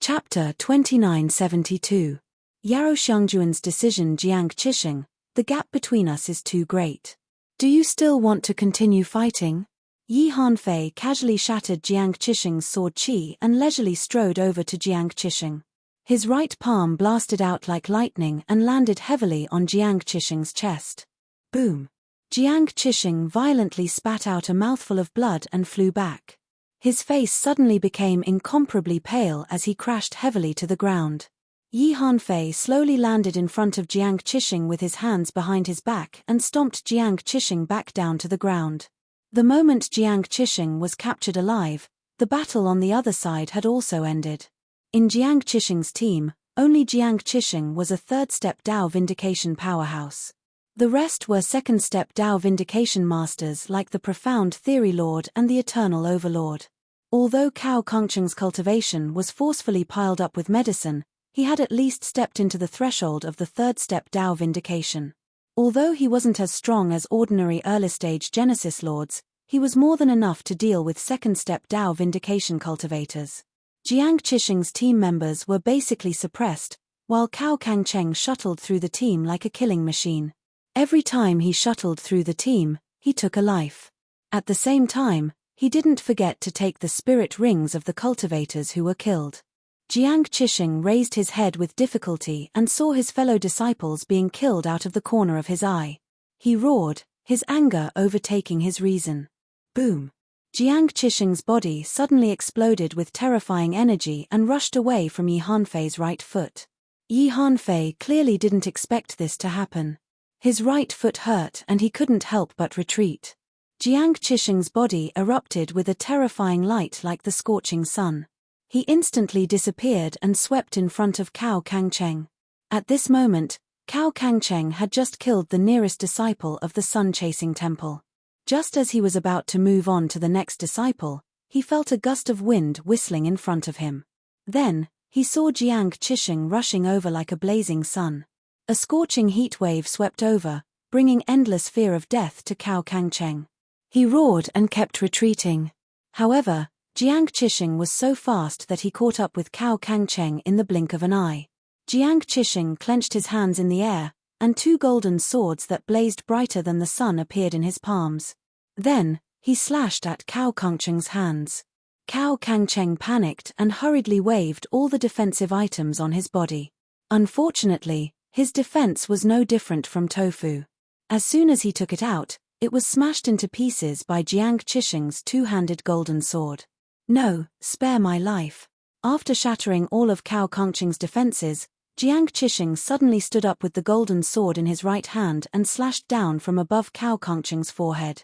Chapter 2972. Yaro Xiangjuan's decision. Jiang Qixing, the gap between us is too great. Do you still want to continue fighting? Yi Hanfei casually shattered Jiang Qixing's sword qi and leisurely strode over to Jiang Qixing. His right palm blasted out like lightning and landed heavily on Jiang Qixing's chest. Boom! Jiang Qixing violently spat out a mouthful of blood and flew back. His face suddenly became incomparably pale as he crashed heavily to the ground. Yi Hanfei slowly landed in front of Jiang Qixing with his hands behind his back and stomped Jiang Qixing back down to the ground. The moment Jiang Qixing was captured alive, the battle on the other side had also ended. In Jiang Qixing's team, only Jiang Qixing was a third-step Dao Vindication powerhouse. The rest were second-step Dao Vindication masters like the Profound Theory Lord and the Eternal Overlord. Although Cao Kangcheng's cultivation was forcefully piled up with medicine, he had at least stepped into the threshold of the third-step Dao Vindication. Although he wasn't as strong as ordinary early-stage Genesis Lords, he was more than enough to deal with second-step Dao Vindication cultivators. Jiang Qixing's team members were basically suppressed, while Cao Kangcheng shuttled through the team like a killing machine. Every time he shuttled through the team, he took a life. At the same time, he didn't forget to take the spirit rings of the cultivators who were killed. Jiang Qixing raised his head with difficulty and saw his fellow disciples being killed out of the corner of his eye. He roared, his anger overtaking his reason. Boom! Jiang Qixing's body suddenly exploded with terrifying energy and rushed away from Yi Hanfei's right foot. Yi Hanfei clearly didn't expect this to happen. His right foot hurt and he couldn't help but retreat. Jiang Qixing's body erupted with a terrifying light like the scorching sun. He instantly disappeared and swept in front of Cao Kangcheng. At this moment, Cao Kangcheng had just killed the nearest disciple of the sun-chasing temple. Just as he was about to move on to the next disciple, he felt a gust of wind whistling in front of him. Then, he saw Jiang Qixing rushing over like a blazing sun. A scorching heat wave swept over, bringing endless fear of death to Cao Kangcheng. He roared and kept retreating. However, Jiang Qixing was so fast that he caught up with Cao Kangcheng in the blink of an eye. Jiang Qixing clenched his hands in the air, and two golden swords that blazed brighter than the sun appeared in his palms. Then, he slashed at Cao Kangcheng's hands. Cao Kangcheng panicked and hurriedly waved all the defensive items on his body. Unfortunately, his defense was no different from tofu. As soon as he took it out, it was smashed into pieces by Jiang Qixing's two-handed golden sword. No, spare my life. After shattering all of Cao Kangcheng's defenses, Jiang Qixing suddenly stood up with the golden sword in his right hand and slashed down from above Cao Kangcheng's forehead.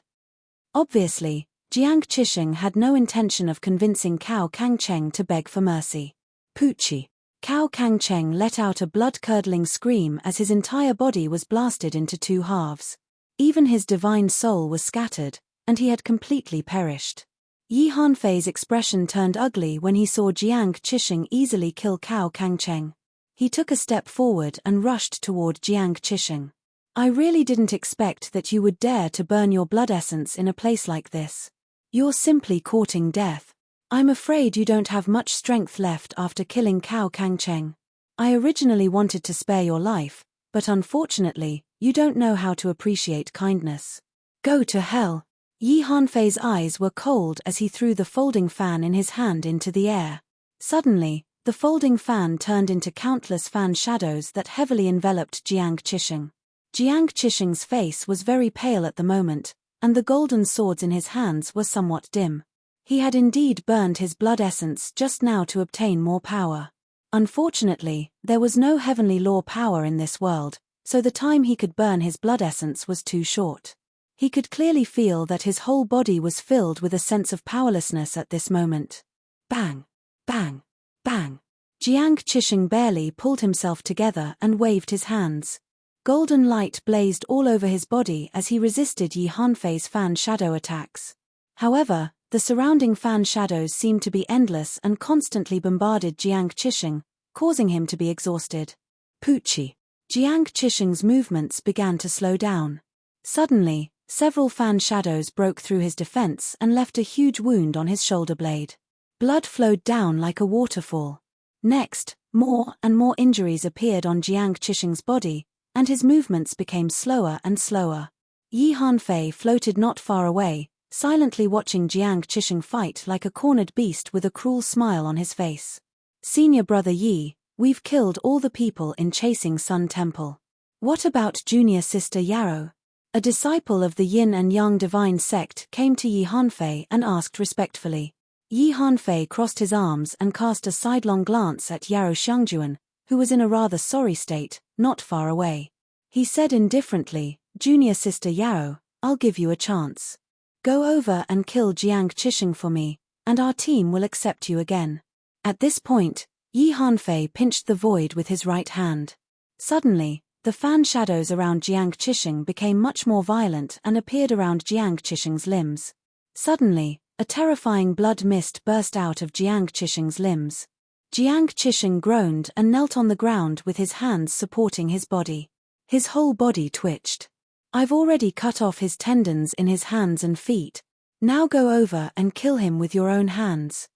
Obviously, Jiang Qixing had no intention of convincing Cao Kangcheng to beg for mercy. Poochie! Cao Kangcheng let out a blood-curdling scream as his entire body was blasted into two halves. Even his divine soul was scattered, and he had completely perished. Yi Hanfei's expression turned ugly when he saw Jiang Qixing easily kill Cao Kangcheng. He took a step forward and rushed toward Jiang Qixing. I really didn't expect that you would dare to burn your blood essence in a place like this. You're simply courting death. I'm afraid you don't have much strength left after killing Cao Kangcheng. I originally wanted to spare your life, but unfortunately, you don't know how to appreciate kindness. Go to hell. Yi Hanfei's eyes were cold as he threw the folding fan in his hand into the air. Suddenly, the folding fan turned into countless fan shadows that heavily enveloped Jiang Qixing. Jiang Qixing's face was very pale at the moment, and the golden swords in his hands were somewhat dim. He had indeed burned his blood essence just now to obtain more power. Unfortunately, there was no heavenly law power in this world, so the time he could burn his blood essence was too short. He could clearly feel that his whole body was filled with a sense of powerlessness at this moment. Bang! Bang! Bang! Jiang Qixing barely pulled himself together and waved his hands. Golden light blazed all over his body as he resisted Yi Hanfei's fan shadow attacks. However, the surrounding fan shadows seemed to be endless and constantly bombarded Jiang Qixing, causing him to be exhausted. Poochie! Jiang Qixing's movements began to slow down. Suddenly, several fan shadows broke through his defense and left a huge wound on his shoulder blade. Blood flowed down like a waterfall. Next, more and more injuries appeared on Jiang Qixing's body, and his movements became slower and slower. Yi Hanfei floated not far away, silently watching Jiang Qixing fight like a cornered beast with a cruel smile on his face. Senior brother Yi, we've killed all the people in Chasing Sun Temple. What about junior sister Yarrow? A disciple of the Yin and Yang divine sect came to Yi Hanfei and asked respectfully. Yi Hanfei crossed his arms and cast a sidelong glance at Yarrow Shangjuan, who was in a rather sorry state, not far away. He said indifferently, "Junior sister Yarrow, I'll give you a chance. Go over and kill Jiang Qixing for me, and our team will accept you again." At this point, Yi Hanfei pinched the void with his right hand. Suddenly, the fan shadows around Jiang Qixing became much more violent and appeared around Jiang Qixing's limbs. Suddenly, a terrifying blood mist burst out of Jiang Qixing's limbs. Jiang Qixing groaned and knelt on the ground with his hands supporting his body. His whole body twitched. "I've already cut off his tendons in his hands and feet. Now go over and kill him with your own hands."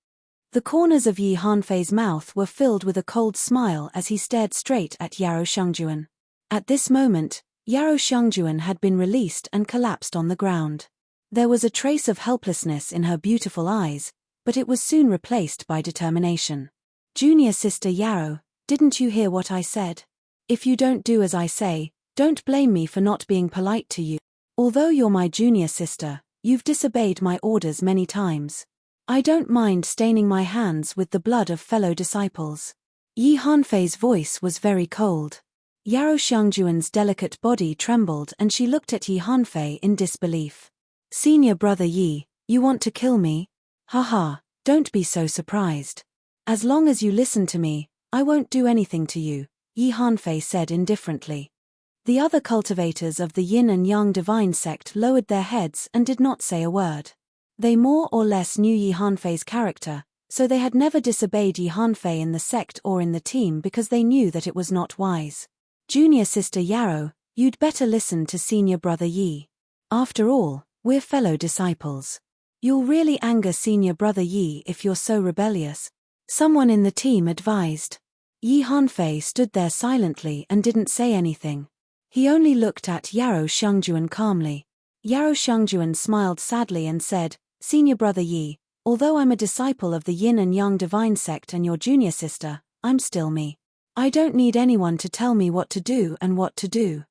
The corners of Yi Hanfei's mouth were filled with a cold smile as he stared straight at Yarrow Shangjuan. At this moment, Yarrow Shangjuan had been released and collapsed on the ground. There was a trace of helplessness in her beautiful eyes, but it was soon replaced by determination. "Junior sister Yarrow, didn't you hear what I said? If you don't do as I say, don't blame me for not being polite to you. Although you're my junior sister, you've disobeyed my orders many times. I don't mind staining my hands with the blood of fellow disciples." Yi Hanfei's voice was very cold. Yarrow Shangjuan's delicate body trembled and she looked at Yi Hanfei in disbelief. "Senior brother Yi, you want to kill me? Haha, don't be so surprised. As long as you listen to me, I won't do anything to you," Yi Hanfei said indifferently. The other cultivators of the Yin and Yang divine sect lowered their heads and did not say a word. They more or less knew Yi Hanfei's character, so they had never disobeyed Yi Hanfei in the sect or in the team because they knew that it was not wise. "Junior sister Yarrow, you'd better listen to senior brother Yi. After all, we're fellow disciples. You'll really anger senior brother Yi if you're so rebellious," someone in the team advised. Yi Hanfei stood there silently and didn't say anything. He only looked at Yarrow Shangjuan calmly. Yarrow Shangjuan smiled sadly and said, "Senior brother Yi, although I'm a disciple of the Yin and Yang divine sect and your junior sister, I'm still me. I don't need anyone to tell me what to do and what to do."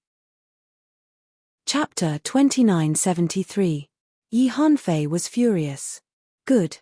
Chapter 2973. Yi Hanfei was furious. Good,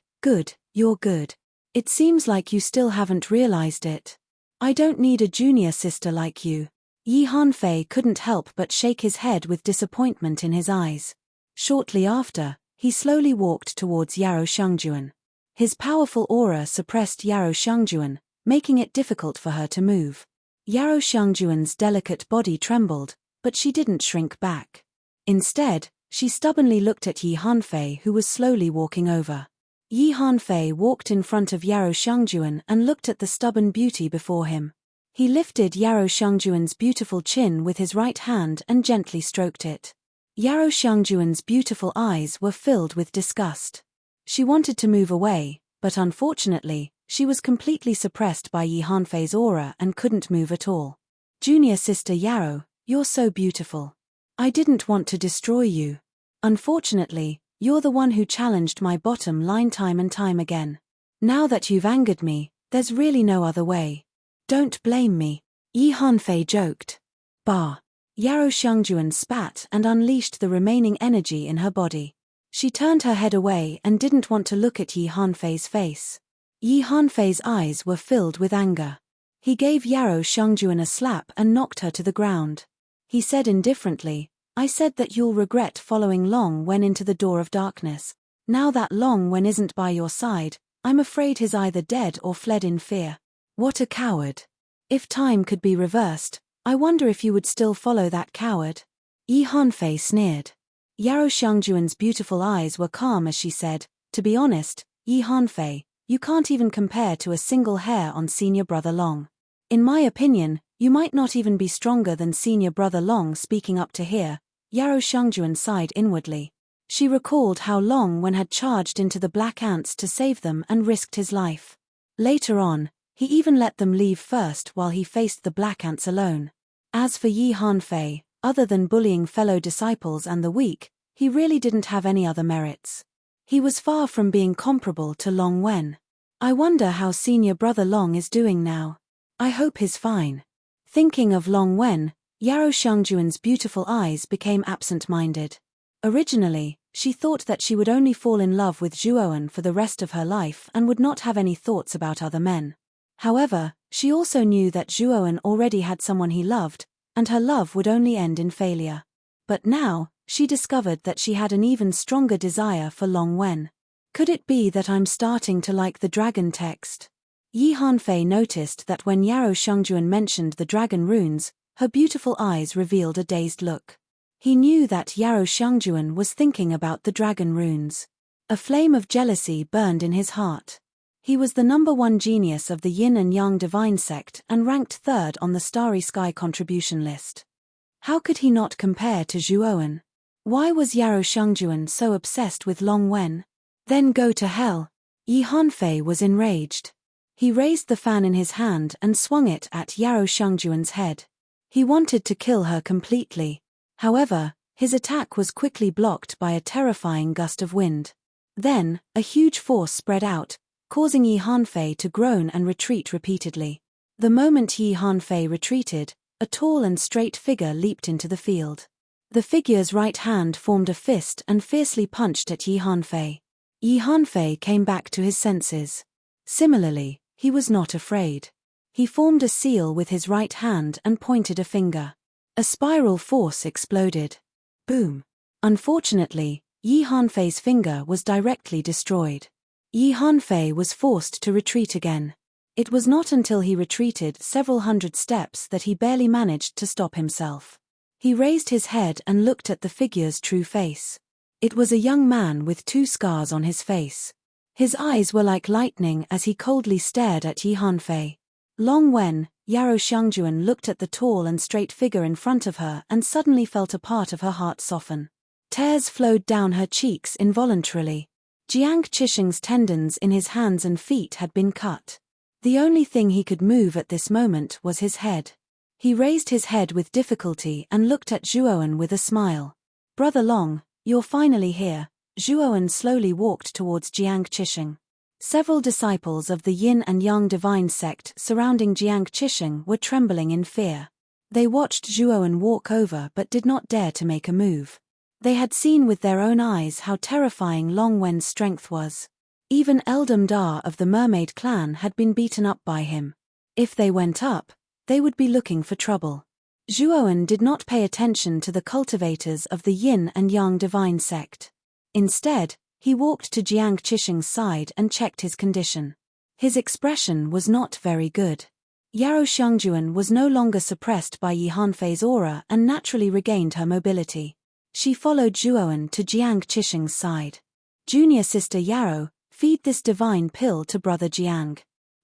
you're good. It seems like you still haven't realized it. I don't need a junior sister like you." Yi Hanfei couldn't help but shake his head with disappointment in his eyes. Shortly after, he slowly walked towards Yarrow Shangjuan. His powerful aura suppressed Yarrow Shangjuan, making it difficult for her to move. Yarrow Shangjuan's delicate body trembled, but she didn't shrink back. Instead, she stubbornly looked at Yi Hanfei who was slowly walking over. Yi Hanfei walked in front of Yarrow Shangjuan and looked at the stubborn beauty before him. He lifted Yarrow Shangjuan's beautiful chin with his right hand and gently stroked it. Yarrow Shangjuan's beautiful eyes were filled with disgust. She wanted to move away, but unfortunately, she was completely suppressed by Yi Hanfei's aura and couldn't move at all. "Junior sister Yarrow, you're so beautiful. I didn't want to destroy you. Unfortunately, you're the one who challenged my bottom line time and time again. Now that you've angered me, there's really no other way. Don't blame me," Yi Hanfei joked. "Bah." Yarrow Shangjuan spat and unleashed the remaining energy in her body. She turned her head away and didn't want to look at Yi Hanfei's face. Yi Hanfei's eyes were filled with anger. He gave Yarrow Shangjuan a slap and knocked her to the ground. He said indifferently, "I said that you'll regret following Long Wen into the door of darkness. Now that Long Wen isn't by your side, I'm afraid he's either dead or fled in fear. What a coward. If time could be reversed, I wonder if you would still follow that coward." Yi Hanfei sneered. Yarrow Shangjuan's beautiful eyes were calm as she said, "To be honest, Yi Hanfei, you can't even compare to a single hair on senior brother Long. In my opinion, you might not even be stronger than senior brother Long." Speaking up to here, Yarrow Shangjuan sighed inwardly. She recalled how Long Wen had charged into the black ants to save them and risked his life. Later on, He even let them leave first while he faced the black ants alone. As for Yi Hanfei, other than bullying fellow disciples and the weak, he really didn't have any other merits. He was far from being comparable to Long Wen. I wonder how senior brother Long is doing now. I hope he's fine. Thinking of Long Wen, Yarrow Shangjuan's beautiful eyes became absent-minded. Originally, she thought that she would only fall in love with Zhuowen for the rest of her life and would not have any thoughts about other men. However, she also knew that Zhuowen already had someone he loved, and her love would only end in failure. But now, she discovered that she had an even stronger desire for Long Wen. Could it be that I'm starting to like the dragon text? Yi Hanfei noticed that when Yarrow Shangjuan mentioned the dragon runes, her beautiful eyes revealed a dazed look. He knew that Yarrow Shangjuan was thinking about the dragon runes. A flame of jealousy burned in his heart. He was the #1 genius of the Yin and Yang divine sect and ranked 3rd on the Starry Sky contribution list. How could he not compare to Zhuowen? Why was Yarrow Shangjuan so obsessed with Long Wen? Then go to hell. Yi Hanfei was enraged. He raised the fan in his hand and swung it at Yarrow Shangjuan's head. He wanted to kill her completely. However, his attack was quickly blocked by a terrifying gust of wind. Then, a huge force spread out, causing Yi Hanfei to groan and retreat repeatedly. The moment Yi Hanfei retreated, a tall and straight figure leaped into the field. The figure's right hand formed a fist and fiercely punched at Yi Hanfei. Yi Hanfei came back to his senses. Similarly, he was not afraid. He formed a seal with his right hand and pointed a finger. A spiral force exploded. Boom. Unfortunately, Yi Hanfei's finger was directly destroyed. Yi Hanfei was forced to retreat again. It was not until he retreated several hundred steps that he barely managed to stop himself. He raised his head and looked at the figure's true face. It was a young man with 2 scars on his face. His eyes were like lightning as he coldly stared at Yi Hanfei. Long Wen, Yarrow Shangjuan looked at the tall and straight figure in front of her and suddenly felt a part of her heart soften. Tears flowed down her cheeks involuntarily. Jiang Qixing's tendons in his hands and feet had been cut. The only thing he could move at this moment was his head. He raised his head with difficulty and looked at Zhuowen with a smile. "Brother Long, you're finally here." Zhuowen slowly walked towards Jiang Qixing. Several disciples of the Yin and Yang divine sect surrounding Jiang Qixing were trembling in fear. They watched Zhuowen walk over but did not dare to make a move. They had seen with their own eyes how terrifying Long Wen's strength was. Even Eldam Da of the Mermaid clan had been beaten up by him. If they went up, they would be looking for trouble. Zhuowen did not pay attention to the cultivators of the Yin and Yang divine sect. Instead, he walked to Jiang Qixing's side and checked his condition. His expression was not very good. Yarrow Shangjuan was no longer suppressed by Yi Hanfei's aura and naturally regained her mobility. She followed Zhuowen to Jiang Qixing's side. "Junior sister Yarrow, feed this divine pill to brother Jiang.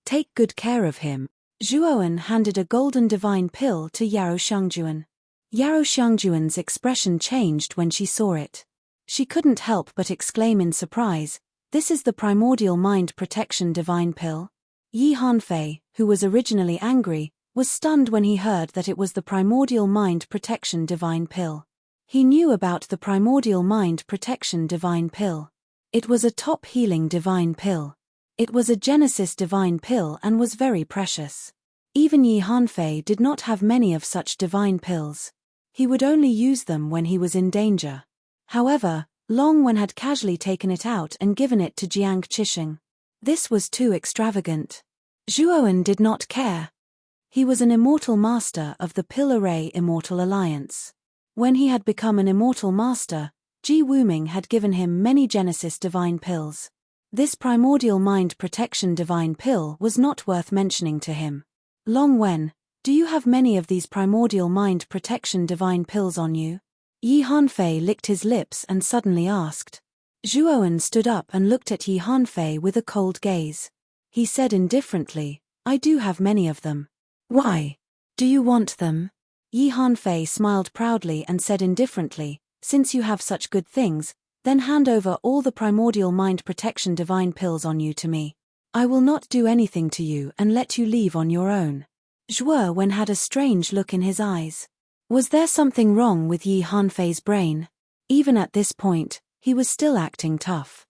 Take good care of him." Zhuowen handed a golden divine pill to Yarrow Shangjuan. Yarrow Shangjuan's expression changed when she saw it. She couldn't help but exclaim in surprise, "This is the primordial mind protection divine pill?" Yi Hanfei, who was originally angry, was stunned when he heard that it was the primordial mind protection divine pill. He knew about the primordial mind protection divine pill. It was a top healing divine pill. It was a Genesis divine pill and was very precious. Even Yi Hanfei did not have many of such divine pills. He would only use them when he was in danger. However, Long Wen had casually taken it out and given it to Jiang Qixing. This was too extravagant. Zhuowen did not care. He was an immortal master of the Pill Array Immortal Alliance. When he had become an immortal master, Ji Wuming had given him many Genesis divine pills. This primordial mind protection divine pill was not worth mentioning to him. "Long Wen, do you have many of these primordial mind protection divine pills on you?" Yi Hanfei licked his lips and suddenly asked. Zhuowen stood up and looked at Yi Hanfei with a cold gaze. He said indifferently, "I do have many of them." "Why? Do you want them?" Yi Hanfei smiled proudly and said indifferently, "Since you have such good things, then hand over all the primordial mind protection divine pills on you to me." I will not do anything to you and let you leave on your own. Zhuo Wen had a strange look in his eyes. Was there something wrong with Yi Hanfei's brain? Even at this point, he was still acting tough.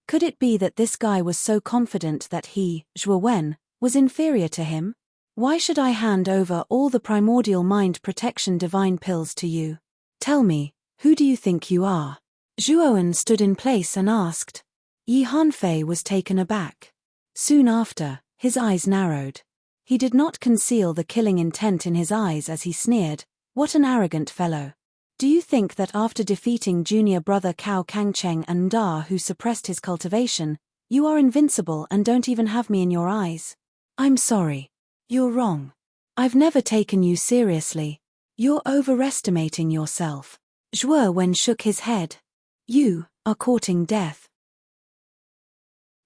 Could it be that this guy was so confident that he, Zhuo Wen, was inferior to him? Why should I hand over all the primordial mind protection divine pills to you? Tell me, who do you think you are? Zhuo Wen stood in place and asked. Yi Hanfei was taken aback. Soon after, his eyes narrowed. He did not conceal the killing intent in his eyes as he sneered, "What an arrogant fellow. Do you think that after defeating junior brother Cao Kangcheng and Da who suppressed his cultivation, you are invincible and don't even have me in your eyes? I'm sorry. You're wrong. I've never taken you seriously. You're overestimating yourself." Zhuo Wen shook his head. You are courting death.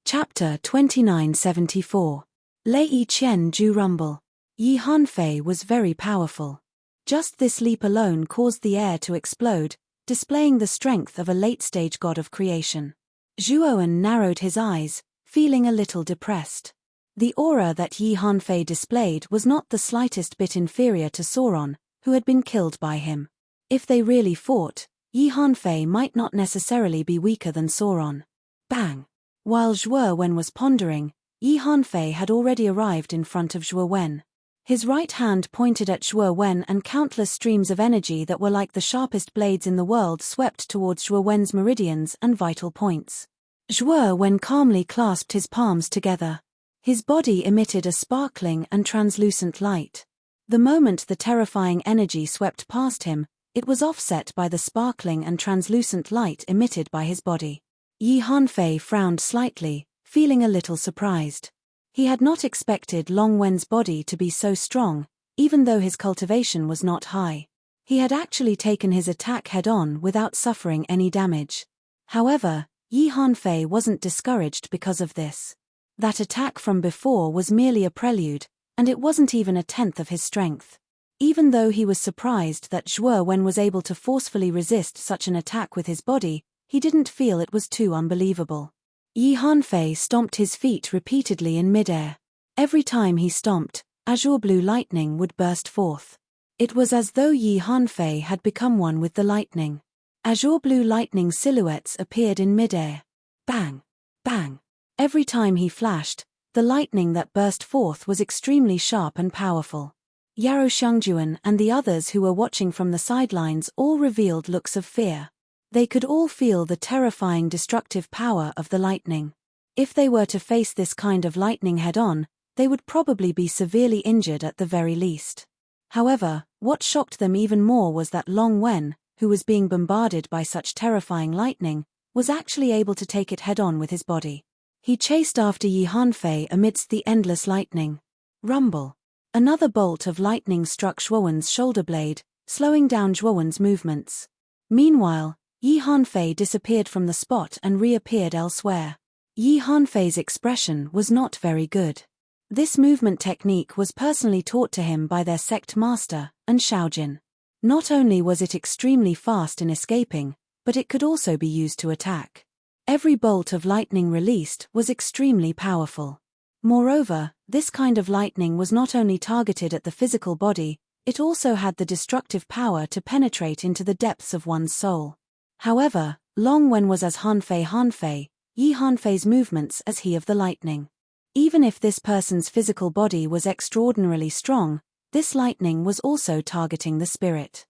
Chapter 2974. Lei Qian Ju Rumble. Yi Hanfei was very powerful. Just this leap alone caused the air to explode, displaying the strength of a late-stage god of creation. Zhuo Wen narrowed his eyes, feeling a little depressed. The aura that Yi Hanfei displayed was not the slightest bit inferior to Sauron, who had been killed by him. If they really fought, Yi Hanfei might not necessarily be weaker than Sauron. Bang! While Zhuo Wen was pondering, Yi Hanfei had already arrived in front of Zhuo Wen. His right hand pointed at Zhuo Wen and countless streams of energy that were like the sharpest blades in the world swept towards Zhuo Wen's meridians and vital points. Zhuo Wen calmly clasped his palms together. His body emitted a sparkling and translucent light. The moment the terrifying energy swept past him, it was offset by the sparkling and translucent light emitted by his body. Yi Hanfei frowned slightly, feeling a little surprised. He had not expected Long Wen's body to be so strong, even though his cultivation was not high. He had actually taken his attack head-on without suffering any damage. However, Yi Hanfei wasn't discouraged because of this. That attack from before was merely a prelude, and it wasn't even a tenth of his strength. Even though he was surprised that Zhuo Wen was able to forcefully resist such an attack with his body, he didn't feel it was too unbelievable. Yi Hanfei stomped his feet repeatedly in midair. Every time he stomped, azure blue lightning would burst forth. It was as though Yi Hanfei had become one with the lightning. Azure blue lightning silhouettes appeared in midair. Bang! Bang! Every time he flashed, the lightning that burst forth was extremely sharp and powerful. Yarou Shangjuan and the others who were watching from the sidelines all revealed looks of fear. They could all feel the terrifying destructive power of the lightning. If they were to face this kind of lightning head-on, they would probably be severely injured at the very least. However, what shocked them even more was that Long Wen, who was being bombarded by such terrifying lightning, was actually able to take it head-on with his body. He chased after Yi Hanfei amidst the endless lightning. Rumble. Another bolt of lightning struck Zhuo Wen's shoulder blade, slowing down Zhuo Wen's movements. Meanwhile, Yi Hanfei disappeared from the spot and reappeared elsewhere. Yi Hanfei's expression was not very good. This movement technique was personally taught to him by their sect master, and Shaojin. Not only was it extremely fast in escaping, but it could also be used to attack. Every bolt of lightning released was extremely powerful. Moreover, this kind of lightning was not only targeted at the physical body, it also had the destructive power to penetrate into the depths of one's soul. However, Long Wen was as Hanfei, Yi Hanfei's movements as he of the lightning. Even if this person's physical body was extraordinarily strong, this lightning was also targeting the spirit.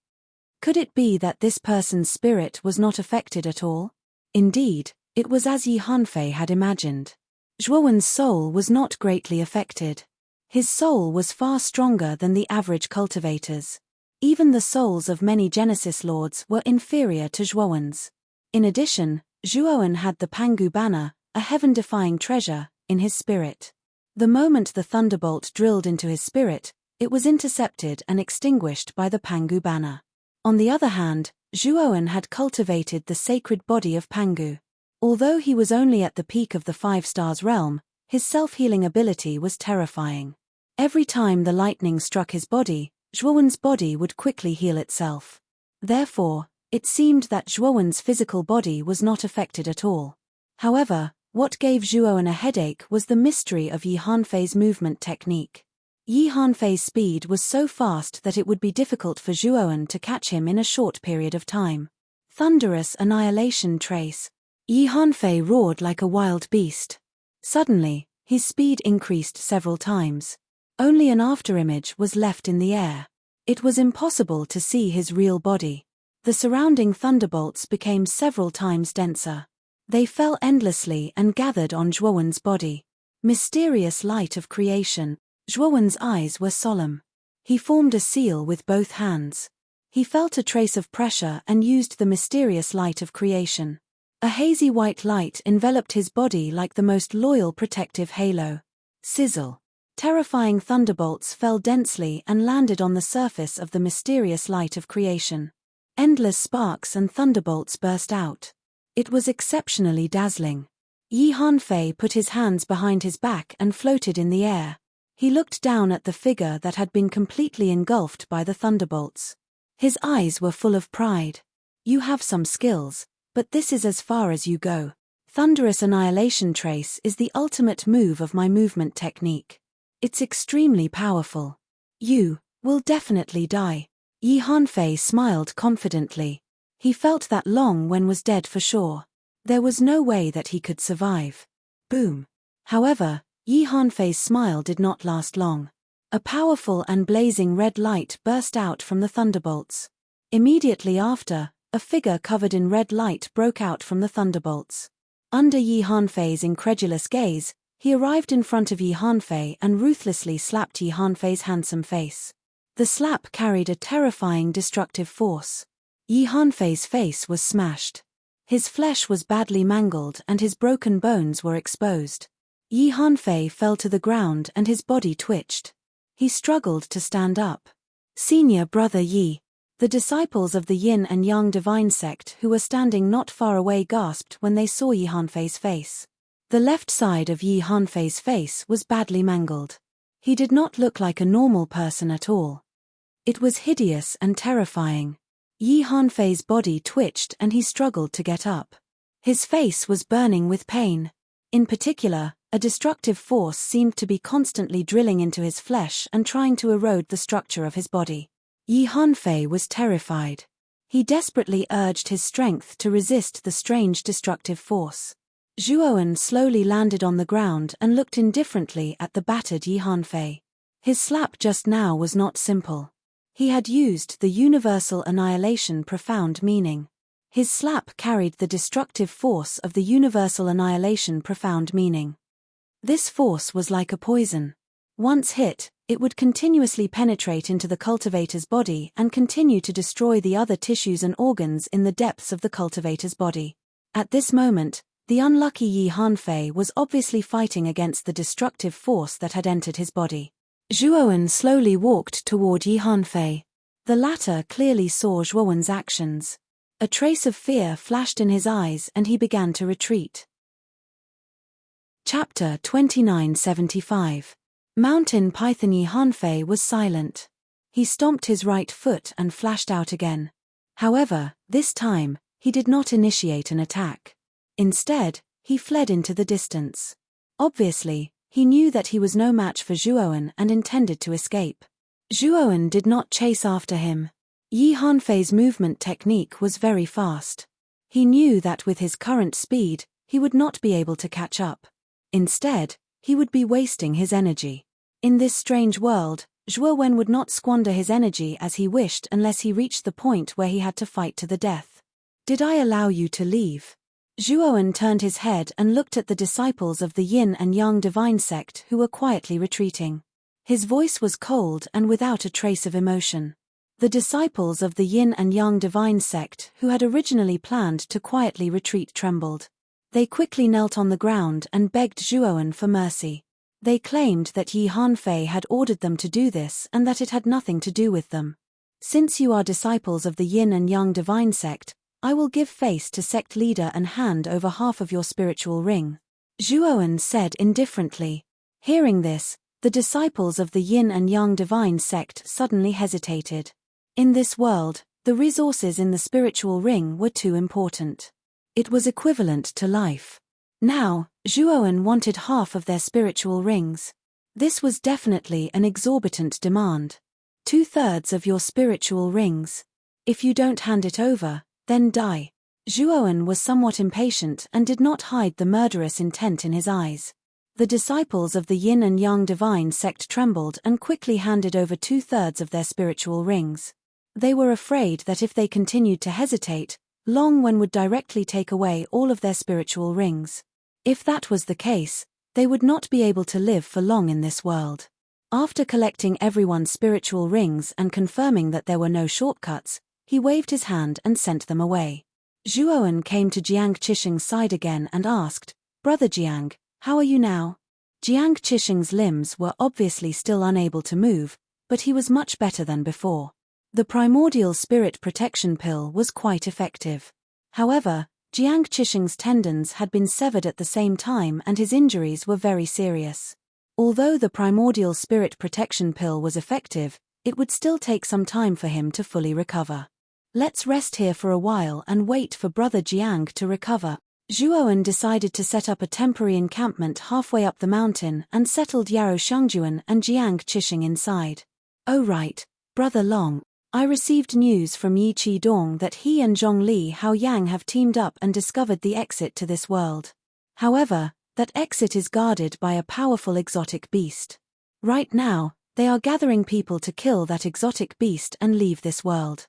Could it be that this person's spirit was not affected at all? Indeed, it was as Yi Hanfei had imagined. Zhuo Wen's soul was not greatly affected. His soul was far stronger than the average cultivator's. Even the souls of many Genesis Lords were inferior to Zhuo Wen's. In addition, Zhuo Wen had the Pangu banner, a heaven-defying treasure, in his spirit. The moment the thunderbolt drilled into his spirit, it was intercepted and extinguished by the Pangu banner. On the other hand, Zhuo Wen had cultivated the sacred body of Pangu. Although he was only at the peak of the 5 stars realm, his self-healing ability was terrifying. Every time the lightning struck his body, Zhuo Wen's body would quickly heal itself. Therefore, it seemed that Zhuo Wen's physical body was not affected at all. However, What gave Zhuowen a headache was the mystery of Yi Hanfei's movement technique. Yi Hanfei's speed was so fast that it would be difficult for Zhuowen to catch him in a short period of time. Thunderous annihilation trace. Yi Hanfei roared like a wild beast. Suddenly, his speed increased several times. Only an afterimage was left in the air. It was impossible to see his real body. The surrounding thunderbolts became several times denser. They fell endlessly and gathered on Zhuowen's body. Mysterious light of creation. Zhuowen's eyes were solemn. He formed a seal with both hands. He felt a trace of pressure and used the mysterious light of creation. A hazy white light enveloped his body like the most loyal protective halo. Sizzle. Terrifying thunderbolts fell densely and landed on the surface of the mysterious light of creation. Endless sparks and thunderbolts burst out. It was exceptionally dazzling. Yi Hanfei put his hands behind his back and floated in the air. He looked down at the figure that had been completely engulfed by the thunderbolts. His eyes were full of pride. "You have some skills, but this is as far as you go. Thunderous annihilation trace is the ultimate move of my movement technique. It's extremely powerful. You will definitely die." Yi Hanfei smiled confidently. He felt that Long Wen was dead for sure. There was no way that he could survive. Boom. However, Yi Hanfei's smile did not last long. A powerful and blazing red light burst out from the thunderbolts. Immediately after, a figure covered in red light broke out from the thunderbolts. Under Yi Hanfei's incredulous gaze, he arrived in front of Yi Hanfei and ruthlessly slapped Yi Hanfei's handsome face. The slap carried a terrifying destructive force. Yi Hanfei's face was smashed. His flesh was badly mangled and his broken bones were exposed. Yi Hanfei fell to the ground and his body twitched. He struggled to stand up. Senior brother Yi. The disciples of the Yin and Yang divine sect who were standing not far away gasped when they saw Yi Hanfei's face. The left side of Yi Hanfei's face was badly mangled. He did not look like a normal person at all. It was hideous and terrifying. Yi Hanfei's body twitched and he struggled to get up. His face was burning with pain. In particular, a destructive force seemed to be constantly drilling into his flesh and trying to erode the structure of his body. Yi Hanfei was terrified. He desperately urged his strength to resist the strange destructive force. Zhuowen slowly landed on the ground and looked indifferently at the battered Yi Hanfei. His slap just now was not simple. He had used the universal annihilation profound meaning. His slap carried the destructive force of the universal annihilation profound meaning. This force was like a poison. Once hit, it would continuously penetrate into the cultivator's body and continue to destroy the other tissues and organs in the depths of the cultivator's body. At this moment, the unlucky Yi Hanfei was obviously fighting against the destructive force that had entered his body. Zhuowen slowly walked toward Yi Hanfei. The latter clearly saw Zhuowen's actions. A trace of fear flashed in his eyes and he began to retreat. Chapter 2975. Mountain Python. Yi Hanfei was silent. He stomped his right foot and flashed out again. However, this time, he did not initiate an attack. Instead, he fled into the distance. Obviously, he knew that he was no match for Zhuowen and intended to escape. Zhuowen did not chase after him. Yi Hanfei's movement technique was very fast. He knew that with his current speed, he would not be able to catch up. Instead, he would be wasting his energy. In this strange world, Zhuowen would not squander his energy as he wished unless he reached the point where he had to fight to the death. "Did I allow you to leave?" Zhuowen turned his head and looked at the disciples of the Yin and Yang divine sect who were quietly retreating. His voice was cold and without a trace of emotion. The disciples of the Yin and Yang divine sect who had originally planned to quietly retreat trembled. They quickly knelt on the ground and begged Zhuowen for mercy. They claimed that Yi Hanfei had ordered them to do this and that it had nothing to do with them. "Since you are disciples of the Yin and Yang divine sect, I will give face to sect leader and hand over half of your spiritual ring," Zhuowen said indifferently. Hearing this, the disciples of the Yin and Yang divine sect suddenly hesitated. In this world, the resources in the spiritual ring were too important. It was equivalent to life. Now, Zhuoan wanted half of their spiritual rings. This was definitely an exorbitant demand. 2/3 of your spiritual rings. If you don't hand it over, then die. Zhuoan was somewhat impatient and did not hide the murderous intent in his eyes. The disciples of the Yin and Yang divine sect trembled and quickly handed over 2/3 of their spiritual rings. They were afraid that if they continued to hesitate, Long Wen would directly take away all of their spiritual rings. If that was the case, they would not be able to live for long in this world. After collecting everyone's spiritual rings and confirming that there were no shortcuts, he waved his hand and sent them away. Zhuoan came to Jiang Qisheng's side again and asked, "Brother Jiang, how are you now?" Jiang Qisheng's limbs were obviously still unable to move, but he was much better than before. The primordial spirit protection pill was quite effective. However, Jiang Qisheng's tendons had been severed at the same time and his injuries were very serious. Although the primordial spirit protection pill was effective, it would still take some time for him to fully recover. "Let's rest here for a while and wait for Brother Jiang to recover." Zhuoan decided to set up a temporary encampment halfway up the mountain and settled Yarou Shangjuan and Jiang Qisheng inside. "Oh right, Brother Long. I received news from Yi Qidong that he and Zhongli Haoyang have teamed up and discovered the exit to this world. However, that exit is guarded by a powerful exotic beast. Right now, they are gathering people to kill that exotic beast and leave this world."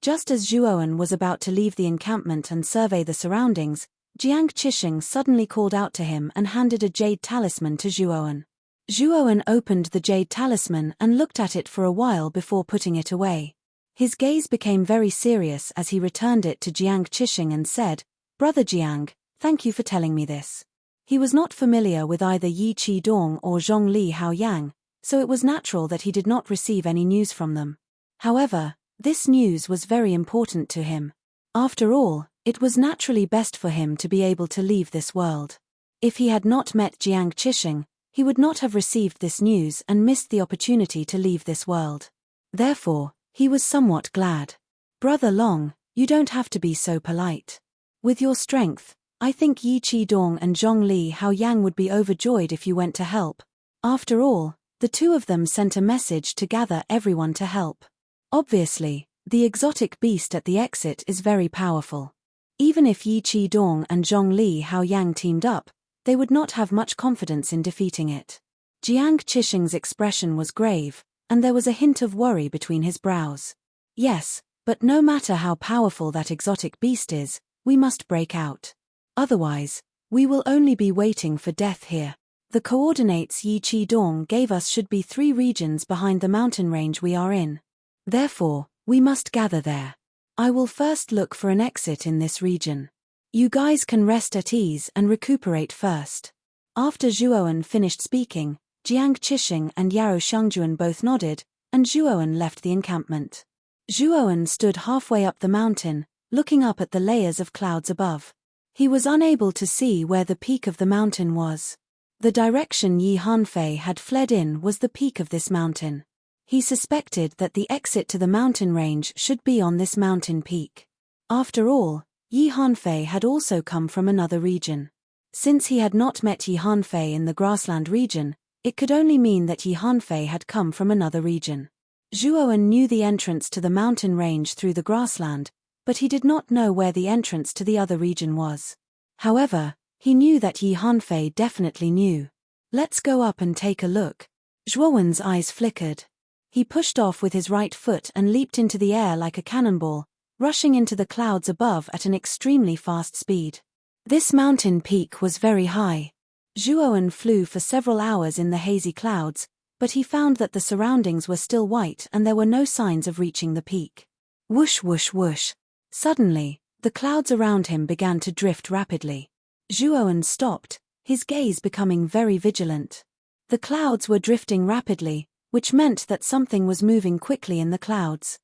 Just as Zhuoan was about to leave the encampment and survey the surroundings, Jiang Qisheng suddenly called out to him and handed a jade talisman to Zhuoan. Zhuoan opened the jade talisman and looked at it for a while before putting it away. His gaze became very serious as he returned it to Jiang Qisheng and said, "Brother Jiang, thank you for telling me this." He was not familiar with either Yi Qidong or Zhongli Haoyang, so it was natural that he did not receive any news from them. However, this news was very important to him. After all, it was naturally best for him to be able to leave this world. If he had not met Jiang Qisheng, he would not have received this news and missed the opportunity to leave this world. Therefore, he was somewhat glad. "Brother Long, you don't have to be so polite. With your strength, I think Yi Qidong and Zhongli Haoyang would be overjoyed if you went to help. After all, the two of them sent a message to gather everyone to help. Obviously, the exotic beast at the exit is very powerful. Even if Yi Qidong and Zhongli Haoyang teamed up, they would not have much confidence in defeating it." Jiang Qisheng's expression was grave, and there was a hint of worry between his brows. "Yes, but no matter how powerful that exotic beast is, we must break out. Otherwise, we will only be waiting for death here. The coordinates Yi Qidong gave us should be 3 regions behind the mountain range we are in. Therefore, we must gather there. I will first look for an exit in this region. You guys can rest at ease and recuperate first." After Zhuoan finished speaking, Jiang Qisheng and Yarou Shangjuan both nodded, and Zhuoan left the encampment. Zhuoan stood halfway up the mountain, looking up at the layers of clouds above. He was unable to see where the peak of the mountain was. The direction Yi Hanfei had fled in was the peak of this mountain. He suspected that the exit to the mountain range should be on this mountain peak. After all, Yi Hanfei had also come from another region. Since he had not met Yi Hanfei in the grassland region, it could only mean that Yi Hanfei had come from another region. Zhuoan knew the entrance to the mountain range through the grassland, but he did not know where the entrance to the other region was. However, he knew that Yi Hanfei definitely knew. "Let's go up and take a look." Zhuoan's eyes flickered. He pushed off with his right foot and leaped into the air like a cannonball, rushing into the clouds above at an extremely fast speed. This mountain peak was very high. Zhuoan flew for several hours in the hazy clouds, but he found that the surroundings were still white and there were no signs of reaching the peak. Whoosh whoosh whoosh. Suddenly, the clouds around him began to drift rapidly. Zhuoan stopped, his gaze becoming very vigilant. The clouds were drifting rapidly, which meant that something was moving quickly in the clouds.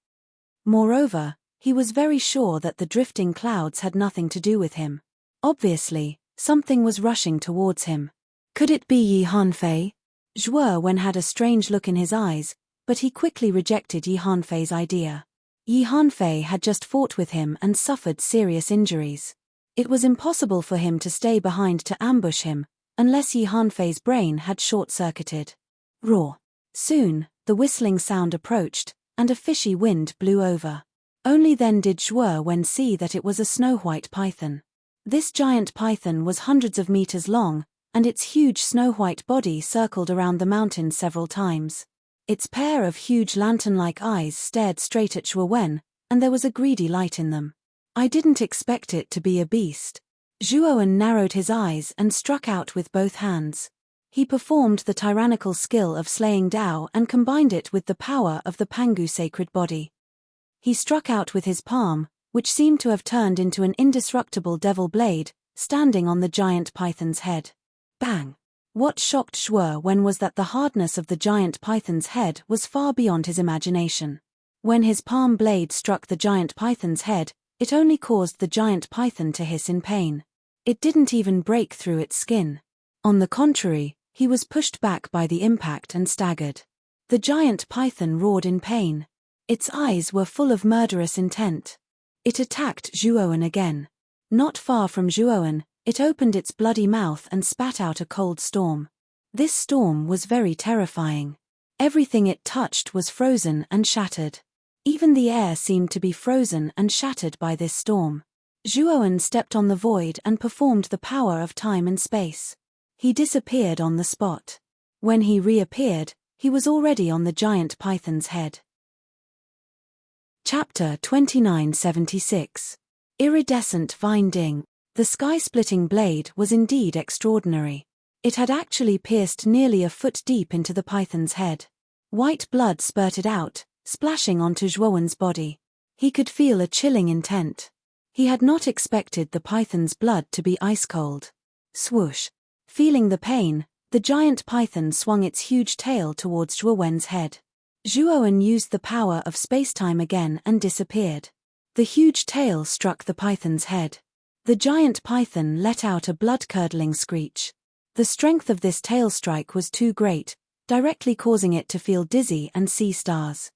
Moreover, he was very sure that the drifting clouds had nothing to do with him. Obviously, something was rushing towards him. Could it be Yi Hanfei? Zhuoan had a strange look in his eyes, but he quickly rejected Yi Hanfei's idea. Yi Hanfei had just fought with him and suffered serious injuries. It was impossible for him to stay behind to ambush him, unless Yi Hanfei's brain had short-circuited. Roar! Soon, the whistling sound approached, and a fishy wind blew over. Only then did Zhuo Wen see that it was a snow-white python. This giant python was hundreds of meters long, and its huge snow-white body circled around the mountain several times. Its pair of huge lantern-like eyes stared straight at Zhuo Wen, and there was a greedy light in them. I didn't expect it to be a beast. Zhuo Wen narrowed his eyes and struck out with both hands. He performed the tyrannical skill of slaying Dao and combined it with the power of the Pangu sacred body. He struck out with his palm, which seemed to have turned into an indestructible devil blade, standing on the giant python's head. Bang! What shocked Zhuo Wen was that the hardness of the giant python's head was far beyond his imagination. When his palm blade struck the giant python's head, it only caused the giant python to hiss in pain. It didn't even break through its skin. On the contrary, he was pushed back by the impact and staggered. The giant python roared in pain. Its eyes were full of murderous intent. It attacked Zhuo Wen again. Not far from Zhuo Wen, it opened its bloody mouth and spat out a cold storm. This storm was very terrifying. Everything it touched was frozen and shattered. Even the air seemed to be frozen and shattered by this storm. Zhuo Wen stepped on the void and performed the power of time and space. He disappeared on the spot. When he reappeared, he was already on the giant python's head. Chapter 2976. Iridescent Vine Ding. The sky-splitting blade was indeed extraordinary. It had actually pierced nearly a foot deep into the python's head. White blood spurted out, splashing onto Zhuo Wen's body. He could feel a chilling intent. He had not expected the python's blood to be ice-cold. Swoosh! Feeling the pain, the giant python swung its huge tail towards Zhuo Wen's head. Zhuo Wen used the power of space-time again and disappeared. The huge tail struck the python's head. The giant python let out a blood-curdling screech. The strength of this tail strike was too great, directly causing it to feel dizzy and see stars.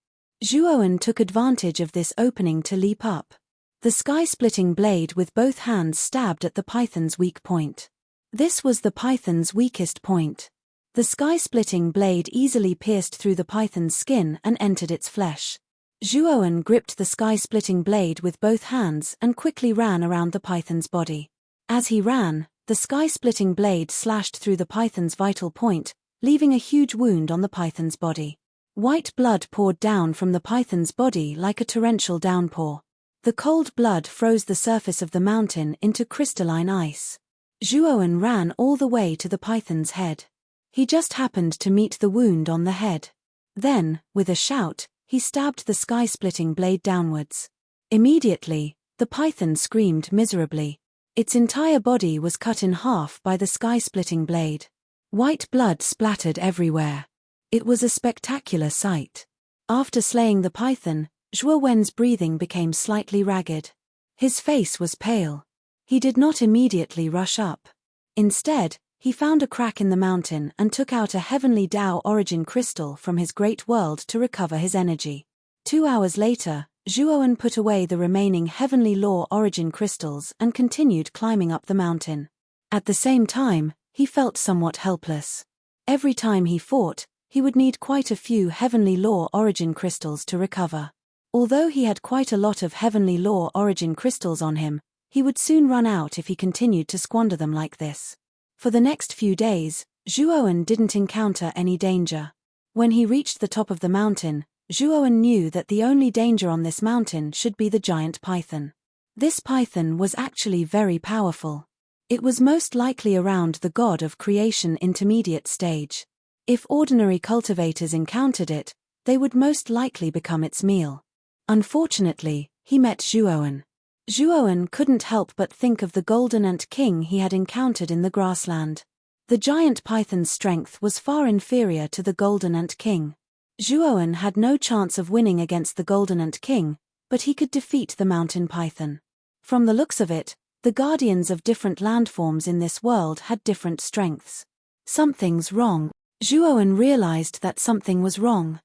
Zhuo Wen took advantage of this opening to leap up. The sky-splitting blade with both hands stabbed at the python's weak point. This was the python's weakest point. The sky-splitting blade easily pierced through the python's skin and entered its flesh. Zhuo Wen gripped the sky-splitting blade with both hands and quickly ran around the python's body. As he ran, the sky-splitting blade slashed through the python's vital point, leaving a huge wound on the python's body. White blood poured down from the python's body like a torrential downpour. The cold blood froze the surface of the mountain into crystalline ice. Zhuo Wen ran all the way to the python's head. He just happened to meet the wound on the head. Then, with a shout, he stabbed the sky-splitting blade downwards. Immediately, the python screamed miserably. Its entire body was cut in half by the sky-splitting blade. White blood splattered everywhere. It was a spectacular sight. After slaying the python, Zhuo Wen's breathing became slightly ragged. His face was pale. He did not immediately rush up. Instead, he found a crack in the mountain and took out a heavenly Dao origin crystal from his great world to recover his energy. 2 hours later, Zhuo Wen put away the remaining heavenly law origin crystals and continued climbing up the mountain. At the same time, he felt somewhat helpless. Every time he fought, he would need quite a few heavenly law origin crystals to recover. Although he had quite a lot of heavenly law origin crystals on him, he would soon run out if he continued to squander them like this. For the next few days, Zhuo Wen didn't encounter any danger. When he reached the top of the mountain, Zhuo Wen knew that the only danger on this mountain should be the giant python. This python was actually very powerful. It was most likely around the god of creation intermediate stage. If ordinary cultivators encountered it, they would most likely become its meal. Unfortunately, he met Zhuo Wen. Zhuo Wen couldn't help but think of the golden ant king he had encountered in the grassland. The giant python's strength was far inferior to the golden ant king. Zhuo Wen had no chance of winning against the golden ant king, but he could defeat the mountain python. From the looks of it, the guardians of different landforms in this world had different strengths. Something's wrong. Zhuo Wen realized that something was wrong.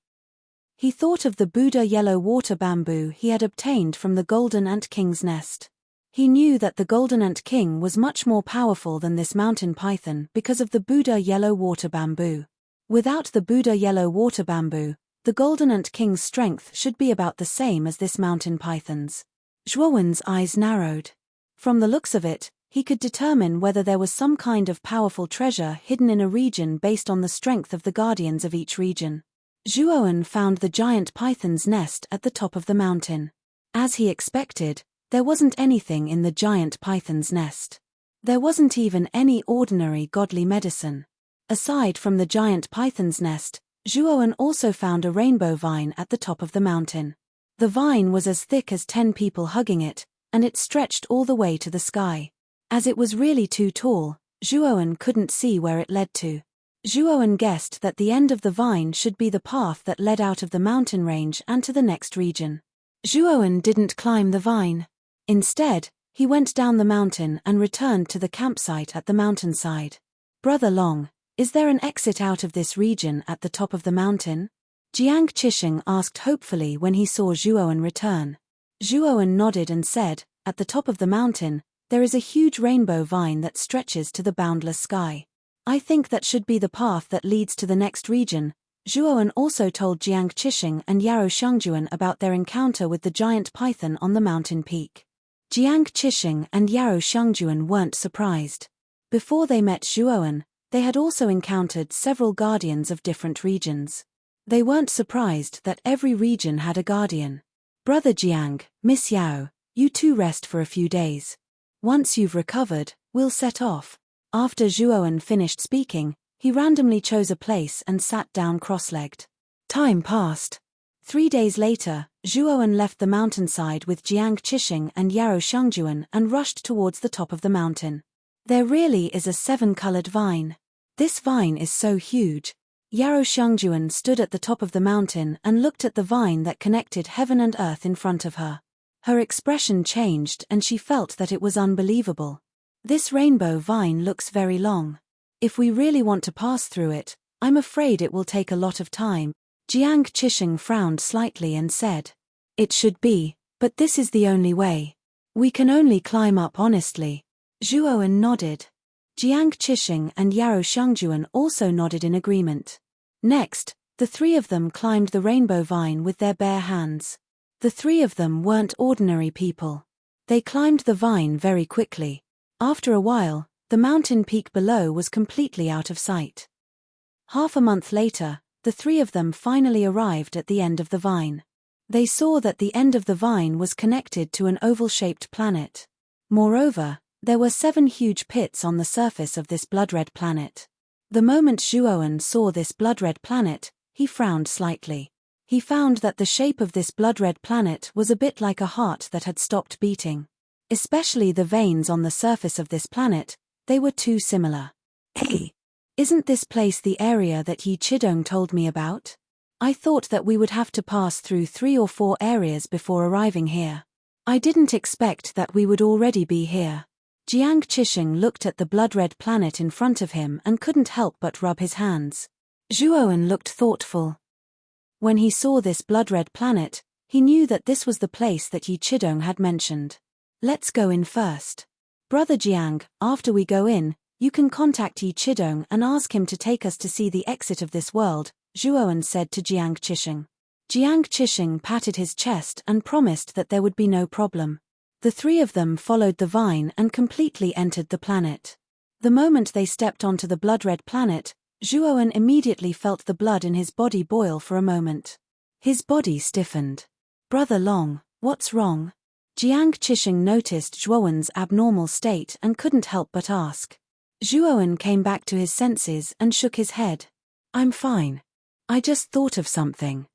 He thought of the Buddha yellow water bamboo he had obtained from the golden ant king's nest. He knew that the Golden Ant King was much more powerful than this mountain python because of the Buddha yellow water bamboo. Without the Buddha yellow water bamboo, the Golden Ant King's strength should be about the same as this mountain python's. Zhuowen's eyes narrowed. From the looks of it, he could determine whether there was some kind of powerful treasure hidden in a region based on the strength of the guardians of each region. Zhuowen found the giant python's nest at the top of the mountain. As he expected, there wasn't anything in the giant python's nest. There wasn't even any ordinary godly medicine. Aside from the giant python's nest, Zhuowen also found a rainbow vine at the top of the mountain. The vine was as thick as 10 people hugging it, and it stretched all the way to the sky. As it was really too tall, Zhuowen couldn't see where it led to. Zhuowen guessed that the end of the vine should be the path that led out of the mountain range and to the next region. Zhuowen didn't climb the vine. Instead, he went down the mountain and returned to the campsite at the mountainside. "Brother Long, is there an exit out of this region at the top of the mountain?" Jiang Qisheng asked hopefully when he saw Zhuowen return. Zhuowen nodded and said, "At the top of the mountain, there is a huge rainbow vine that stretches to the boundless sky. I think that should be the path that leads to the next region." Zhuowen also told Jiang Qisheng and Yarou Shangjuan about their encounter with the giant python on the mountain peak. Jiang Qisheng and Yarou Shangjuan weren't surprised. Before they met Zhuowen, they had also encountered several guardians of different regions. They weren't surprised that every region had a guardian. "Brother Jiang, Miss Yao, you two rest for a few days. Once you've recovered, we'll set off." After Zhuowen finished speaking, he randomly chose a place and sat down cross-legged. Time passed. 3 days later, Zhuowen left the mountainside with Jiang Qisheng and Yarou Shangjuan and rushed towards the top of the mountain. There really is a 7-colored vine. This vine is so huge. Yarou Shangjuan stood at the top of the mountain and looked at the vine that connected heaven and earth in front of her. Her expression changed and she felt that it was unbelievable. "This rainbow vine looks very long. If we really want to pass through it, I'm afraid it will take a lot of time." Jiang Qisheng frowned slightly and said, "It should be, but this is the only way. We can only climb up honestly." Zhuowen nodded. Jiang Qisheng and Yarou Shangjuan also nodded in agreement. Next, the three of them climbed the rainbow vine with their bare hands. The three of them weren't ordinary people. They climbed the vine very quickly. After a while, the mountain peak below was completely out of sight. Half a month later, the three of them finally arrived at the end of the vine. They saw that the end of the vine was connected to an oval-shaped planet. Moreover, there were 7 huge pits on the surface of this blood-red planet. The moment Zhuowen saw this blood-red planet, he frowned slightly. He found that the shape of this blood-red planet was a bit like a heart that had stopped beating. Especially the veins on the surface of this planet, they were too similar. "Hey, isn't this place the area that Yi Chidong told me about? I thought that we would have to pass through 3 or 4 areas before arriving here. I didn't expect that we would already be here." Jiang Qisheng looked at the blood-red planet in front of him and couldn't help but rub his hands. Zhuowen looked thoughtful. When he saw this blood-red planet, he knew that this was the place that Yi Chidong had mentioned. "Let's go in first. Brother Jiang, after we go in, you can contact Yi Chidong and ask him to take us to see the exit of this world," Zhuowen said to Jiang Qisheng. Jiang Qisheng patted his chest and promised that there would be no problem. The three of them followed the vine and completely entered the planet. The moment they stepped onto the blood-red planet, Zhuowen immediately felt the blood in his body boil for a moment. His body stiffened. "Brother Long, what's wrong?" Jiang Qisheng noticed Zhuowen's abnormal state and couldn't help but ask. Zhuowen came back to his senses and shook his head. "I'm fine. I just thought of something."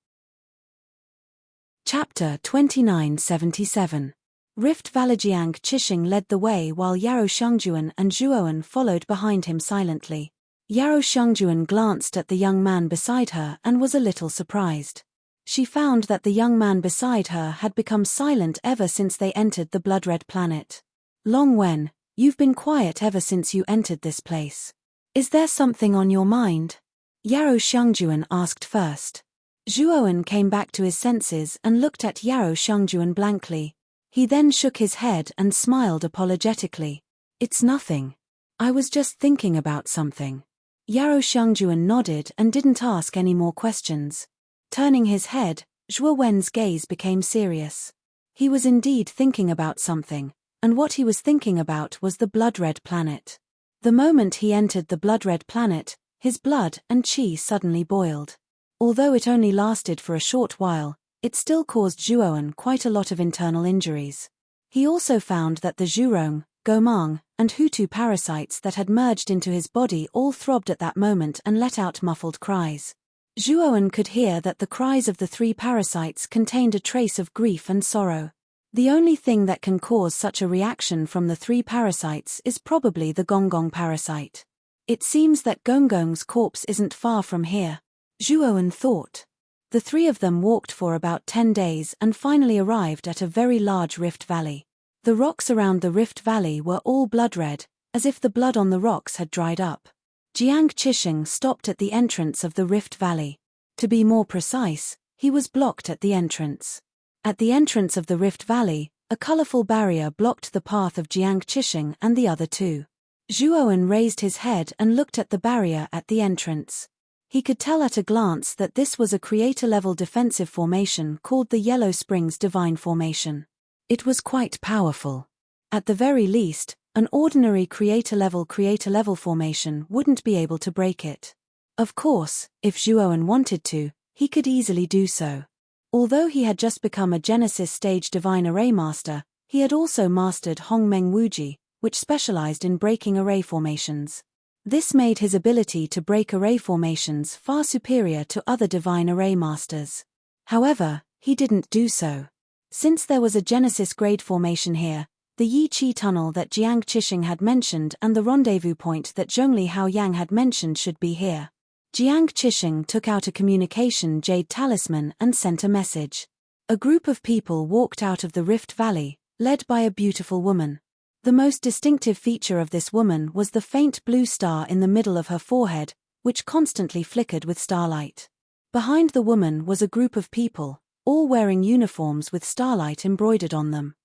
Chapter 2977. Rift Valley. Jiang Qisheng led the way while Yarou Shangjuan and Zhuowen followed behind him silently. Yarou Shangjuan glanced at the young man beside her and was a little surprised. She found that the young man beside her had become silent ever since they entered the blood-red planet. "Long Wen, you've been quiet ever since you entered this place. Is there something on your mind?" Yarou Shangjuan asked first. Zhuowen came back to his senses and looked at Yarou Shangjuan blankly. He then shook his head and smiled apologetically. It's nothing. I was just thinking about something. Yarou Xiangjuan nodded and didn't ask any more questions. Turning his head, Zhuo Wen's gaze became serious. He was indeed thinking about something, and what he was thinking about was the blood-red planet. The moment he entered the blood-red planet, his blood and qi suddenly boiled. Although it only lasted for a short while, it still caused Zhuowen quite a lot of internal injuries. He also found that the Zhurong, Gomang, and Hutu parasites that had merged into his body all throbbed at that moment and let out muffled cries. Zhuowen could hear that the cries of the three parasites contained a trace of grief and sorrow. The only thing that can cause such a reaction from the three parasites is probably the Gonggong parasite. It seems that Gonggong's corpse isn't far from here, Zhuowen thought. The three of them walked for about 10 days and finally arrived at a very large rift valley. The rocks around the rift valley were all blood-red, as if the blood on the rocks had dried up. Jiang Qisheng stopped at the entrance of the rift valley. To be more precise, he was blocked at the entrance. At the entrance of the rift valley, a colorful barrier blocked the path of Jiang Qisheng and the other two. Zhuowen raised his head and looked at the barrier at the entrance. He could tell at a glance that this was a creator-level defensive formation called the Yellow Springs Divine Formation. It was quite powerful. At the very least, an ordinary creator-level formation wouldn't be able to break it. Of course, if Zhuowen wanted to, he could easily do so. Although he had just become a Genesis stage Divine Array Master, he had also mastered Hongmeng Wuji, which specialized in breaking array formations. This made his ability to break array formations far superior to other Divine Array Masters. However, he didn't do so. Since there was a Genesis grade formation here, the Yi Qi tunnel that Jiang Qisheng had mentioned and the rendezvous point that Zhongli Haoyang had mentioned should be here. Jiang Qisheng took out a communication jade talisman and sent a message. A group of people walked out of the Rift Valley, led by a beautiful woman. The most distinctive feature of this woman was the faint blue star in the middle of her forehead, which constantly flickered with starlight. Behind the woman was a group of people, all wearing uniforms with starlight embroidered on them.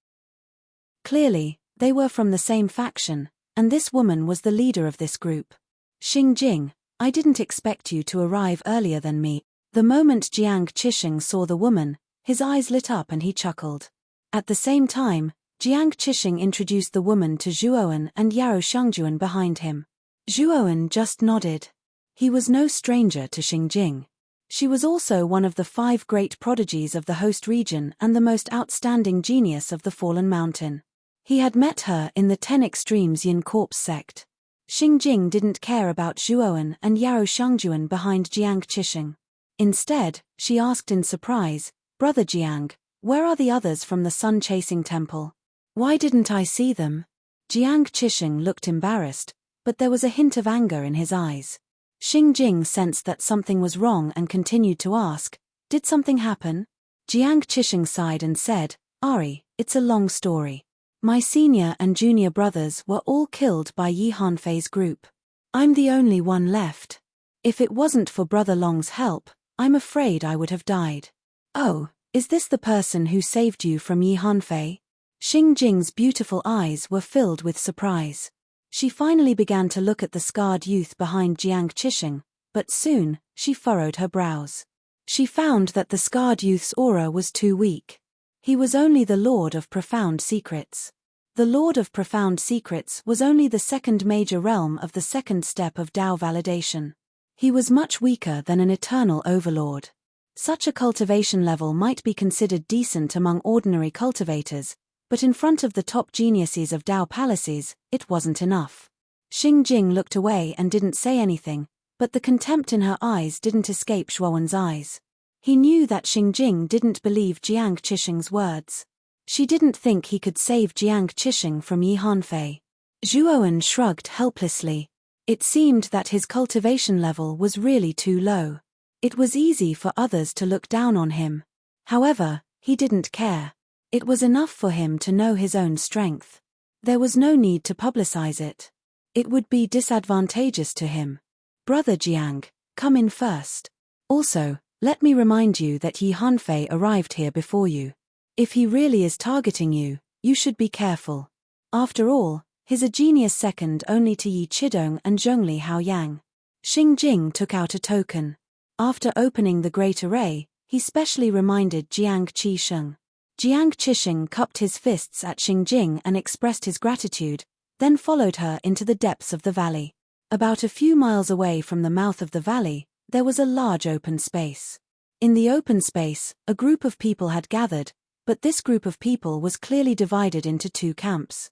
Clearly, they were from the same faction, and this woman was the leader of this group. Xing Jing, I didn't expect you to arrive earlier than me. The moment Jiang Qisheng saw the woman, his eyes lit up and he chuckled. At the same time, Jiang Qisheng introduced the woman to Zhuowen and Yarou Xiangjuan behind him. Zhuowen just nodded. He was no stranger to Xing Jing. She was also one of the 5 great prodigies of the host region and the most outstanding genius of the Fallen Mountain. He had met her in the 10 Extremes Yin Corpse sect. Xing Jing didn't care about Zhuowen and Yarou Xiangjuan behind Jiang Qisheng. Instead, she asked in surprise, Brother Jiang, where are the others from the sun-chasing temple? Why didn't I see them? Jiang Qisheng looked embarrassed, but there was a hint of anger in his eyes. Xing Jing sensed that something was wrong and continued to ask, did something happen? Jiang Qisheng sighed and said, Ari, it's a long story. My senior and junior brothers were all killed by Yi Hanfei's group. I'm the only one left. If it wasn't for Brother Long's help, I'm afraid I would have died. Oh, is this the person who saved you from Yi Hanfei? Xing Jing's beautiful eyes were filled with surprise. She finally began to look at the scarred youth behind Jiang Qisheng, but soon, she furrowed her brows. She found that the scarred youth's aura was too weak. He was only the Lord of Profound Secrets. The Lord of Profound Secrets was only the second major realm of the second step of Dao validation. He was much weaker than an eternal overlord. Such a cultivation level might be considered decent among ordinary cultivators, but in front of the top geniuses of Dao palaces, it wasn't enough. Xing Jing looked away and didn't say anything, but the contempt in her eyes didn't escape Zhuowen's eyes. He knew that Xing Jing didn't believe Jiang Qisheng's words. She didn't think he could save Jiang Qisheng from Yi Hanfei. Zhuowen shrugged helplessly. It seemed that his cultivation level was really too low. It was easy for others to look down on him. However, he didn't care. It was enough for him to know his own strength. There was no need to publicize it. It would be disadvantageous to him. Brother Jiang, come in first. Also, let me remind you that Yi Hanfei arrived here before you. If he really is targeting you, you should be careful. After all, he's a genius second only to Yi Chidong and Zhongli Haoyang. Xing Jing took out a token. After opening the great array, he specially reminded Jiang Qisheng. Jiang Qisheng cupped his fists at Xing Jing and expressed his gratitude, then followed her into the depths of the valley. About a few miles away from the mouth of the valley, there was a large open space. In the open space, a group of people had gathered, but this group of people was clearly divided into two camps.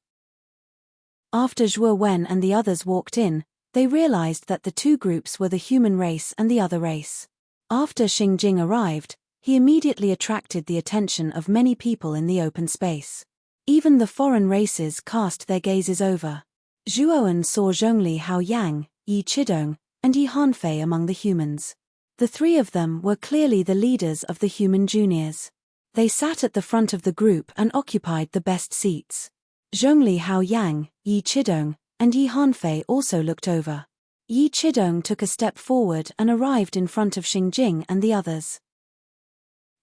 After Zhuo Wen and the others walked in, they realized that the two groups were the human race and the other race. After Xing Jing arrived, he immediately attracted the attention of many people in the open space. Even the foreign races cast their gazes over. Zhuowen saw Zhongli Haoyang, Yi Chidong, and Yi Hanfei among the humans. The three of them were clearly the leaders of the human juniors. They sat at the front of the group and occupied the best seats. Zhongli Haoyang, Yi Chidong, and Yi Hanfei also looked over. Yi Chidong took a step forward and arrived in front of Xing Jing and the others.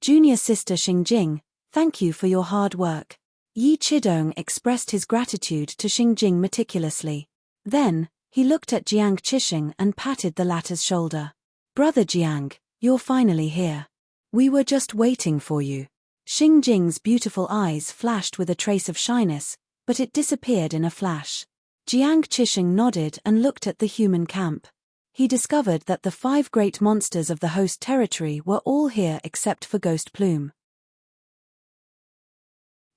Junior sister Xing Jing, thank you for your hard work. Yi Chidong expressed his gratitude to Xing Jing meticulously. Then, he looked at Jiang Qisheng and patted the latter's shoulder. Brother Jiang, you're finally here. We were just waiting for you. Xing Jing's beautiful eyes flashed with a trace of shyness, but it disappeared in a flash. Jiang Qisheng nodded and looked at the human camp. He discovered that the 5 great monsters of the host territory were all here except for Ghost Plume.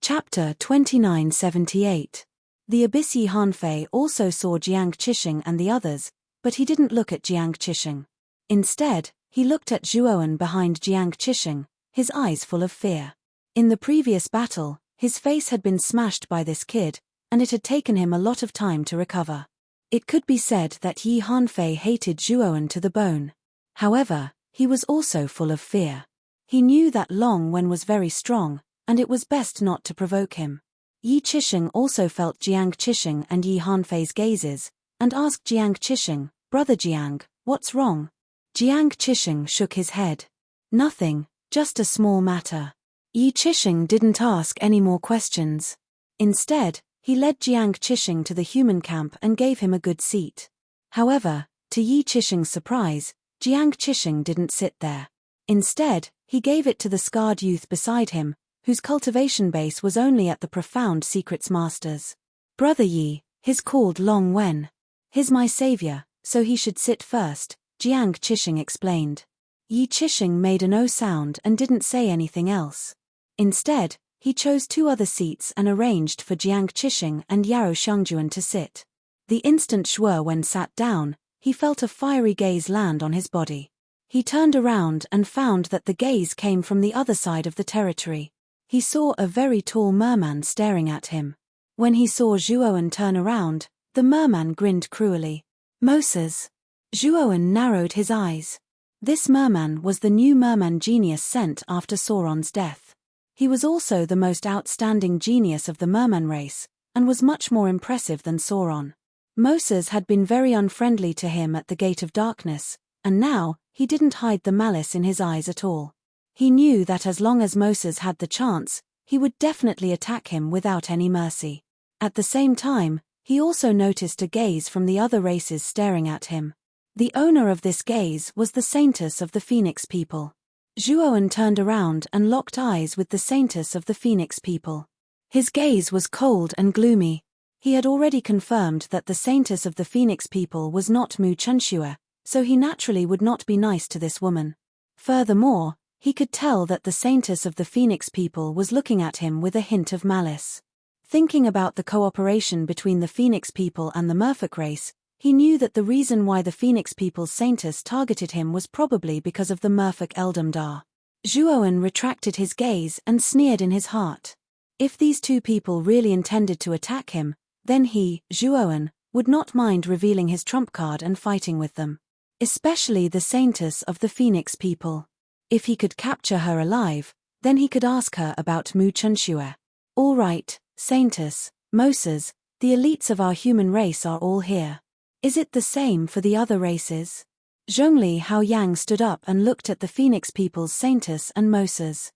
Chapter 2978. The Abyss. Yi Hanfei also saw Jiang Qisheng and the others, but he didn't look at Jiang Qisheng. Instead, he looked at Zhuowen behind Jiang Qisheng, his eyes full of fear. In the previous battle, his face had been smashed by this kid, and it had taken him a lot of time to recover. It could be said that Yi Hanfei hated Zhuowen to the bone. However, he was also full of fear. He knew that Long Wen was very strong, and it was best not to provoke him. Yi Qisheng also felt Jiang Qisheng and Yi Hanfei's gazes, and asked Jiang Qisheng, Brother Jiang, what's wrong? Jiang Qisheng shook his head. Nothing, just a small matter. Yi Qisheng didn't ask any more questions. Instead, he led Jiang Qisheng to the human camp and gave him a good seat. However, to Yi Qisheng's surprise, Jiang Qisheng didn't sit there. Instead, he gave it to the scarred youth beside him, whose cultivation base was only at the profound secrets master's. Brother Yi, he's called Long Wen. He's my savior, so he should sit first, Jiang Qisheng explained. Yi Qisheng made a no sound and didn't say anything else. Instead, he chose 2 other seats and arranged for Jiang Qisheng and Yao Xiangjuan to sit. The instant Zhuo Wen sat down, he felt a fiery gaze land on his body. He turned around and found that the gaze came from the other side of the territory. He saw a very tall merman staring at him. When he saw Zhuowen turn around, the merman grinned cruelly. Moses. Zhuowen narrowed his eyes. This merman was the new merman genius sent after Sauron's death. He was also the most outstanding genius of the merman race, and was much more impressive than Sauron. Moses had been very unfriendly to him at the Gate of Darkness, and now, he didn't hide the malice in his eyes at all. He knew that as long as Moses had the chance, he would definitely attack him without any mercy. At the same time, he also noticed a gaze from the other races staring at him. The owner of this gaze was the Saintess of the Phoenix people. Zhuowen turned around and locked eyes with the Saintess of the Phoenix people. His gaze was cold and gloomy. He had already confirmed that the Saintess of the Phoenix people was not Mu Chunxue, so he naturally would not be nice to this woman. Furthermore, he could tell that the Saintess of the Phoenix people was looking at him with a hint of malice. Thinking about the cooperation between the Phoenix people and the Merfolk race, he knew that the reason why the Phoenix people's Saintess targeted him was probably because of the Merfolk Eldamdar. Zhuowen retracted his gaze and sneered in his heart. If these 2 people really intended to attack him, then he, Zhuowen, would not mind revealing his trump card and fighting with them. Especially the Saintess of the Phoenix people. If he could capture her alive, then he could ask her about Mu Chunxue. All right, Saintess, Moses, the elites of our human race are all here. Is it the same for the other races? Zhongli Haoyang stood up and looked at the Phoenix people's Saintess and Moses.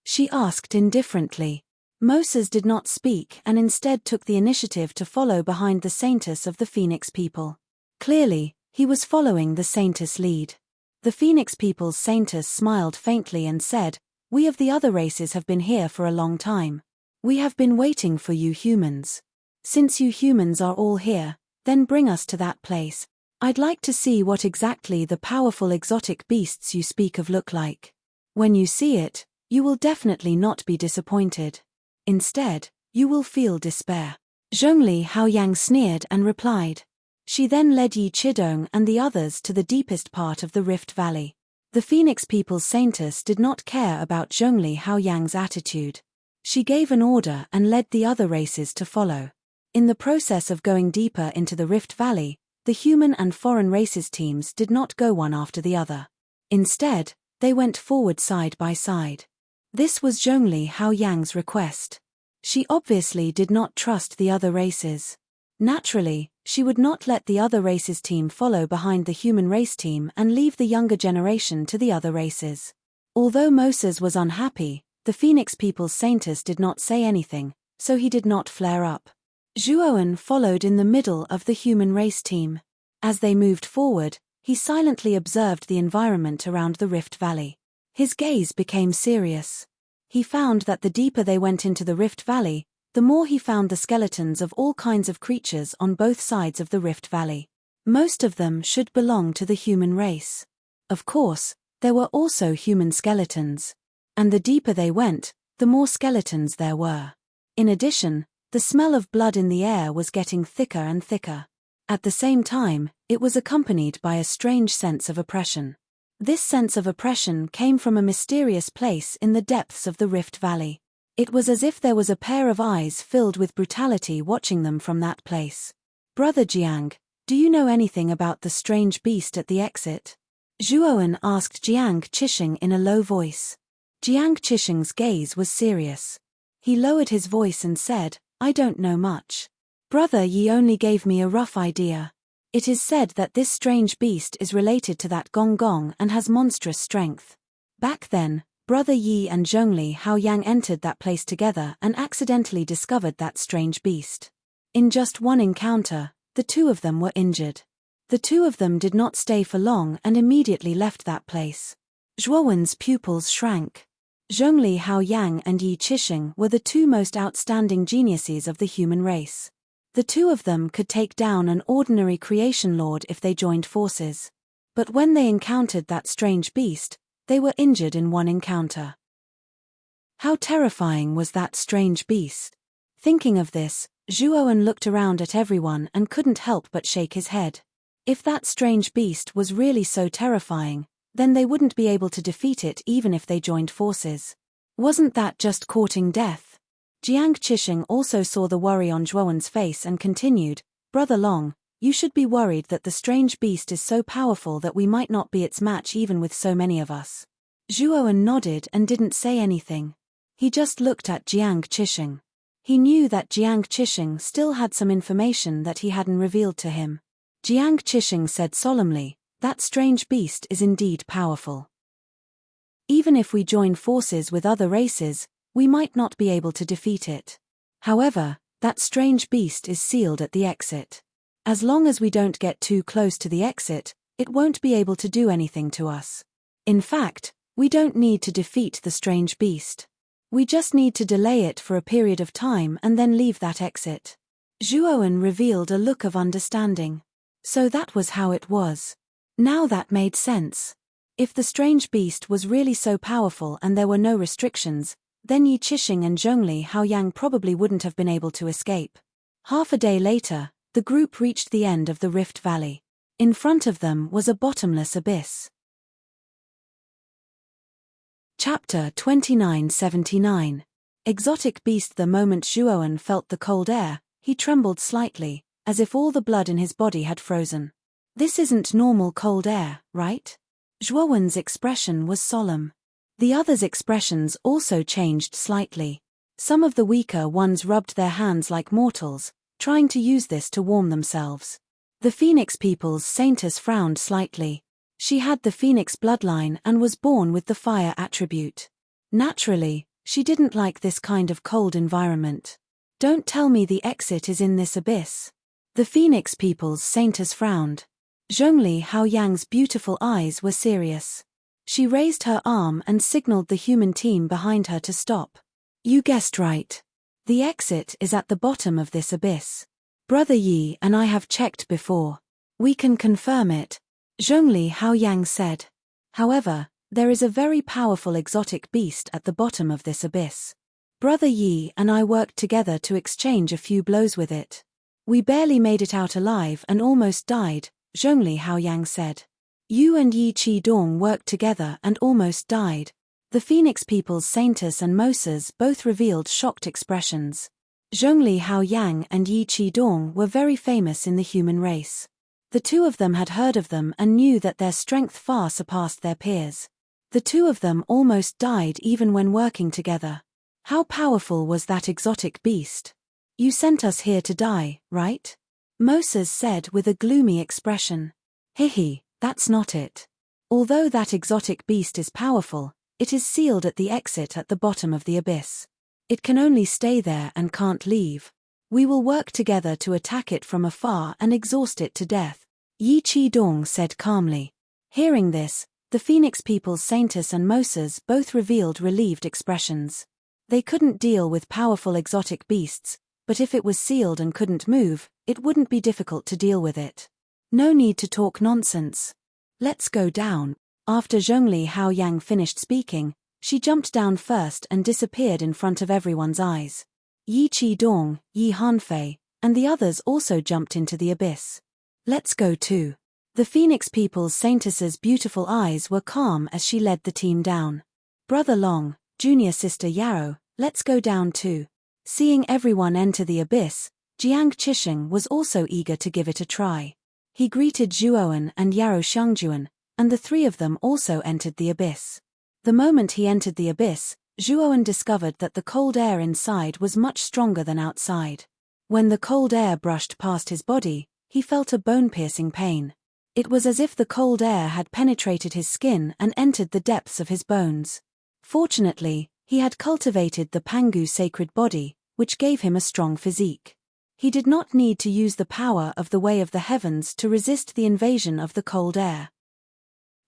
she asked indifferently. Moses did not speak and instead took the initiative to follow behind the saintess of the Phoenix people. Clearly, he was following the saintess' lead. The Phoenix people's saintess smiled faintly and said, "We of the other races have been here for a long time. We have been waiting for you humans. Since you humans are all here, then bring us to that place. I'd like to see what exactly the powerful exotic beasts you speak of look like. When you see it, you will definitely not be disappointed. Instead, you will feel despair." Zhongli Haoyang sneered and replied. She then led Yi Chidong and the others to the deepest part of the Rift Valley. The Phoenix people's saintess did not care about Zhongli Haoyang's attitude. She gave an order and led the other races to follow. In the process of going deeper into the Rift Valley, the human and foreign races teams did not go one after the other. Instead, they went forward side by side. This was Zhongli Haoyang's request. She obviously did not trust the other races. Naturally, she would not let the other races team follow behind the human race team and leave the younger generation to the other races. Although Moses was unhappy, the Phoenix people's saintess did not say anything, so he did not flare up. Zhuowen followed in the middle of the human race team. As they moved forward, he silently observed the environment around the Rift Valley. His gaze became serious. He found that the deeper they went into the Rift Valley, the more he found the skeletons of all kinds of creatures on both sides of the Rift Valley. Most of them should belong to the human race. Of course, there were also human skeletons. And the deeper they went, the more skeletons there were. In addition, the smell of blood in the air was getting thicker and thicker. At the same time, it was accompanied by a strange sense of oppression. This sense of oppression came from a mysterious place in the depths of the Rift Valley. It was as if there was a pair of eyes filled with brutality watching them from that place. "Brother Jiang, do you know anything about the strange beast at the exit?" Zhuowen asked Jiang Qisheng in a low voice. Jiang Qisheng's gaze was serious. He lowered his voice and said, "I don't know much. Brother Yi only gave me a rough idea. It is said that this strange beast is related to that Gong Gong and has monstrous strength. Back then, Brother Yi and Zhongli Haoyang entered that place together and accidentally discovered that strange beast. In just one encounter, the two of them were injured. The two of them did not stay for long and immediately left that place." Zhuowen's pupils shrank. Zhongli Haoyang and Yi Qisheng were the two most outstanding geniuses of the human race. The two of them could take down an ordinary creation lord if they joined forces. But when they encountered that strange beast, they were injured in one encounter. How terrifying was that strange beast? Thinking of this, Zhuowen looked around at everyone and couldn't help but shake his head. If that strange beast was really so terrifying, then they wouldn't be able to defeat it even if they joined forces. Wasn't that just courting death? Jiang Qisheng also saw the worry on Zhuowen's face and continued, "Brother Long, you should be worried that the strange beast is so powerful that we might not be its match even with so many of us." Zhuowen nodded and didn't say anything. He just looked at Jiang Qisheng. He knew that Jiang Qisheng still had some information that he hadn't revealed to him. Jiang Qisheng said solemnly, "That strange beast is indeed powerful. Even if we join forces with other races, we might not be able to defeat it. However, that strange beast is sealed at the exit. As long as we don't get too close to the exit, it won't be able to do anything to us. In fact, we don't need to defeat the strange beast. We just need to delay it for a period of time and then leave that exit." Zhuowen revealed a look of understanding. So that was how it was. Now that made sense. If the strange beast was really so powerful and there were no restrictions, then Yi Qisheng and Zhongli Haoyang probably wouldn't have been able to escape. Half a day later, the group reached the end of the Rift Valley. In front of them was a bottomless abyss. Chapter 2979. Exotic Beast. The moment Zhuowen felt the cold air, he trembled slightly, as if all the blood in his body had frozen. "This isn't normal cold air, right?" Zhuowen's expression was solemn. The others' expressions also changed slightly. Some of the weaker ones rubbed their hands like mortals, trying to use this to warm themselves. The Phoenix people's saintess frowned slightly. She had the Phoenix bloodline and was born with the fire attribute. Naturally, She didn't like this kind of cold environment. Don't tell me the exit is in this abyss. The Phoenix People's Saintess frowned. Zhongli Haoyang's beautiful eyes were serious. She raised her arm and signaled the human team behind her to stop. You guessed right. The exit is at the bottom of this abyss. Brother Yi and I have checked before. We can confirm it, Zhongli Haoyang said. However, there is a very powerful exotic beast at the bottom of this abyss. Brother Yi and I worked together to exchange a few blows with it. We barely made it out alive and almost died, Zhongli Haoyang said. You and Yi Qidong worked together and almost died. The Phoenix People's Saintess and Moses both revealed shocked expressions. Zhongli Haoyang and Yi Qidong were very famous in the human race. The two of them had heard of them and knew that their strength far surpassed their peers. The two of them almost died even when working together. How powerful was that exotic beast? You sent us here to die, right? Moses said with a gloomy expression. Hihi, that's not it. Although that exotic beast is powerful, it is sealed at the exit at the bottom of the abyss. It can only stay there and can't leave. We will work together to attack it from afar and exhaust it to death, Yi Qidong said calmly. Hearing this, the Phoenix People's Saintess and Moses both revealed relieved expressions. They couldn't deal with powerful exotic beasts, but if it was sealed and couldn't move, it wouldn't be difficult to deal with it. No need to talk nonsense. Let's go down. After Zhongli Haoyang finished speaking, she jumped down first and disappeared in front of everyone's eyes. Yi Qidong, Yi Hanfei, and the others also jumped into the abyss. Let's go too. The Phoenix People's Saintess's beautiful eyes were calm as she led the team down. Brother Long, junior sister Yarrow, let's go down too. Seeing everyone enter the abyss, Jiang Qisheng was also eager to give it a try. He greeted Zhuowen and Yarrow Shangjuan, and the three of them also entered the abyss. The moment he entered the abyss, Zhuowen discovered that the cold air inside was much stronger than outside. When the cold air brushed past his body, he felt a bone-piercing pain. It was as if the cold air had penetrated his skin and entered the depths of his bones. Fortunately, he had cultivated the Pangu sacred body, which gave him a strong physique. He did not need to use the power of the Way of the Heavens to resist the invasion of the cold air.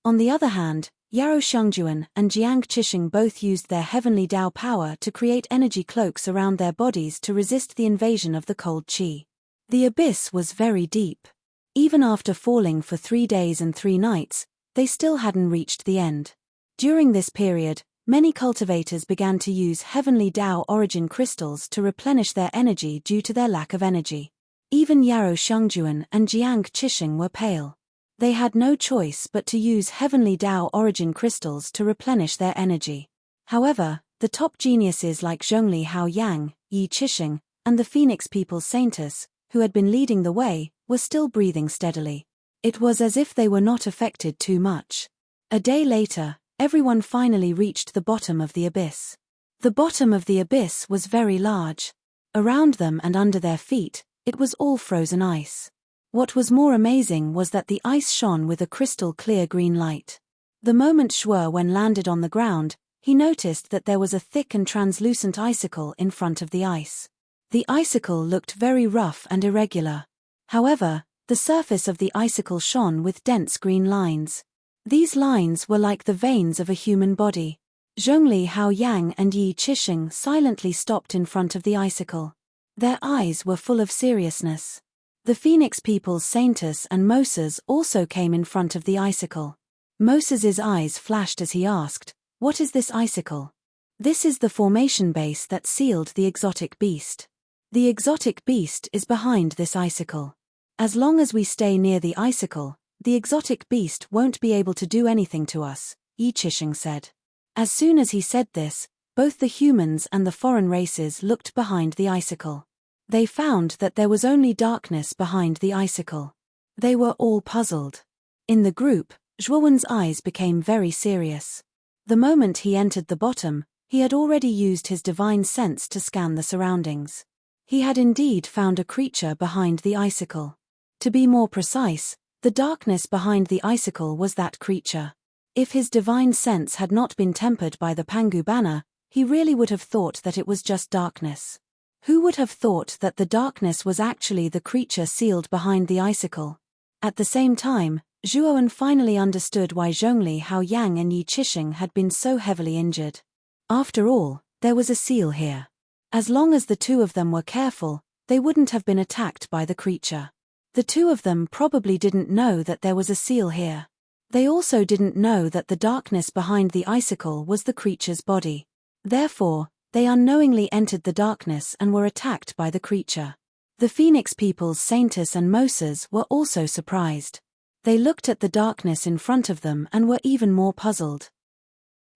On the other hand, Yarrow Shangjuan and Jiang Qisheng both used their heavenly Dao power to create energy cloaks around their bodies to resist the invasion of the cold qi. The abyss was very deep. Even after falling for 3 days and 3 nights, they still hadn't reached the end. During this period, many cultivators began to use heavenly Dao origin crystals to replenish their energy due to their lack of energy. Even Yarrow Shangjuan and Jiang Qisheng were pale. They had no choice but to use heavenly Dao origin crystals to replenish their energy. However, the top geniuses like Zhongli Haoyang, Yi Qisheng, and the Phoenix People's Saintess, who had been leading the way, were still breathing steadily. It was as if they were not affected too much. A day later, everyone finally reached the bottom of the abyss. The bottom of the abyss was very large. Around them and under their feet, it was all frozen ice. What was more amazing was that the ice shone with a crystal-clear green light. The moment Shuowen landed on the ground, he noticed that there was a thick and translucent icicle in front of the ice. The icicle looked very rough and irregular. However, the surface of the icicle shone with dense green lines. These lines were like the veins of a human body. Zhongli Haoyang and Yi Qisheng silently stopped in front of the icicle. Their eyes were full of seriousness. The Phoenix People's Saintess and Moses also came in front of the icicle. Moses's eyes flashed as he asked, "What is this icicle?" "This is the formation base that sealed the exotic beast. The exotic beast is behind this icicle. As long as we stay near the icicle, the exotic beast won't be able to do anything to us," Yi Qisheng said. As soon as he said this, both the humans and the foreign races looked behind the icicle. They found that there was only darkness behind the icicle. They were all puzzled. In the group, Zhuowen's eyes became very serious. The moment he entered the bottom, he had already used his divine sense to scan the surroundings. He had indeed found a creature behind the icicle. To be more precise, the darkness behind the icicle was that creature. If his divine sense had not been tempered by the Pangu banner, He really would have thought that it was just darkness. Who would have thought that the darkness was actually the creature sealed behind the icicle? At the same time, Zhuowen finally understood why Zhongli Haoyang and Yi Qixing had been so heavily injured. After all, there was a seal here. As long as the two of them were careful, they wouldn't have been attacked by the creature. The two of them probably didn't know that there was a seal here. They also didn't know that the darkness behind the icicle was the creature's body. Therefore, they unknowingly entered the darkness and were attacked by the creature. The Phoenix people's Saintess and Moses were also surprised. They looked at the darkness in front of them and were even more puzzled.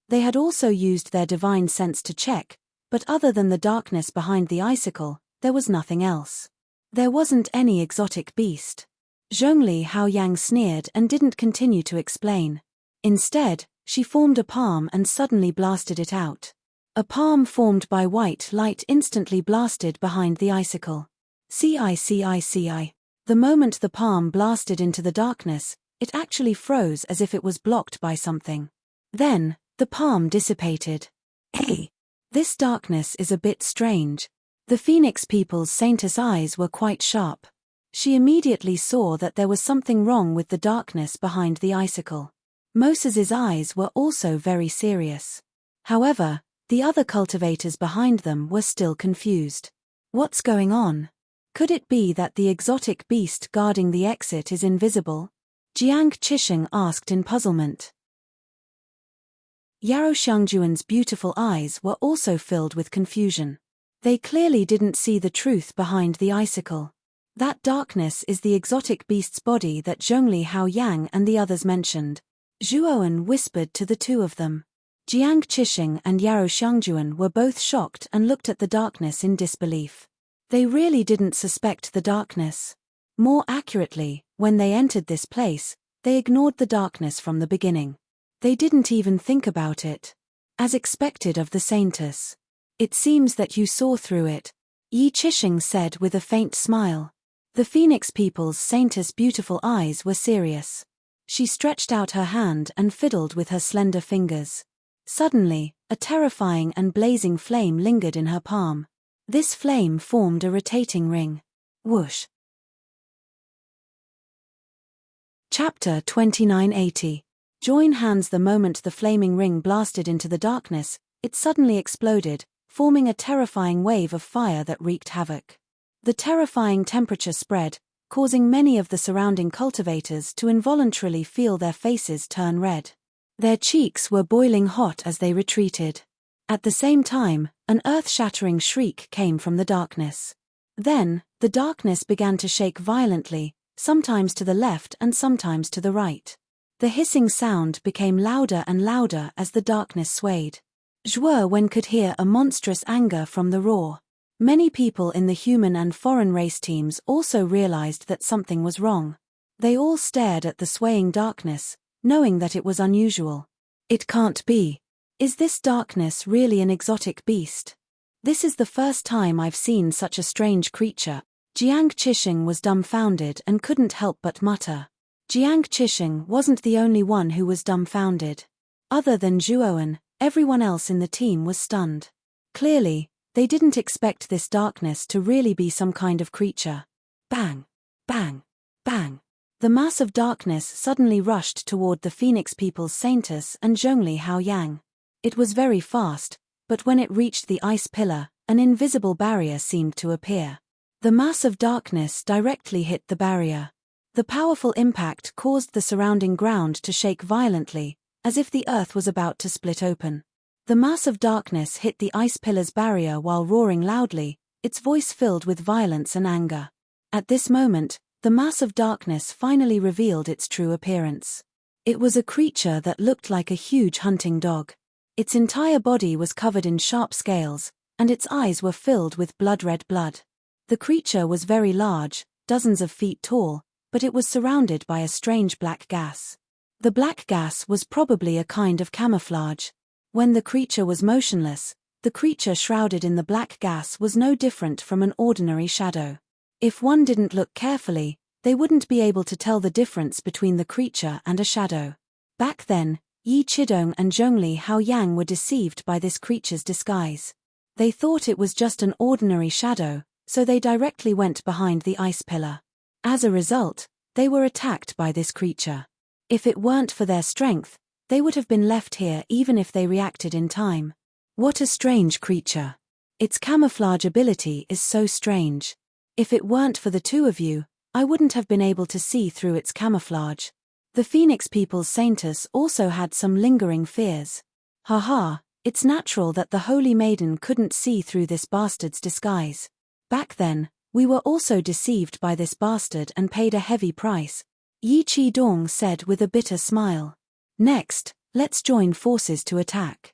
They had also used their divine sense to check, but other than the darkness behind the icicle, there was nothing else. There wasn't any exotic beast. Zhongli Haoyang sneered and didn't continue to explain. Instead, she formed a palm and suddenly blasted it out. A palm formed by white light instantly blasted behind the icicle. Ci. The moment the palm blasted into the darkness, it actually froze as if it was blocked by something. Then, the palm dissipated. Hey! This darkness is a bit strange. The Phoenix people's Saintess eyes were quite sharp. She immediately saw that there was something wrong with the darkness behind the icicle. Moses's eyes were also very serious. However, the other cultivators behind them were still confused. What's going on? Could it be that the exotic beast guarding the exit is invisible? Jiang Qixing asked in puzzlement. Yarou Xiangjuan's beautiful eyes were also filled with confusion. They clearly didn't see the truth behind the icicle. That darkness is the exotic beast's body that Zhongli Haoyang and the others mentioned. Zhuowen whispered to the two of them. Jiang Qixing and Yarou Xiangjuan were both shocked and looked at the darkness in disbelief. They really didn't suspect the darkness. More accurately, when they entered this place, they ignored the darkness from the beginning. They didn't even think about it. As expected of the Saintess. It seems that you saw through it, Yi Qixing said with a faint smile. The Phoenix people's Saintess' beautiful eyes were serious. She stretched out her hand and fiddled with her slender fingers. Suddenly, a terrifying and blazing flame lingered in her palm. This flame formed a rotating ring. Whoosh. Chapter 2980. Join hands. The moment the flaming ring blasted into the darkness, it suddenly exploded, forming a terrifying wave of fire that wreaked havoc. The terrifying temperature spread, causing many of the surrounding cultivators to involuntarily feel their faces turn red. Their cheeks were boiling hot as they retreated. At the same time, an earth-shattering shriek came from the darkness. Then, the darkness began to shake violently, sometimes to the left and sometimes to the right. The hissing sound became louder and louder as the darkness swayed. Zhuowen could hear a monstrous anger from the roar. Many people in the human and foreign race teams also realized that something was wrong. They all stared at the swaying darkness, knowing that it was unusual. It can't be. Is this darkness really an exotic beast? This is the first time I've seen such a strange creature. Jiang Qixing was dumbfounded and couldn't help but mutter. Jiang Qixing wasn't the only one who was dumbfounded. Other than Zhuowen, everyone else in the team was stunned. Clearly, they didn't expect this darkness to really be some kind of creature. Bang! Bang! Bang! The mass of darkness suddenly rushed toward the Phoenix people's Saintess and Zhongli Haoyang. It was very fast, but when it reached the ice pillar, an invisible barrier seemed to appear. The mass of darkness directly hit the barrier. The powerful impact caused the surrounding ground to shake violently, as if the earth was about to split open. The mass of darkness hit the ice pillar's barrier while roaring loudly, its voice filled with violence and anger. At this moment, the mass of darkness finally revealed its true appearance. It was a creature that looked like a huge hunting dog. Its entire body was covered in sharp scales, and its eyes were filled with blood-red blood. The creature was very large, dozens of feet tall, but it was surrounded by a strange black gas. The black gas was probably a kind of camouflage. When the creature was motionless, the creature shrouded in the black gas was no different from an ordinary shadow. If one didn't look carefully, they wouldn't be able to tell the difference between the creature and a shadow. Back then, Yi Chidong and Zhongli Haoyang were deceived by this creature's disguise. They thought it was just an ordinary shadow, so they directly went behind the ice pillar. As a result, they were attacked by this creature. If it weren't for their strength, they would have been left here even if they reacted in time. What a strange creature. Its camouflage ability is so strange. If it weren't for the two of you, I wouldn't have been able to see through its camouflage. The Phoenix People's Saintess also had some lingering fears. Haha, it's natural that the Holy Maiden couldn't see through this bastard's disguise. Back then, we were also deceived by this bastard and paid a heavy price, Yi Qidong said with a bitter smile. Next, let's join forces to attack.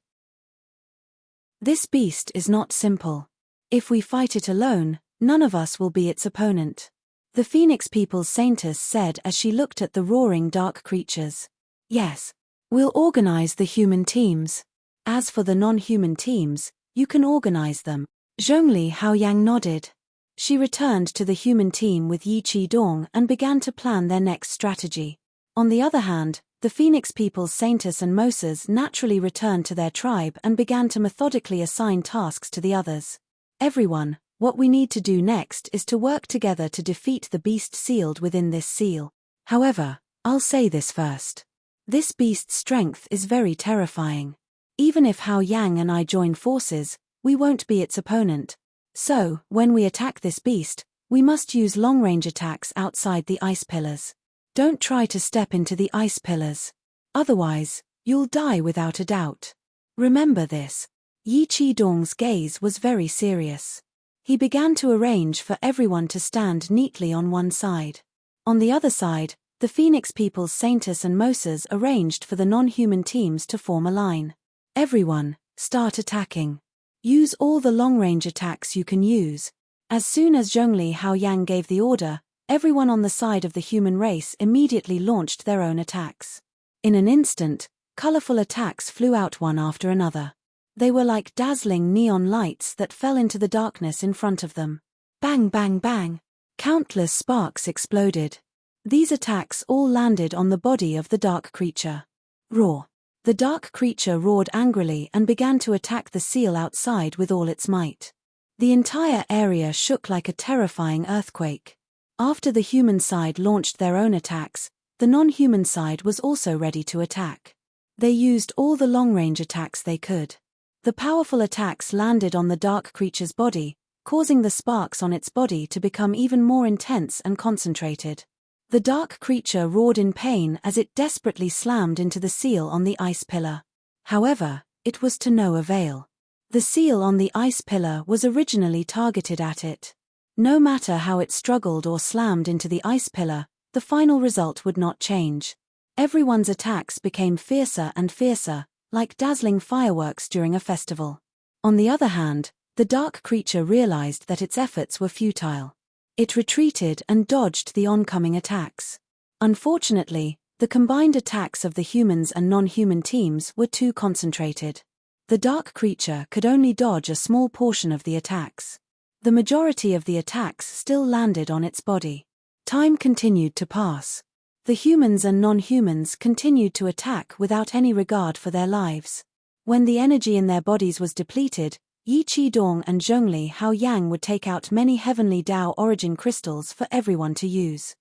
This beast is not simple. If we fight it alone, none of us will be its opponent, the Phoenix People's Saintess said as she looked at the roaring dark creatures. Yes. We'll organize the human teams. As for the non-human teams, you can organize them. Zhongli Haoyang nodded. She returned to the human team with Yi Qidong and began to plan their next strategy. On the other hand, the Phoenix People's Saintess and Moses naturally returned to their tribe and began to methodically assign tasks to the others. Everyone, what we need to do next is to work together to defeat the beast sealed within this seal. However, I'll say this first. This beast's strength is very terrifying. Even if Haoyang and I join forces, we won't be its opponent. So, when we attack this beast, we must use long-range attacks outside the ice pillars. Don't try to step into the ice pillars. Otherwise, you'll die without a doubt. Remember this. Yi Qidong's gaze was very serious. He began to arrange for everyone to stand neatly on one side. On the other side, the Phoenix People's Saintess and Moses arranged for the non-human teams to form a line. Everyone, start attacking. Use all the long-range attacks you can use. As soon as Zhongli Haoyang gave the order, everyone on the side of the human race immediately launched their own attacks. In an instant, colorful attacks flew out one after another. They were like dazzling neon lights that fell into the darkness in front of them. Bang, bang, bang. Countless sparks exploded. These attacks all landed on the body of the dark creature. Roar. The dark creature roared angrily and began to attack the seal outside with all its might. The entire area shook like a terrifying earthquake. After the human side launched their own attacks, the non-human side was also ready to attack. They used all the long-range attacks they could. The powerful attacks landed on the dark creature's body, causing the sparks on its body to become even more intense and concentrated. The dark creature roared in pain as it desperately slammed into the seal on the ice pillar. However, it was to no avail. The seal on the ice pillar was originally targeted at it. No matter how it struggled or slammed into the ice pillar, the final result would not change. Everyone's attacks became fiercer and fiercer, like dazzling fireworks during a festival. On the other hand, the dark creature realized that its efforts were futile. It retreated and dodged the oncoming attacks. Unfortunately, the combined attacks of the humans and non-human teams were too concentrated. The dark creature could only dodge a small portion of the attacks. The majority of the attacks still landed on its body. Time continued to pass. The humans and non-humans continued to attack without any regard for their lives. When the energy in their bodies was depleted, Yi Qidong and Zhongli Haoyang would take out many heavenly Dao origin crystals for everyone to use.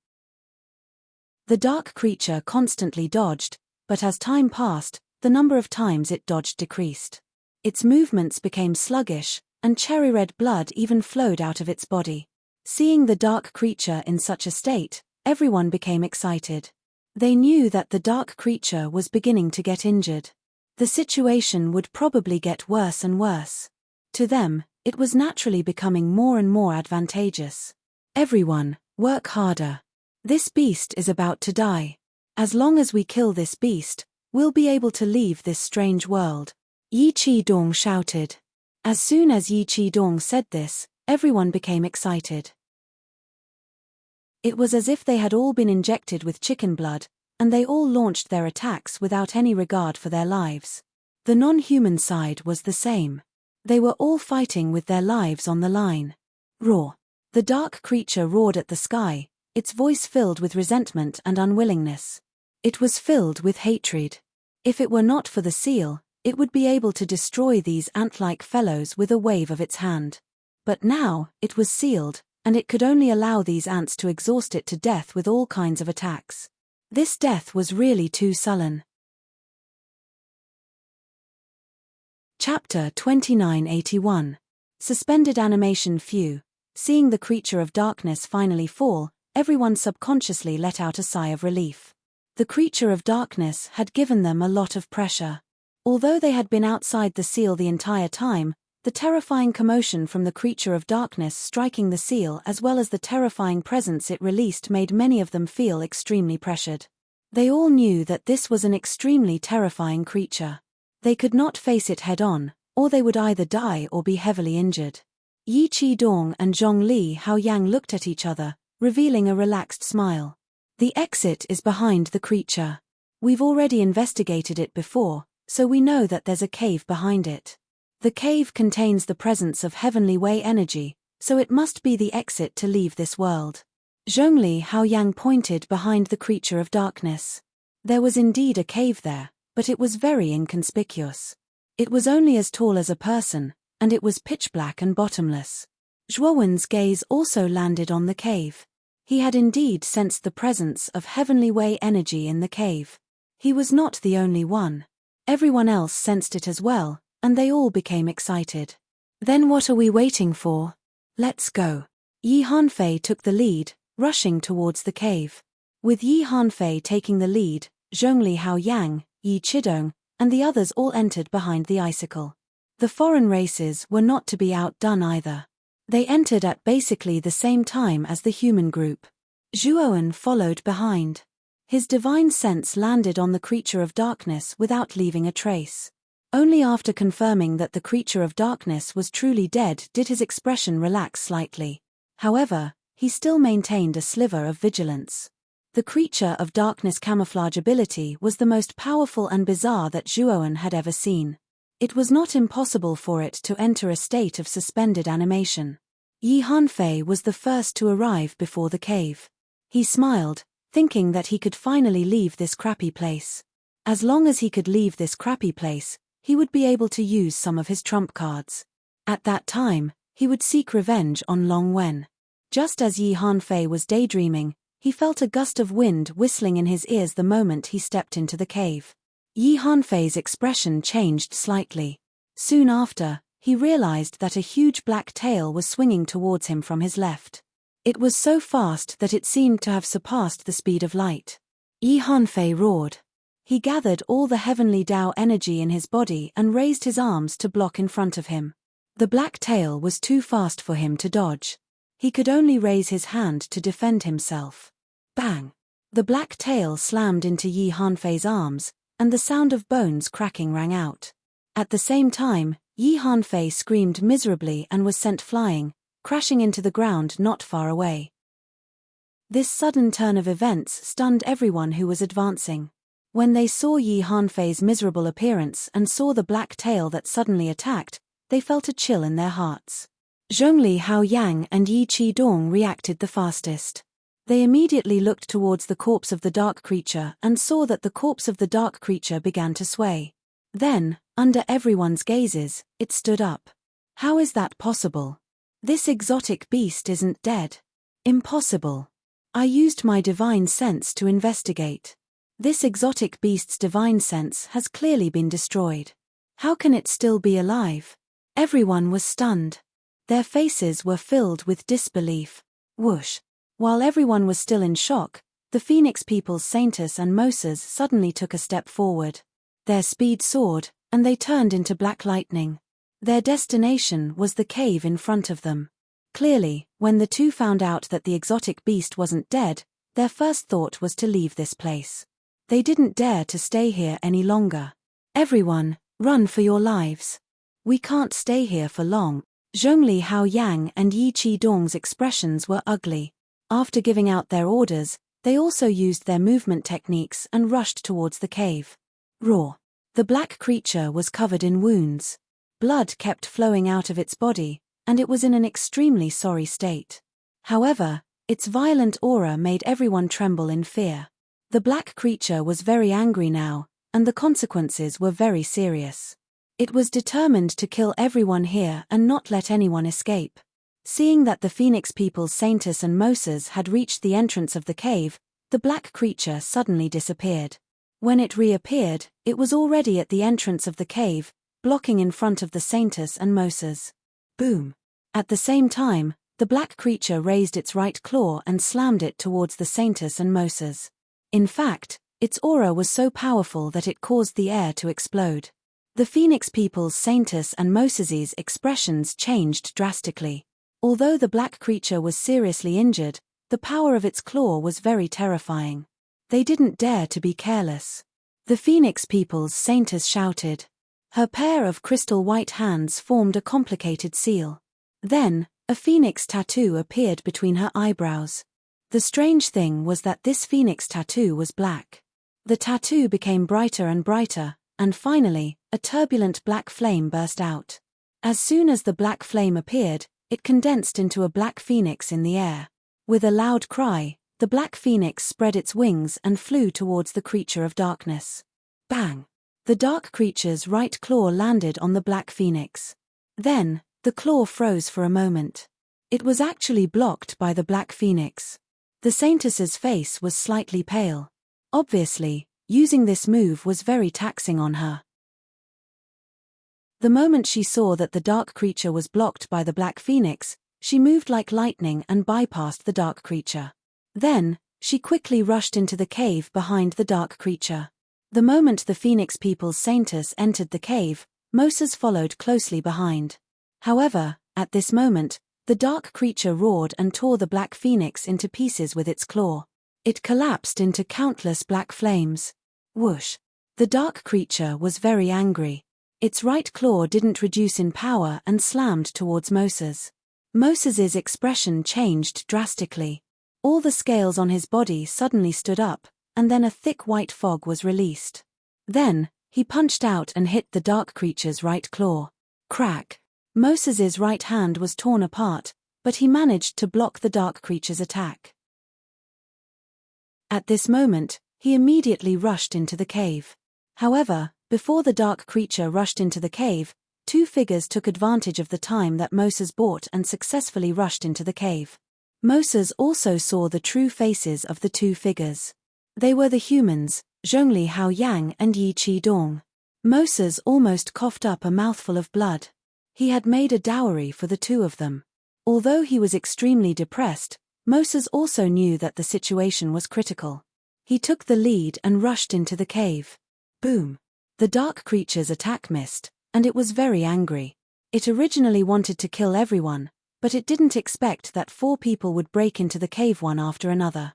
The dark creature constantly dodged, but as time passed, the number of times it dodged decreased. Its movements became sluggish, and cherry-red blood even flowed out of its body. Seeing the dark creature in such a state, everyone became excited. They knew that the dark creature was beginning to get injured. The situation would probably get worse and worse. To them, it was naturally becoming more and more advantageous. Everyone, work harder. This beast is about to die. As long as we kill this beast, we'll be able to leave this strange world. Yi Qidong shouted. As soon as Yi Qidong said this, everyone became excited. It was as if they had all been injected with chicken blood, and they all launched their attacks without any regard for their lives. The non-human side was the same. They were all fighting with their lives on the line. Roar. The dark creature roared at the sky, its voice filled with resentment and unwillingness. It was filled with hatred. If it were not for the seal, it would be able to destroy these ant-like fellows with a wave of its hand. But now, it was sealed, and it could only allow these ants to exhaust it to death with all kinds of attacks. This death was really too sullen. Chapter 2981. Suspended animation few. Seeing the creature of darkness finally fall, everyone subconsciously let out a sigh of relief. The creature of darkness had given them a lot of pressure. Although they had been outside the seal the entire time, the terrifying commotion from the creature of darkness striking the seal as well as the terrifying presence it released made many of them feel extremely pressured. They all knew that this was an extremely terrifying creature. They could not face it head-on, or they would either die or be heavily injured. Yi Qidong and Zhongli Haoyang looked at each other, revealing a relaxed smile. The exit is behind the creature. We've already investigated it before, so we know that there's a cave behind it. The cave contains the presence of heavenly way energy, so it must be the exit to leave this world. Zhongli Haoyang pointed behind the creature of darkness. There was indeed a cave there, but it was very inconspicuous. It was only as tall as a person, and it was pitch black and bottomless. Zhuowen's gaze also landed on the cave. He had indeed sensed the presence of heavenly way energy in the cave. He was not the only one. Everyone else sensed it as well, and they all became excited. Then what are we waiting for? Let's go. Yi Hanfei took the lead, rushing towards the cave. With Yi Hanfei taking the lead, Zhongli Haoyang, Yi Qidong, and the others all entered behind the icicle. The foreign races were not to be outdone either. They entered at basically the same time as the human group. Zhuowen followed behind. His divine sense landed on the creature of darkness without leaving a trace. Only after confirming that the creature of darkness was truly dead did his expression relax slightly. However, he still maintained a sliver of vigilance. The creature of darkness camouflage ability was the most powerful and bizarre that Zhuowen had ever seen. It was not impossible for it to enter a state of suspended animation. Yi Hanfei was the first to arrive before the cave. He smiled, thinking that he could finally leave this crappy place. As long as he could leave this crappy place, he would be able to use some of his trump cards. At that time, he would seek revenge on Long Wen. Just as Yi Hanfei was daydreaming, he felt a gust of wind whistling in his ears the moment he stepped into the cave. Yi Hanfei's expression changed slightly. Soon after, he realized that a huge black tail was swinging towards him from his left. It was so fast that it seemed to have surpassed the speed of light. Yi Hanfei roared. He gathered all the heavenly Tao energy in his body and raised his arms to block in front of him. The black tail was too fast for him to dodge. He could only raise his hand to defend himself. Bang! The black tail slammed into Yi Hanfei's arms, and the sound of bones cracking rang out. At the same time, Yi Hanfei screamed miserably and was sent flying, crashing into the ground not far away. This sudden turn of events stunned everyone who was advancing. When they saw Yi Hanfei's miserable appearance and saw the black tail that suddenly attacked, they felt a chill in their hearts. Zhongli Haoyang and Yi Qidong reacted the fastest. They immediately looked towards the corpse of the dark creature and saw that the corpse of the dark creature began to sway. Then, under everyone's gazes, it stood up. How is that possible? This exotic beast isn't dead. Impossible. I used my divine sense to investigate. This exotic beast's divine sense has clearly been destroyed. How can it still be alive? Everyone was stunned. Their faces were filled with disbelief. Whoosh. While everyone was still in shock, the Phoenix people's Saintus and Moses suddenly took a step forward. Their speed soared, and they turned into black lightning. Their destination was the cave in front of them. Clearly, when the two found out that the exotic beast wasn't dead, their first thought was to leave this place. They didn't dare to stay here any longer. Everyone, run for your lives. We can't stay here for long. Zhongli Haoyang and Yi Qidong's expressions were ugly. After giving out their orders, they also used their movement techniques and rushed towards the cave. Roar. The black creature was covered in wounds. Blood kept flowing out of its body, and it was in an extremely sorry state. However, its violent aura made everyone tremble in fear. The black creature was very angry now, and the consequences were very serious. It was determined to kill everyone here and not let anyone escape. Seeing that the Phoenix people's Saintus and Moses had reached the entrance of the cave, the black creature suddenly disappeared. When it reappeared, it was already at the entrance of the cave, blocking in front of the Saintus and Moses. Boom! At the same time, the black creature raised its right claw and slammed it towards the Saintus and Moses. In fact, its aura was so powerful that it caused the air to explode. The Phoenix people's Saintus and Moses's expressions changed drastically. Although the black creature was seriously injured, the power of its claw was very terrifying. They didn't dare to be careless. The Phoenix people's Saintus shouted. Her pair of crystal white hands formed a complicated seal. Then, a phoenix tattoo appeared between her eyebrows. The strange thing was that this phoenix tattoo was black. The tattoo became brighter and brighter, and finally, a turbulent black flame burst out. As soon as the black flame appeared, it condensed into a black phoenix in the air. With a loud cry, the black phoenix spread its wings and flew towards the creature of darkness. Bang! The dark creature's right claw landed on the black phoenix. Then, the claw froze for a moment. It was actually blocked by the black phoenix. The Saintus's face was slightly pale. Obviously, using this move was very taxing on her. The moment she saw that the dark creature was blocked by the black phoenix, she moved like lightning and bypassed the dark creature. Then, she quickly rushed into the cave behind the dark creature. The moment the Phoenix people's Saintus entered the cave, Moses followed closely behind. However, at this moment, the dark creature roared and tore the black phoenix into pieces with its claw. It collapsed into countless black flames. Whoosh! The dark creature was very angry. Its right claw didn't reduce in power and slammed towards Moses. Moses's expression changed drastically. All the scales on his body suddenly stood up, and then a thick white fog was released. Then, he punched out and hit the dark creature's right claw. Crack! Moses's right hand was torn apart, but he managed to block the dark creature's attack. At this moment, he immediately rushed into the cave. However, before the dark creature rushed into the cave, two figures took advantage of the time that Moses bought and successfully rushed into the cave. Moses also saw the true faces of the two figures. They were the humans, Zhongli Hao Yang and Yi Qi Dong. Moses almost coughed up a mouthful of blood. He had made a dowry for the two of them. Although he was extremely depressed, Moses also knew that the situation was critical. He took the lead and rushed into the cave. Boom! The dark creature's attack missed, and it was very angry. It originally wanted to kill everyone, but it didn't expect that 4 people would break into the cave one after another.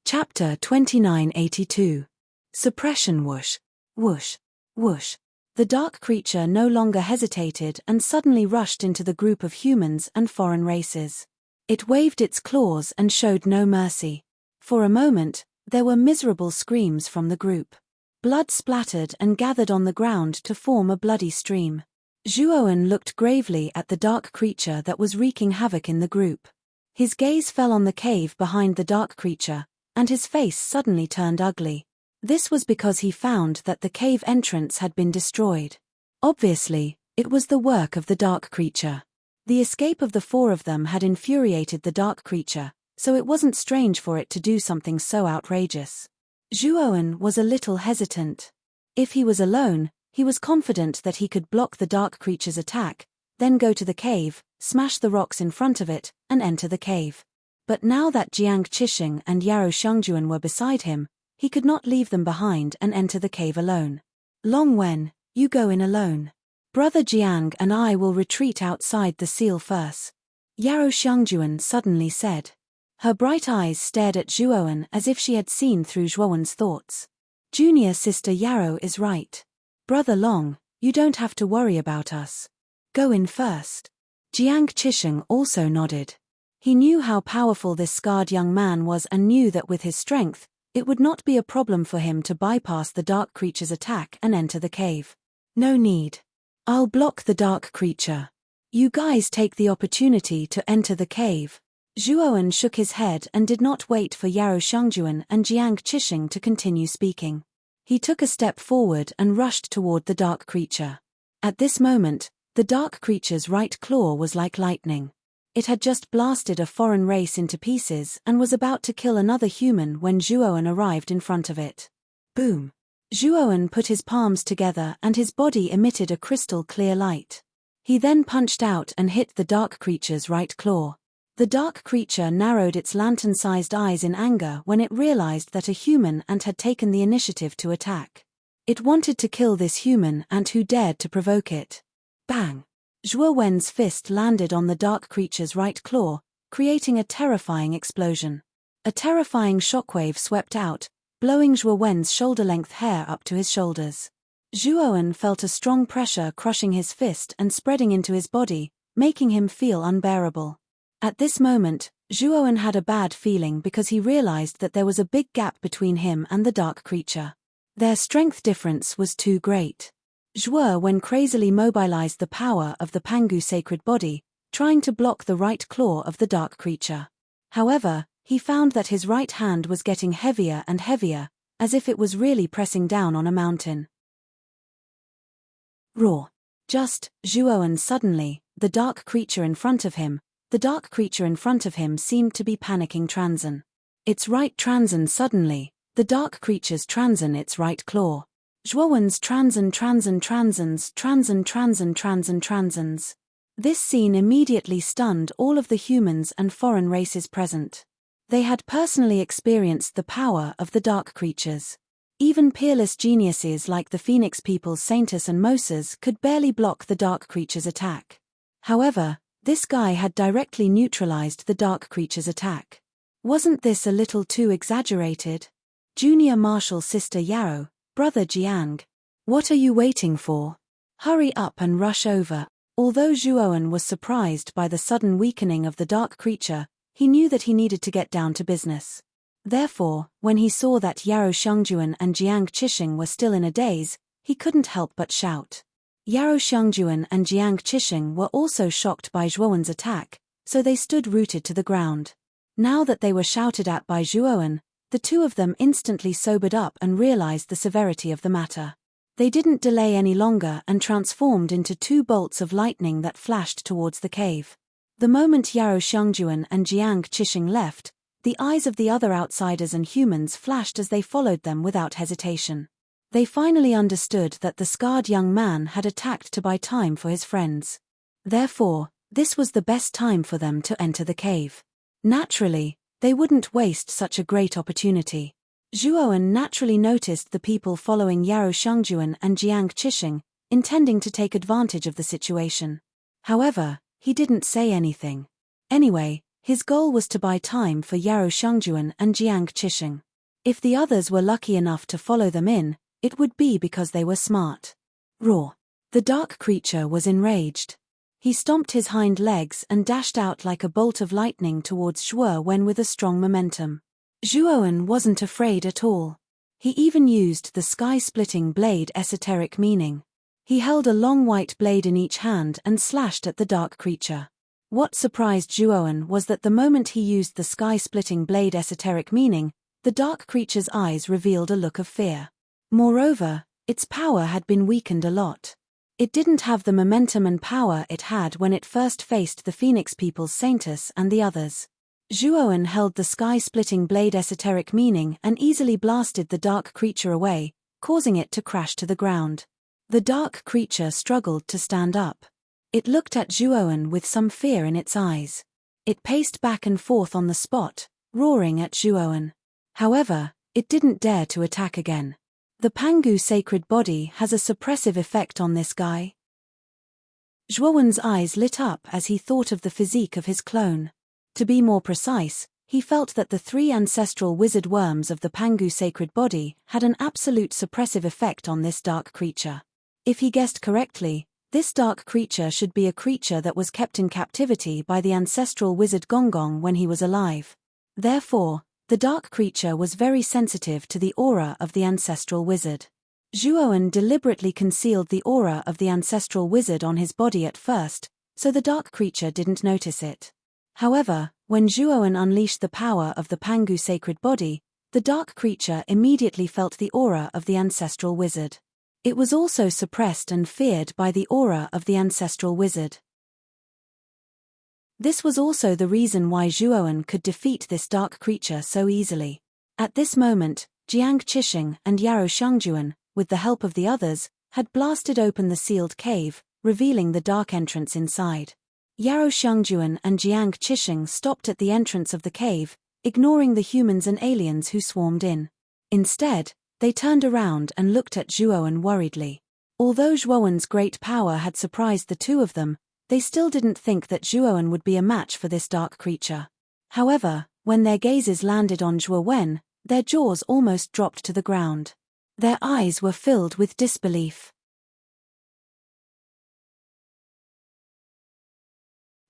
Chapter 2982. Suppression. Whoosh, whoosh, whoosh. The dark creature no longer hesitated and suddenly rushed into the group of humans and foreign races. It waved its claws and showed no mercy. For a moment, there were miserable screams from the group. Blood splattered and gathered on the ground to form a bloody stream. Zhuoan looked gravely at the dark creature that was wreaking havoc in the group. His gaze fell on the cave behind the dark creature, and his face suddenly turned ugly. This was because he found that the cave entrance had been destroyed. Obviously, it was the work of the dark creature. The escape of the 4 of them had infuriated the dark creature, so it wasn't strange for it to do something so outrageous. Zhuoan was a little hesitant. If he was alone, he was confident that he could block the dark creature's attack, then go to the cave, smash the rocks in front of it, and enter the cave. But now that Jiang Qisheng and Yarou Shangjuan were beside him, he could not leave them behind and enter the cave alone. Long Wen, you go in alone. Brother Jiang and I will retreat outside the seal first, Yarou Shangjuan suddenly said. Her bright eyes stared at Zhuoan as if she had seen through Zhuoan's thoughts. Junior sister Yarou is right. Brother Long, you don't have to worry about us. Go in first. Jiang Qisheng also nodded. He knew how powerful this scarred young man was and knew that with his strength, it would not be a problem for him to bypass the dark creature's attack and enter the cave. No need. I'll block the dark creature. You guys take the opportunity to enter the cave. Zhuoan shook his head and did not wait for Yarou Shangjuan and Jiang Qixing to continue speaking. He took a step forward and rushed toward the dark creature. At this moment, the dark creature's right claw was like lightning. It had just blasted a foreign race into pieces and was about to kill another human when Zhuoan arrived in front of it. Boom! Zhuoan put his palms together and his body emitted a crystal-clear light. He then punched out and hit the dark creature's right claw. The dark creature narrowed its lantern-sized eyes in anger when it realized that a human ant had taken the initiative to attack. It wanted to kill this human ant who dared to provoke it. Bang! Zhuowen's fist landed on the dark creature's right claw, creating a terrifying explosion. A terrifying shockwave swept out, blowing Zhuowen's shoulder-length hair up to his shoulders. Zhuowen felt a strong pressure crushing his fist and spreading into his body, making him feel unbearable. At this moment, Zhuowen had a bad feeling because he realized that there was a big gap between him and the dark creature. Their strength difference was too great. Zhuowen crazily mobilized the power of the Pangu sacred body, trying to block the right claw of the dark creature. However, he found that his right hand was getting heavier and heavier, as if it was really pressing down on a mountain. Roar! Just, Zhuowen suddenly, the dark creature in front of him seemed to be panicking Transen. Its right Transen suddenly, the dark creature's Transen its right claw. Zhuowen's Transens. This scene immediately stunned all of the humans and foreign races present. They had personally experienced the power of the dark creatures. Even peerless geniuses like the Phoenix people's Saintus and Moses could barely block the dark creature's attack. However, this guy had directly neutralized the dark creature's attack. Wasn't this a little too exaggerated? Junior Marshal Sister Yarou, Brother Jiang. What are you waiting for? Hurry up and rush over. Although Zhuowen was surprised by the sudden weakening of the dark creature, he knew that he needed to get down to business. Therefore, when he saw that Yarou Shangjuan and Jiang Qixing were still in a daze, he couldn't help but shout. Yarou Shangjuan and Jiang Qixing were also shocked by Zhuowen's attack, so they stood rooted to the ground. Now that they were shouted at by Zhuowen, the two of them instantly sobered up and realized the severity of the matter. They didn't delay any longer and transformed into two bolts of lightning that flashed towards the cave. The moment Yarou Shangjuan and Jiang Qixing left, the eyes of the other outsiders and humans flashed as they followed them without hesitation. They finally understood that the scarred young man had attacked to buy time for his friends. Therefore, this was the best time for them to enter the cave. Naturally, they wouldn't waste such a great opportunity. Zhuowen naturally noticed the people following Yarou Shangjuan and Jiang Qixing, intending to take advantage of the situation. However, he didn't say anything. Anyway, his goal was to buy time for Yarou Shangjuan and Jiang Qixing. If the others were lucky enough to follow them in, it would be because they were smart. Roar! The dark creature was enraged. He stomped his hind legs and dashed out like a bolt of lightning towards Zhuowen with a strong momentum. Zhuowen wasn't afraid at all. He even used the sky-splitting blade esoteric meaning. He held a long white blade in each hand and slashed at the dark creature. What surprised Zhuowen was that the moment he used the sky-splitting blade esoteric meaning, the dark creature's eyes revealed a look of fear. Moreover, its power had been weakened a lot. It didn't have the momentum and power it had when it first faced the Phoenix people's Saintus and the others. Zhuowen held the sky-splitting blade esoteric meaning and easily blasted the dark creature away, causing it to crash to the ground. The dark creature struggled to stand up. It looked at Zhuowen with some fear in its eyes. It paced back and forth on the spot, roaring at Zhuowen. However, it didn't dare to attack again. The Pangu sacred body has a suppressive effect on this guy. Zhuowen's eyes lit up as he thought of the physique of his clone. To be more precise, he felt that the three ancestral wizard worms of the Pangu sacred body had an absolute suppressive effect on this dark creature. If he guessed correctly, this dark creature should be a creature that was kept in captivity by the ancestral wizard Gonggong when he was alive. Therefore, the dark creature was very sensitive to the aura of the ancestral wizard. Zhuowen deliberately concealed the aura of the ancestral wizard on his body at first, so the dark creature didn't notice it. However, When Zhuoan unleashed the power of the Pangu sacred body, the dark creature immediately felt the aura of the ancestral wizard. It was also suppressed and feared by the aura of the ancestral wizard. This was also the reason why Zhuoan could defeat this dark creature so easily. At this moment, Jiang Qixing and Yarou Shangjuan, with the help of the others, had blasted open the sealed cave, revealing the dark entrance inside. Yarou Shangjuan and Jiang Qixing stopped at the entrance of the cave, ignoring the humans and aliens who swarmed in. Instead, they turned around and looked at Zhuoan worriedly. Although Zhuoan's great power had surprised the two of them, they still didn't think that Zhuoan would be a match for this dark creature. However, when their gazes landed on Zhuoan, their jaws almost dropped to the ground. Their eyes were filled with disbelief.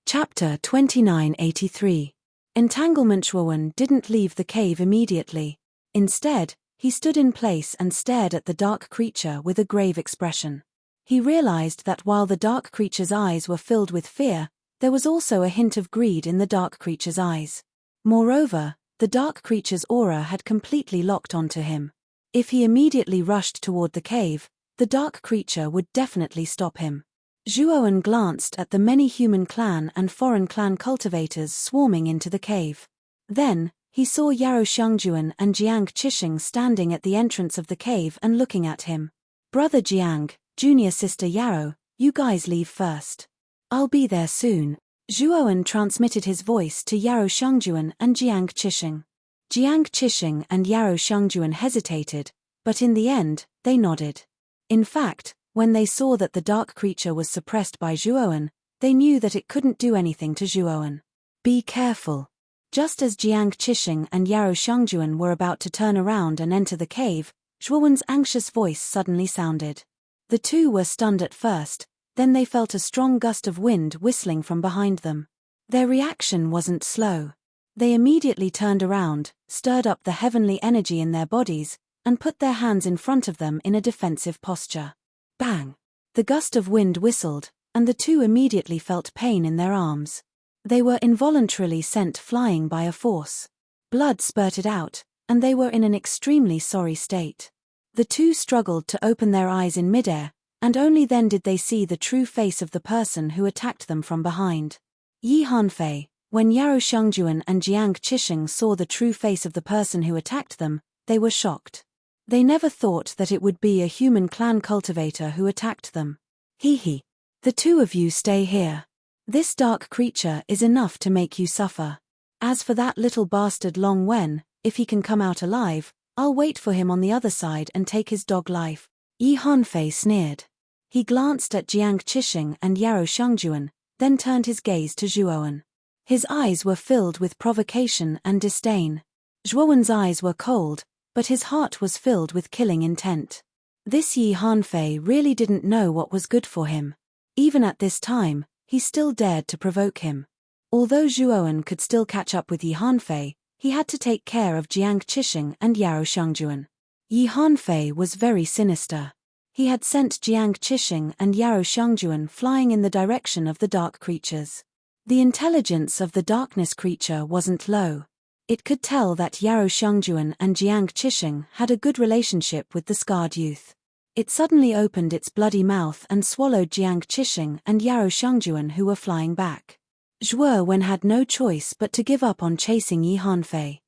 Chapter 2983. Entanglement. Zhuoan didn't leave the cave immediately. Instead, he stood in place and stared at the dark creature with a grave expression. He realized that while the dark creature's eyes were filled with fear, there was also a hint of greed in the dark creature's eyes. Moreover, the dark creature's aura had completely locked onto him. If he immediately rushed toward the cave, the dark creature would definitely stop him. Zhuoan glanced at the many human clan and foreign clan cultivators swarming into the cave. Then, he saw Yarou Shangjuan and Jiang Qixing standing at the entrance of the cave and looking at him. Brother Jiang, junior sister Yarou, you guys leave first. I'll be there soon. Zhuoan transmitted his voice to Yarou Shangjuan and Jiang Qixing. Jiang Qixing and Yarou Shangjuan hesitated, but in the end, they nodded. In fact, when they saw that the dark creature was suppressed by Zhuoan, they knew that it couldn't do anything to Zhuoan. Be careful. Just as Jiang Qixing and Yarou Shangjuan were about to turn around and enter the cave, Zhuoan's anxious voice suddenly sounded. The two were stunned at first, then they felt a strong gust of wind whistling from behind them. Their reaction wasn't slow. They immediately turned around, stirred up the heavenly energy in their bodies, and put their hands in front of them in a defensive posture. Bang! The gust of wind whistled, and the two immediately felt pain in their arms. They were involuntarily sent flying by a force. Blood spurted out, and they were in an extremely sorry state. The two struggled to open their eyes in midair, and only then did they see the true face of the person who attacked them from behind. Yi Hanfei, when Yarou Shangjuan and Jiang Qixing saw the true face of the person who attacked them, they were shocked. They never thought that it would be a human clan cultivator who attacked them. Hee. The two of you stay here. This dark creature is enough to make you suffer. As for that little bastard Long Wen, if he can come out alive, I'll wait for him on the other side and take his dog life. Yi Hanfei sneered. He glanced at Jiang Qixing and Yarou Shangjuan, then turned his gaze to Zhuoan. His eyes were filled with provocation and disdain. Zhuoan's eyes were cold, but his heart was filled with killing intent. This Yi Hanfei really didn't know what was good for him. Even at this time, he still dared to provoke him. Although Zhuoan could still catch up with Yi Hanfei, he had to take care of Jiang Qixing and Yarou Shangjuan. Yi Hanfei was very sinister. He had sent Jiang Qixing and Yarou Shangjuan flying in the direction of the dark creatures. The intelligence of the darkness creature wasn't low. It could tell that Yarou Shangjuan and Jiang Qixing had a good relationship with the scarred youth. It suddenly opened its bloody mouth and swallowed Jiang Qixing and Yarou Shangjuan, who were flying back. Zhuoan had no choice but to give up on chasing Yi Hanfei.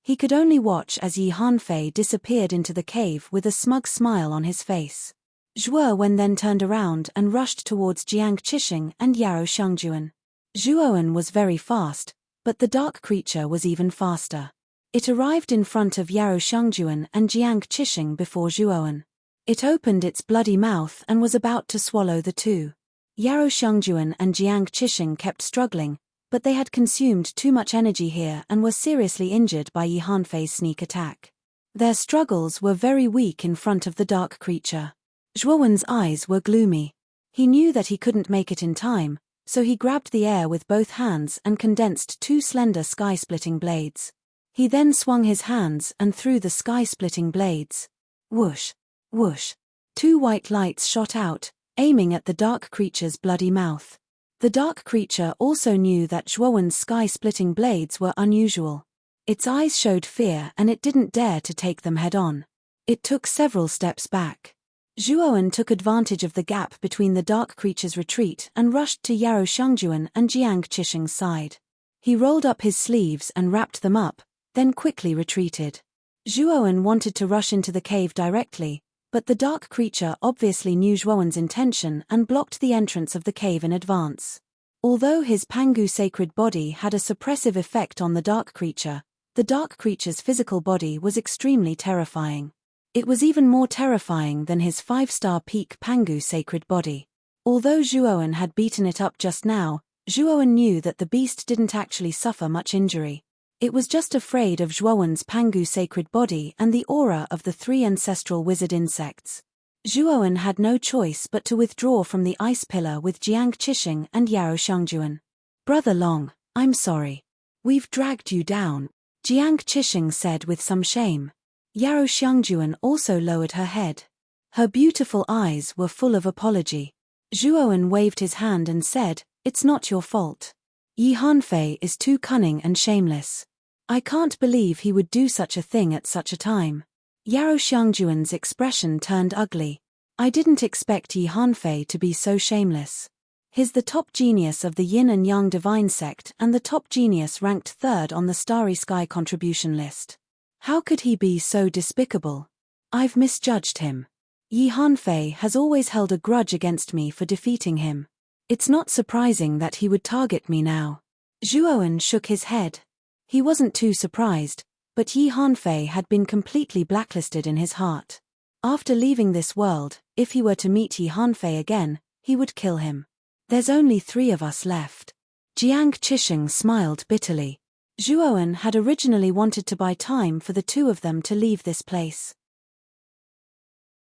He could only watch as Yi Hanfei disappeared into the cave with a smug smile on his face. Zhuoan then turned around and rushed towards Jiang Qixing and Yarou Shangjuan. Zhuoan was very fast, but the dark creature was even faster. It arrived in front of Yarou Shangjuan and Jiang Qixing before Zhuoan. It opened its bloody mouth and was about to swallow the two. Yarou Shangjuan and Jiang Qixing kept struggling, but they had consumed too much energy here and were seriously injured by Yi Hanfei's sneak attack. Their struggles were very weak in front of the dark creature. Zhuoan's eyes were gloomy. He knew that he couldn't make it in time, so he grabbed the air with both hands and condensed two slender sky-splitting blades. He then swung his hands and threw the sky-splitting blades. Whoosh! Whoosh! Two white lights shot out, aiming at the dark creature's bloody mouth. The dark creature also knew that Zhuowen's sky-splitting blades were unusual. Its eyes showed fear and it didn't dare to take them head-on. It took several steps back. Zhuowen took advantage of the gap between the dark creature's retreat and rushed to Yarou Shangjuan and Jiang Qixing's side. He rolled up his sleeves and wrapped them up, then quickly retreated. Zhuowen wanted to rush into the cave directly, but the dark creature obviously knew Zhuowen's intention and blocked the entrance of the cave in advance. Although his Pangu sacred body had a suppressive effect on the dark creature's physical body was extremely terrifying. It was even more terrifying than his 5-star peak Pangu sacred body. Although Zhuowen had beaten it up just now, Zhuowen knew that the beast didn't actually suffer much injury. It was just afraid of Zhuowen's Pangu sacred body and the aura of the 3 ancestral wizard insects. Zhuowen had no choice but to withdraw from the ice pillar with Jiang Qixing and Yarou Shangjuan. "Brother Long, I'm sorry. We've dragged you down," Jiang Qixing said with some shame. Yarou Shangjuan also lowered her head. Her beautiful eyes were full of apology. Zhuowen waved his hand and said, "It's not your fault. Yi Hanfei is too cunning and shameless. I can't believe he would do such a thing at such a time." Yarou Shangjuan's expression turned ugly. "I didn't expect Yi Hanfei to be so shameless. He's the top genius of the Yin and Yang divine sect and the top genius ranked 3rd on the Starry Sky contribution list. How could he be so despicable? I've misjudged him. Yi Hanfei has always held a grudge against me for defeating him. It's not surprising that he would target me now." Zhuowen shook his head. He wasn't too surprised, but Yi Hanfei had been completely blacklisted in his heart. After leaving this world, if he were to meet Yi Hanfei again, he would kill him. "There's only 3 of us left." Jiang Qixing smiled bitterly. Zhuowen had originally wanted to buy time for the 2 of them to leave this place.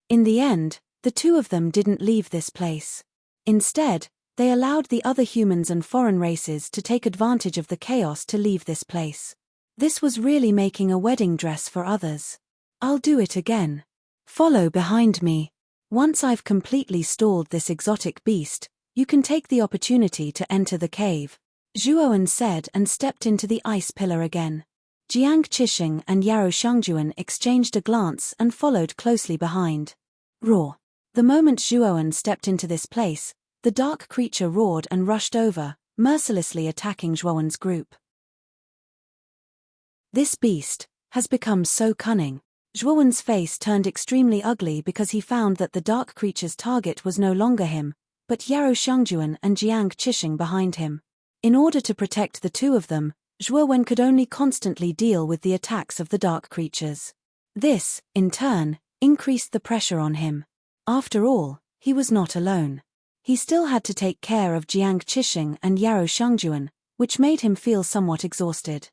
In the end, the 2 of them didn't leave this place. Instead, they allowed the other humans and foreign races to take advantage of the chaos to leave this place. This was really making a wedding dress for others. "I'll do it again. Follow behind me. Once I've completely stalled this exotic beast, you can take the opportunity to enter the cave," Zhuowen said and stepped into the ice pillar again. Jiang Qixing and Yarou Shangjuan exchanged a glance and followed closely behind. Roar. The moment Zhuowen stepped into this place, the dark creature roared and rushed over, mercilessly attacking Zhuowen's group. "This beast has become so cunning." Zhuowen's face turned extremely ugly because he found that the dark creature's target was no longer him, but Yarou Shangjuan and Jiang Qixing behind him. In order to protect the 2 of them, Zhuowen could only constantly deal with the attacks of the dark creatures. This, in turn, increased the pressure on him. After all, he was not alone. He still had to take care of Jiang Qixing and Yarou Shangjuan, which made him feel somewhat exhausted.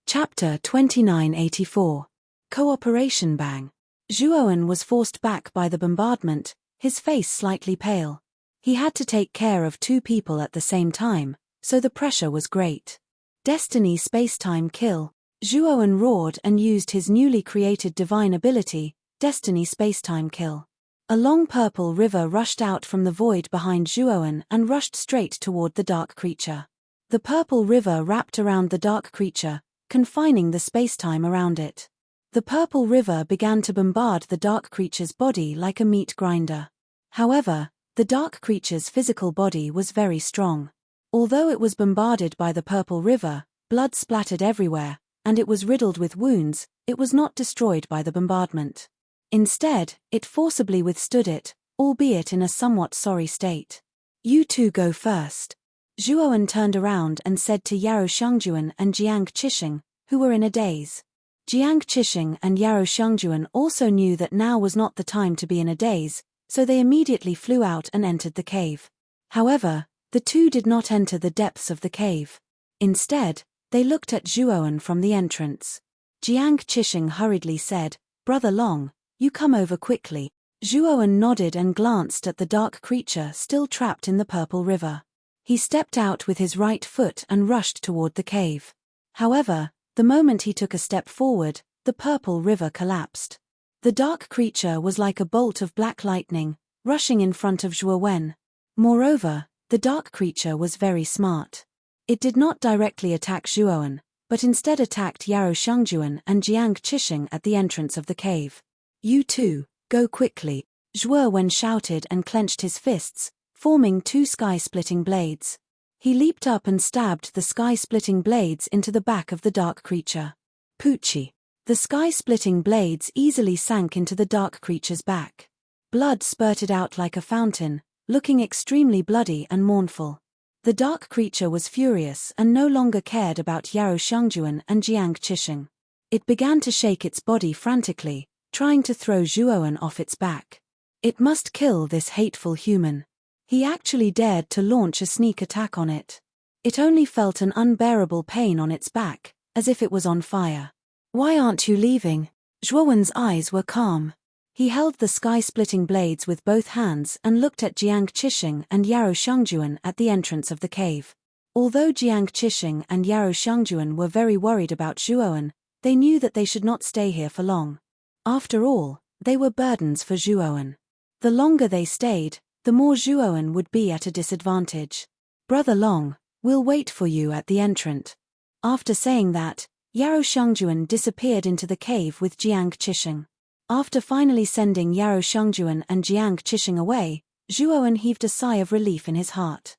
Chapter 2984. Cooperation Bang. Zhuowen was forced back by the bombardment, his face slightly pale. He had to take care of 2 people at the same time, so the pressure was great. Destiny Spacetime Kill. Zhuowen roared and used his newly created divine ability, Destiny Spacetime Kill. A long purple river rushed out from the void behind Zhuowen and rushed straight toward the dark creature. The purple river wrapped around the dark creature, confining the spacetime around it. The purple river began to bombard the dark creature's body like a meat grinder. However, the dark creature's physical body was very strong. Although it was bombarded by the purple river, blood splattered everywhere, and it was riddled with wounds, it was not destroyed by the bombardment. Instead, it forcibly withstood it, albeit in a somewhat sorry state. "You 2 go first." Zhuowen turned around and said to Yarou Shangjuan and Jiang Qixing, who were in a daze. Jiang Qixing and Yarou Shangjuan also knew that now was not the time to be in a daze, so they immediately flew out and entered the cave. However, the 2 did not enter the depths of the cave. Instead, they looked at Zhuowen from the entrance. Jiang Qixing hurriedly said, "Brother Long, you come over quickly." Zhuowen nodded and glanced at the dark creature still trapped in the purple river. He stepped out with his right foot and rushed toward the cave. However, the moment he took a step forward, the purple river collapsed. The dark creature was like a bolt of black lightning, rushing in front of Zhuo Wen. Moreover, the dark creature was very smart. It did not directly attack Zhuowen, but instead attacked Yarou Shangjuan and Jiang Qixing at the entrance of the cave. "You two, go quickly," Zhuo Wen shouted and clenched his fists, forming two sky-splitting blades. He leaped up and stabbed the sky-splitting blades into the back of the dark creature. Poochie! The sky-splitting blades easily sank into the dark creature's back. Blood spurted out like a fountain, looking extremely bloody and mournful. The dark creature was furious and no longer cared about Yarou Shangjuan and Jiang Qixing. It began to shake its body frantically, trying to throw Zhuowen off its back. It must kill this hateful human. He actually dared to launch a sneak attack on it. It only felt an unbearable pain on its back, as if it was on fire. "Why aren't you leaving?" Zhuowen's eyes were calm. He held the sky-splitting blades with both hands and looked at Jiang Qixing and Yarou Shangjuan at the entrance of the cave. Although Jiang Qixing and Yarou Shangjuan were very worried about Zhuowen, they knew that they should not stay here for long. After all, they were burdens for Zhuowen. The longer they stayed, the more Zhuowen would be at a disadvantage. "Brother Long, we'll wait for you at the entrance." After saying that, Yarou Shangjuan disappeared into the cave with Jiang Qixing. After finally sending Yarou Shangjuan and Jiang Qixing away, Zhuowen heaved a sigh of relief in his heart.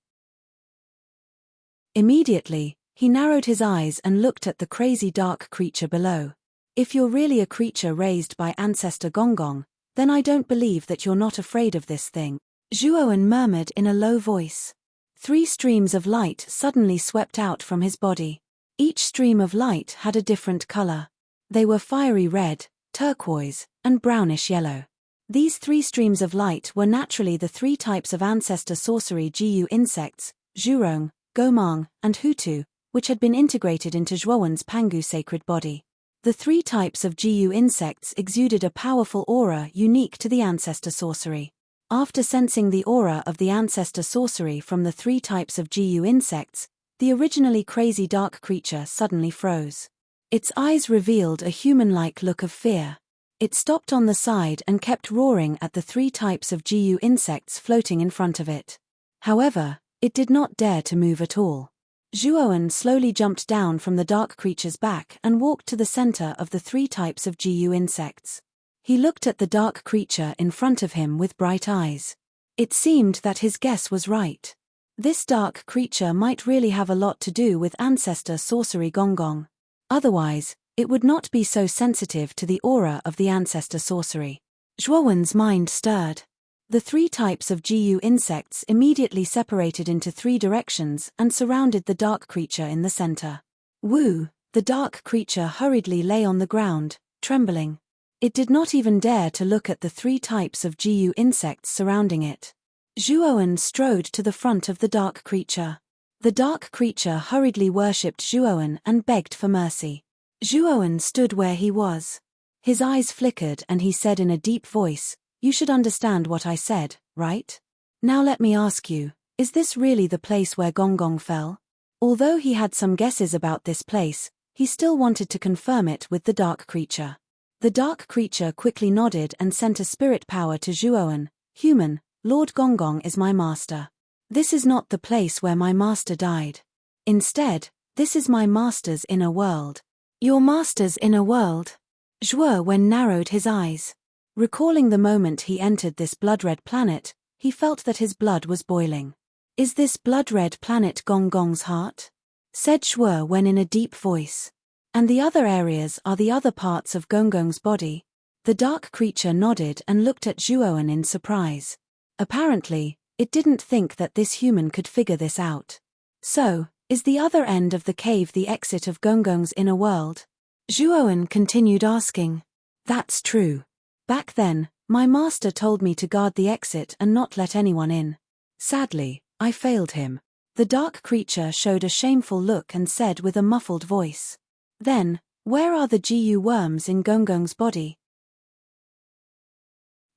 Immediately, he narrowed his eyes and looked at the crazy dark creature below. "If you're really a creature raised by ancestor Gonggong, then I don't believe that you're not afraid of this thing," Zhuowen murmured in a low voice. 3 streams of light suddenly swept out from his body. Each stream of light had a different color. They were fiery red, turquoise, and brownish yellow. These 3 streams of light were naturally the 3 types of ancestor sorcery Jiyu insects, Zhurong, Gomang, and Hutu, which had been integrated into Zhuowen's Pangu sacred body. The 3 types of Jiyu insects exuded a powerful aura unique to the ancestor sorcery. After sensing the aura of the ancestor sorcery from the 3 types of Jiyu insects, the originally crazy dark creature suddenly froze. Its eyes revealed a human-like look of fear. It stopped on the side and kept roaring at the 3 types of Jiyu insects floating in front of it. However, it did not dare to move at all. Zhuowen slowly jumped down from the dark creature's back and walked to the center of the 3 types of Jiyu insects. He looked at the dark creature in front of him with bright eyes. It seemed that his guess was right. This dark creature might really have a lot to do with ancestor sorcery Gonggong. Otherwise, it would not be so sensitive to the aura of the ancestor sorcery. Zhuowen's mind stirred. The 3 types of Jiyu insects immediately separated into 3 directions and surrounded the dark creature in the center. Woo! The dark creature hurriedly lay on the ground, trembling. It did not even dare to look at the 3 types of Jiyu insects surrounding it. Zhuowen strode to the front of the dark creature. The dark creature hurriedly worshipped Zhuowen and begged for mercy. Zhuowen stood where he was. His eyes flickered and he said in a deep voice, "You should understand what I said, right? Now let me ask you, is this really the place where Gonggong fell?" Although he had some guesses about this place, he still wanted to confirm it with the dark creature. The dark creature quickly nodded and sent a spirit power to Zhuowen. "Human, Lord Gonggong is my master. This is not the place where my master died. Instead, this is my master's inner world." "Your master's inner world?" Zhuowen narrowed his eyes. Recalling the moment he entered this blood-red planet, he felt that his blood was boiling. "Is this blood-red planet Gonggong's heart?" said Zhuowen in a deep voice. "And the other areas are the other parts of Gonggong's body?" The dark creature nodded and looked at Zhuowen in surprise. Apparently, it didn't think that this human could figure this out. "So, is the other end of the cave the exit of Gonggong's inner world?" Zhuowen continued asking. "That's true. Back then, my master told me to guard the exit and not let anyone in. Sadly, I failed him." The dark creature showed a shameful look and said with a muffled voice. "Then, where are the Jiyu worms in Gonggong's body?"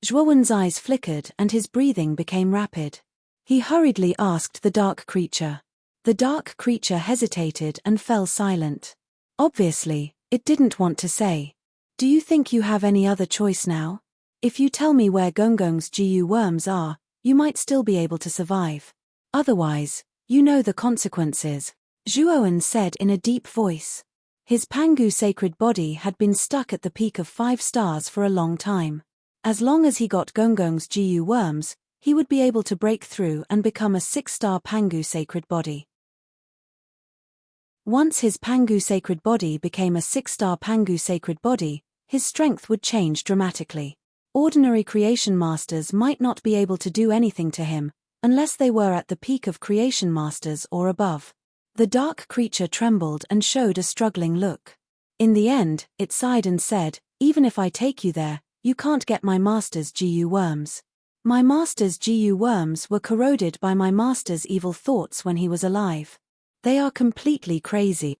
Zhuowen's eyes flickered and his breathing became rapid. He hurriedly asked the dark creature. The dark creature hesitated and fell silent. Obviously, it didn't want to say. "Do you think you have any other choice now?" If you tell me where Gongong's GU worms are, you might still be able to survive. Otherwise, you know the consequences, Zhuowen said in a deep voice. His Pangu sacred body had been stuck at the peak of 5 stars for a long time. As long as he got Gongong's GU worms, he would be able to break through and become a 6-star Pangu sacred body. Once his Pangu sacred body became a 6-star Pangu sacred body, his strength would change dramatically. Ordinary creation masters might not be able to do anything to him, unless they were at the peak of creation masters or above. The dark creature trembled and showed a struggling look. In the end, it sighed and said, "Even if I take you there, you can't get my master's GU worms. My master's GU worms were corroded by my master's evil thoughts when he was alive. They are completely crazy."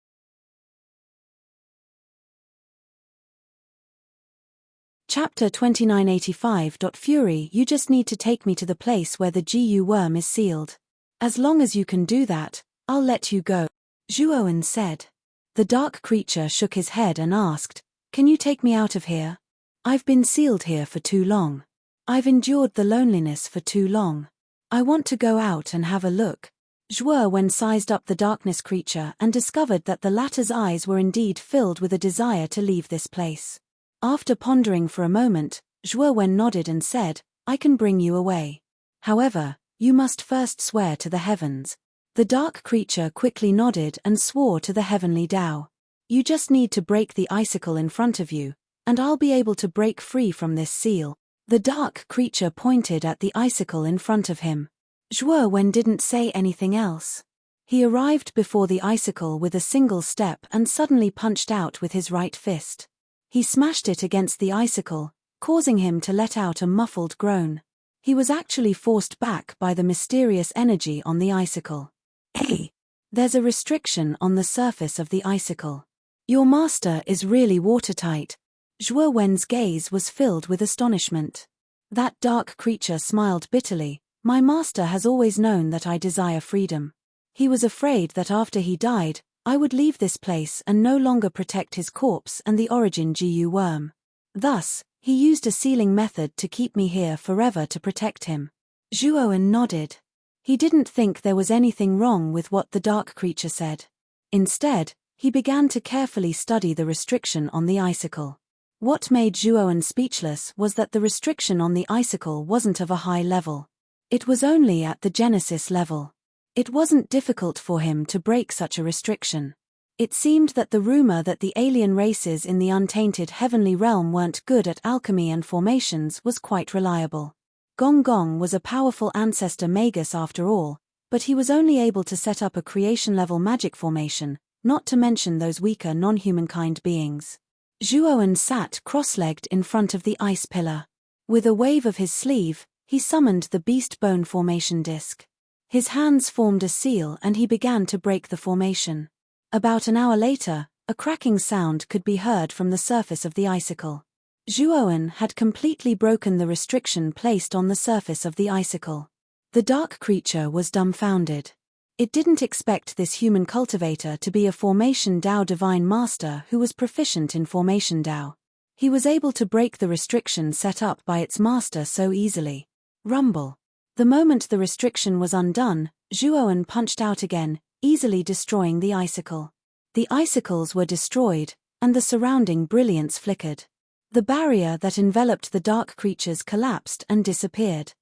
Chapter 2985. Fury, you just need to take me to the place where the GU worm is sealed. As long as you can do that, I'll let you go, Zhuowen said. The dark creature shook his head and asked, "Can you take me out of here? I've been sealed here for too long. I've endured the loneliness for too long. I want to go out and have a look." Zhuowen sized up the darkness creature and discovered that the latter's eyes were indeed filled with a desire to leave this place. After pondering for a moment, Zhuowen nodded and said, "I can bring you away. However, you must first swear to the heavens." The dark creature quickly nodded and swore to the heavenly Tao. "You just need to break the icicle in front of you, and I'll be able to break free from this seal." The dark creature pointed at the icicle in front of him. Zhuowen didn't say anything else. He arrived before the icicle with a single step and suddenly punched out with his right fist. He smashed it against the icicle, causing him to let out a muffled groan. He was actually forced back by the mysterious energy on the icicle. "Hey! There's a restriction on the surface of the icicle. Your master is really watertight." Zhuowen's gaze was filled with astonishment. That dark creature smiled bitterly. "My master has always known that I desire freedom. He was afraid that after he died, I would leave this place and no longer protect his corpse and the origin GU worm. Thus, he used a sealing method to keep me here forever to protect him." Zhuowen nodded. He didn't think there was anything wrong with what the dark creature said. Instead, he began to carefully study the restriction on the icicle. What made Zhuowen speechless was that the restriction on the icicle wasn't of a high level. It was only at the Genesis level. It wasn't difficult for him to break such a restriction. It seemed that the rumor that the alien races in the untainted heavenly realm weren't good at alchemy and formations was quite reliable. Gong Gong was a powerful ancestor magus after all, but he was only able to set up a creation-level magic formation, not to mention those weaker non-humankind beings. Zhuowen sat cross-legged in front of the ice pillar. With a wave of his sleeve, he summoned the beast bone formation disc. His hands formed a seal and he began to break the formation. About an hour later, a cracking sound could be heard from the surface of the icicle. Zhuowen had completely broken the restriction placed on the surface of the icicle. The dark creature was dumbfounded. It didn't expect this human cultivator to be a Formation Dao divine master who was proficient in Formation Dao. He was able to break the restriction set up by its master so easily. Rumble. The moment the restriction was undone, Zhuowen punched out again, easily destroying the icicle. The icicles were destroyed, and the surrounding brilliance flickered. The barrier that enveloped the dark creatures collapsed and disappeared.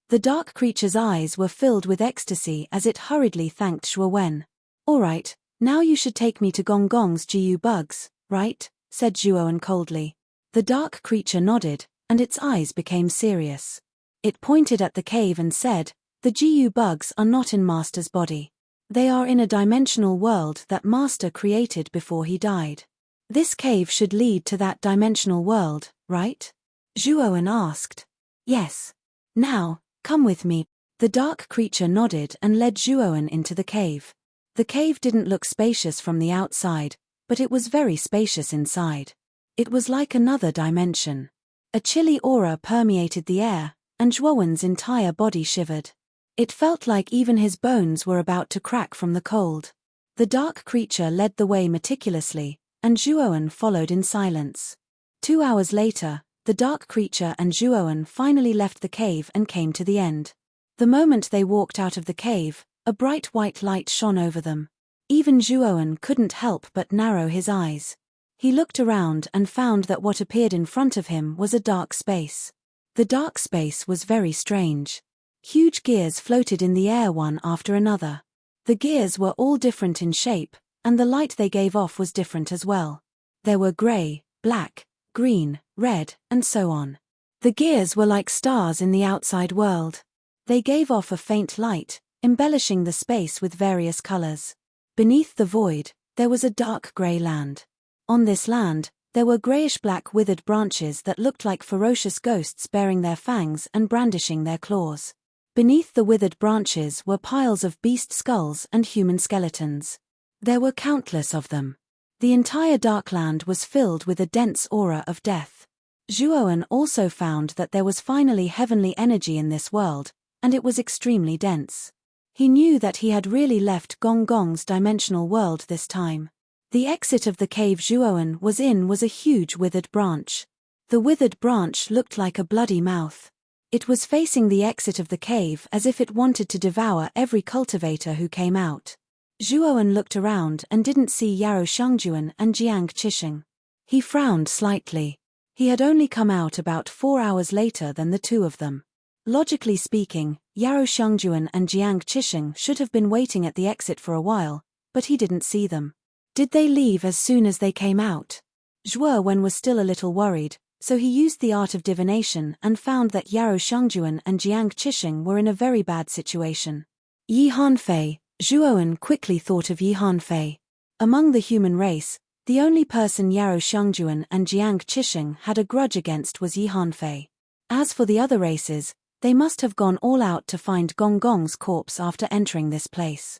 The dark creature's eyes were filled with ecstasy as it hurriedly thanked Zhuowen. "All right, now you should take me to Gong Gong's GU bugs, right?" said Zhuowen coldly. The dark creature nodded, and its eyes became serious. It pointed at the cave and said, "The GU bugs are not in Master's body. They are in a dimensional world that Master created before he died. This cave should lead to that dimensional world, right?" Zhuowen asked. "Yes. Now, come with me." The dark creature nodded and led Zhuowen into the cave. The cave didn't look spacious from the outside, but it was very spacious inside. It was like another dimension. A chilly aura permeated the air, and Zhuowen's entire body shivered. It felt like even his bones were about to crack from the cold. The dark creature led the way meticulously, and Zhuowen followed in silence. 2 hours later, the dark creature and Zhuoan finally left the cave and came to the end. The moment they walked out of the cave, a bright white light shone over them. Even Zhuoan couldn't help but narrow his eyes. He looked around and found that what appeared in front of him was a dark space. The dark space was very strange. Huge gears floated in the air one after another. The gears were all different in shape, and the light they gave off was different as well. There were gray, black, green, red, and so on. The gears were like stars in the outside world. They gave off a faint light, embellishing the space with various colors. Beneath the void, there was a dark gray land. On this land, there were grayish-black withered branches that looked like ferocious ghosts baring their fangs and brandishing their claws. Beneath the withered branches were piles of beast skulls and human skeletons. There were countless of them. The entire dark land was filled with a dense aura of death. Zhuoan also found that there was finally heavenly energy in this world, and it was extremely dense. He knew that he had really left Gong Gong's dimensional world this time. The exit of the cave Zhuoan was in was a huge withered branch. The withered branch looked like a bloody mouth. It was facing the exit of the cave as if it wanted to devour every cultivator who came out. Zhuoan looked around and didn't see Yarou Shangjuan and Jiang Qixing. He frowned slightly. He had only come out about 4 hours later than the two of them. Logically speaking, Yarou Shangjuan and Jiang Qixing should have been waiting at the exit for a while, but he didn't see them. Did they leave as soon as they came out? Zhuoan was still a little worried, so he used the art of divination and found that Yarou Shangjuan and Jiang Qixing were in a very bad situation. Yi Hanfei. Zhuoan quickly thought of Yi Hanfei. Among the human race, the only person Yarou Shangjuan and Jiang Qixing had a grudge against was Yi Hanfei. As for the other races, they must have gone all out to find Gong Gong's corpse after entering this place.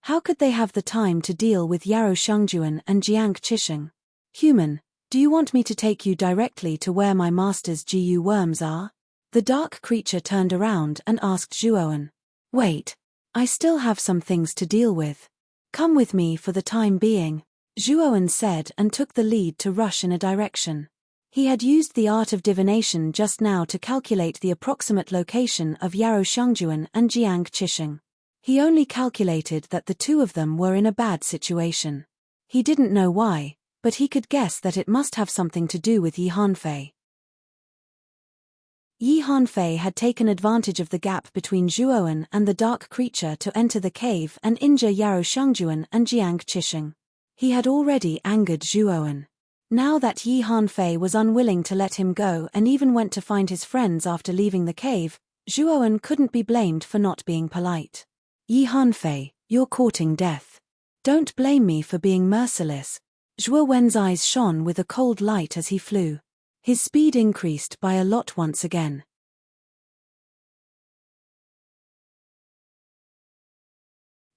How could they have the time to deal with Yarou Shangjuan and Jiang Qixing? Human, do you want me to take you directly to where my master's GU worms are? The dark creature turned around and asked Zhuoan. Wait, I still have some things to deal with. Come with me for the time being, Zhuoan said and took the lead to rush in a direction. He had used the art of divination just now to calculate the approximate location of Yarou Shangjuan and Jiang Qixing. He only calculated that the two of them were in a bad situation. He didn't know why, but he could guess that it must have something to do with Yi Hanfei. Yi Hanfei had taken advantage of the gap between Zhuoan and the dark creature to enter the cave and injure Yarou Shangjuan and Jiang Qixing. He had already angered Zhuoan. Now that Yi Hanfei was unwilling to let him go and even went to find his friends after leaving the cave, Zhuoan couldn't be blamed for not being polite. Yi Hanfei, you're courting death. Don't blame me for being merciless. Zhuoan's eyes shone with a cold light as he flew. His speed increased by a lot once again.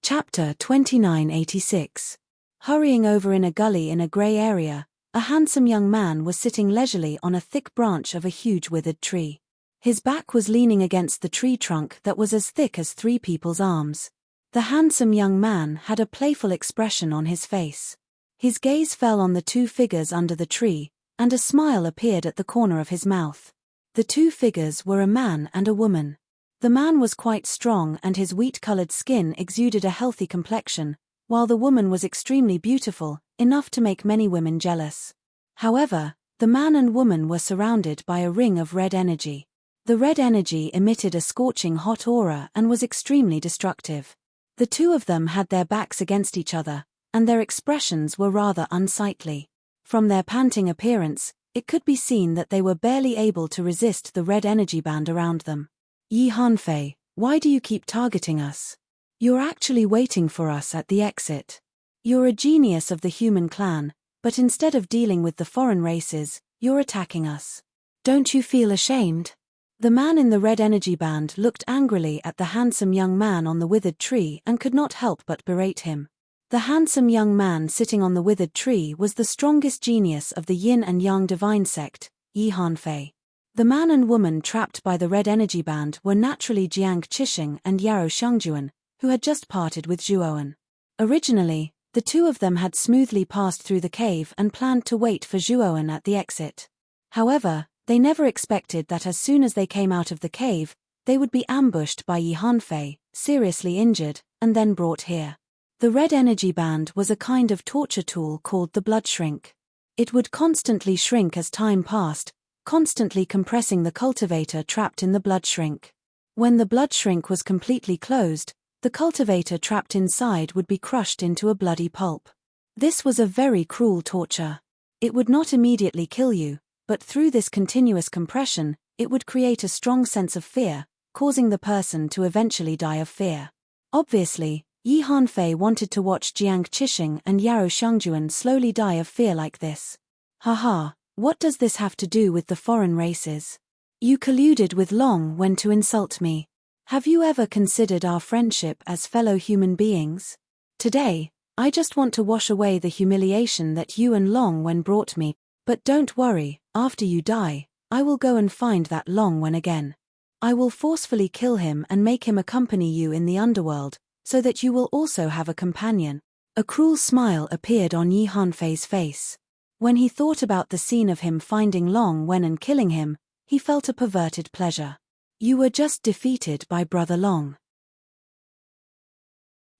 Chapter 2986. Hurrying over in a gully in a grey area, a handsome young man was sitting leisurely on a thick branch of a huge withered tree. His back was leaning against the tree trunk that was as thick as 3 people's arms. The handsome young man had a playful expression on his face. His gaze fell on the 2 figures under the tree, and a smile appeared at the corner of his mouth. The 2 figures were a man and a woman. The man was quite strong and his wheat-colored skin exuded a healthy complexion, while the woman was extremely beautiful, enough to make many women jealous. However, the man and woman were surrounded by a ring of red energy. The red energy emitted a scorching hot aura and was extremely destructive. The 2 of them had their backs against each other, and their expressions were rather unsightly. From their panting appearance, it could be seen that they were barely able to resist the red energy band around them. Yi Hanfei, why do you keep targeting us? You're actually waiting for us at the exit. You're a genius of the human clan, but instead of dealing with the foreign races, you're attacking us. Don't you feel ashamed? The man in the red energy band looked angrily at the handsome young man on the withered tree and could not help but berate him. The handsome young man sitting on the withered tree was the strongest genius of the Yin and Yang divine sect, Yi Hanfei. The man and woman trapped by the red energy band were naturally Jiang Qixing and Yarou Shangjuan, who had just parted with Zhuoan. Originally, The two of them had smoothly passed through the cave and planned to wait for Zhuoan at the exit. However, they never expected that as soon as they came out of the cave, they would be ambushed by Yi Hanfei, seriously injured, and then brought here. The red energy band was a kind of torture tool called the blood shrink. It would constantly shrink as time passed, constantly compressing the cultivator trapped in the blood shrink. When the blood shrink was completely closed, the cultivator trapped inside would be crushed into a bloody pulp. This was a very cruel torture. It would not immediately kill you, but through this continuous compression, it would create a strong sense of fear, causing the person to eventually die of fear. Obviously, Yi Hanfei wanted to watch Jiang Qixing and Yaro Shangjuan slowly die of fear like this. Haha, what does this have to do with the foreign races? You colluded with Long Wen to insult me. Have you ever considered our friendship as fellow human beings? Today, I just want to wash away the humiliation that you and Long Wen brought me, but don't worry, after you die, I will go and find that Long Wen again. I will forcefully kill him and make him accompany you in the underworld, so that you will also have a companion. A cruel smile appeared on Yi Hanfei's face. When he thought about the scene of him finding Long Wen and killing him, he felt a perverted pleasure. You were just defeated by Brother Long.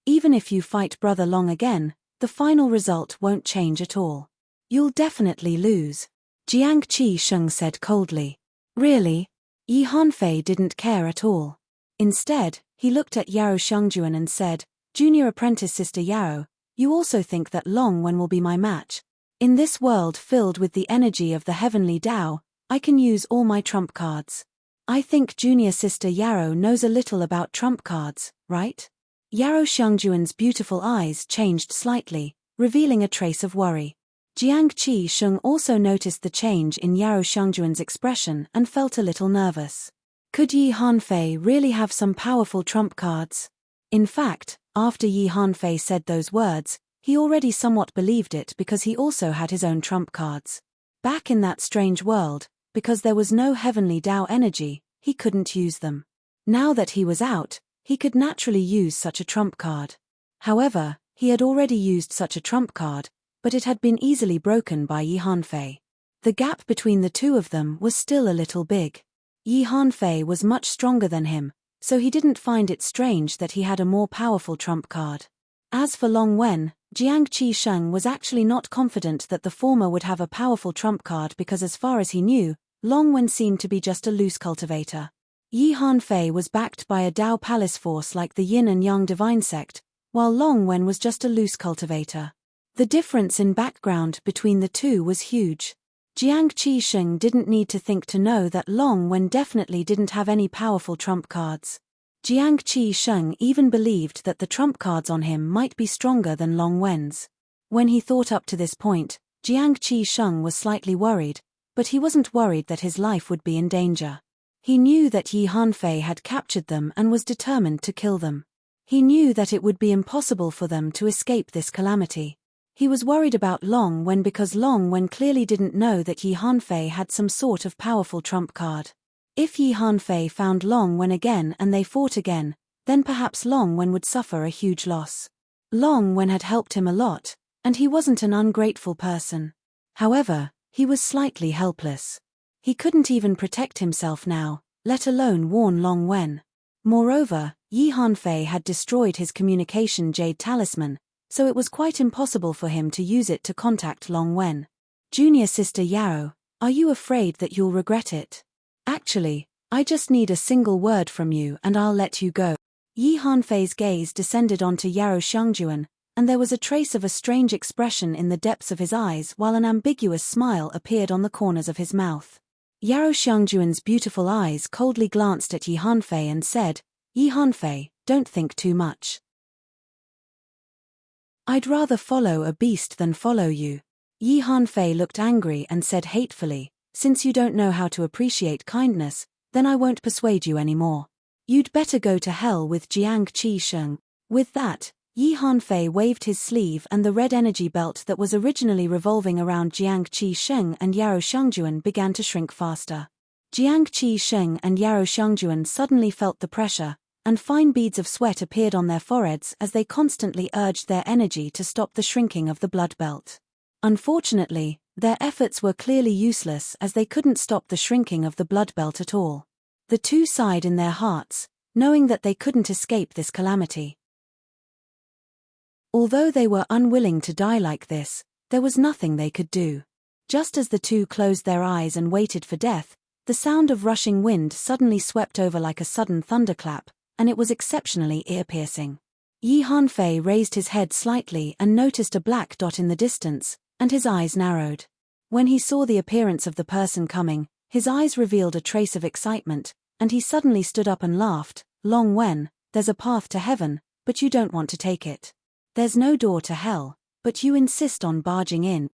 Even if you fight Brother Long again, the final result won't change at all. You'll definitely lose, Jiang Qixing said coldly. Really? Yi Hanfei didn't care at all. Instead, he looked at Yaro Shangjuan and said, Junior apprentice Sister Yaro, you also think that Long Wen will be my match? In this world filled with the energy of the heavenly Tao, I can use all my trump cards. I think Junior Sister Yaro knows a little about trump cards, right? Yaro Shangjuan's beautiful eyes changed slightly, revealing a trace of worry. Jiang Qixing also noticed the change in Yaro Shangjuan's expression and felt a little nervous. Could Yi Hanfei really have some powerful trump cards? In fact, after Yi Hanfei said those words, he already somewhat believed it because he also had his own trump cards. Back in that strange world, because there was no heavenly Tao energy, he couldn't use them. Now that he was out, he could naturally use such a trump card. However, he had already used such a trump card, but it had been easily broken by Yi Hanfei. The gap between the two of them was still a little big. Yi Hanfei was much stronger than him, so he didn't find it strange that he had a more powerful trump card. As for Long Wen, Jiang Qixing was actually not confident that the former would have a powerful trump card because as far as he knew, Long Wen seemed to be just a loose cultivator. Yi Hanfei was backed by a Tao Palace force like the Yin and Yang Divine Sect, while Long Wen was just a loose cultivator. The difference in background between the two was huge. Jiang Qixing didn't need to think to know that Long Wen definitely didn't have any powerful trump cards. Jiang Qixing even believed that the trump cards on him might be stronger than Long Wen's. When he thought up to this point, Jiang Qixing was slightly worried, but he wasn't worried that his life would be in danger. He knew that Yi Hanfei had captured them and was determined to kill them. He knew that it would be impossible for them to escape this calamity. He was worried about Long Wen because Long Wen clearly didn't know that Yi Hanfei had some sort of powerful trump card. If Yi Hanfei found Long Wen again and they fought again, then perhaps Long Wen would suffer a huge loss. Long Wen had helped him a lot, and he wasn't an ungrateful person. However, he was slightly helpless. He couldn't even protect himself now, let alone warn Long Wen. Moreover, Yi Hanfei had destroyed his communication jade talisman, so it was quite impossible for him to use it to contact Long Wen. Junior Sister Yaro, are you afraid that you'll regret it? Actually, I just need a single word from you and I'll let you go. Yi Hanfei's gaze descended onto Yaro Shangjuan, and there was a trace of a strange expression in the depths of his eyes while an ambiguous smile appeared on the corners of his mouth. Yaro Shangjuan's beautiful eyes coldly glanced at Yi Hanfei and said, Yi Hanfei, don't think too much. I'd rather follow a beast than follow you. Yi Hanfei looked angry and said hatefully, since you don't know how to appreciate kindness, then I won't persuade you anymore. You'd better go to hell with Jiang Qixing. With that, Yi Hanfei waved his sleeve and the red energy belt that was originally revolving around Jiang Qixing and Yaro Shangjuan began to shrink faster. Jiang Qixing and Yaro Shangjuan suddenly felt the pressure, and fine beads of sweat appeared on their foreheads as they constantly urged their energy to stop the shrinking of the blood belt. Unfortunately, their efforts were clearly useless as they couldn't stop the shrinking of the blood belt at all. The two sighed in their hearts, knowing that they couldn't escape this calamity. Although they were unwilling to die like this, there was nothing they could do. Just as the two closed their eyes and waited for death, the sound of rushing wind suddenly swept over like a sudden thunderclap, and it was exceptionally ear-piercing. Yi Hanfei raised his head slightly and noticed a black dot in the distance, and his eyes narrowed. When he saw the appearance of the person coming, his eyes revealed a trace of excitement, and he suddenly stood up and laughed. Long Wen, there's a path to heaven, but you don't want to take it. There's no door to hell, but you insist on barging in.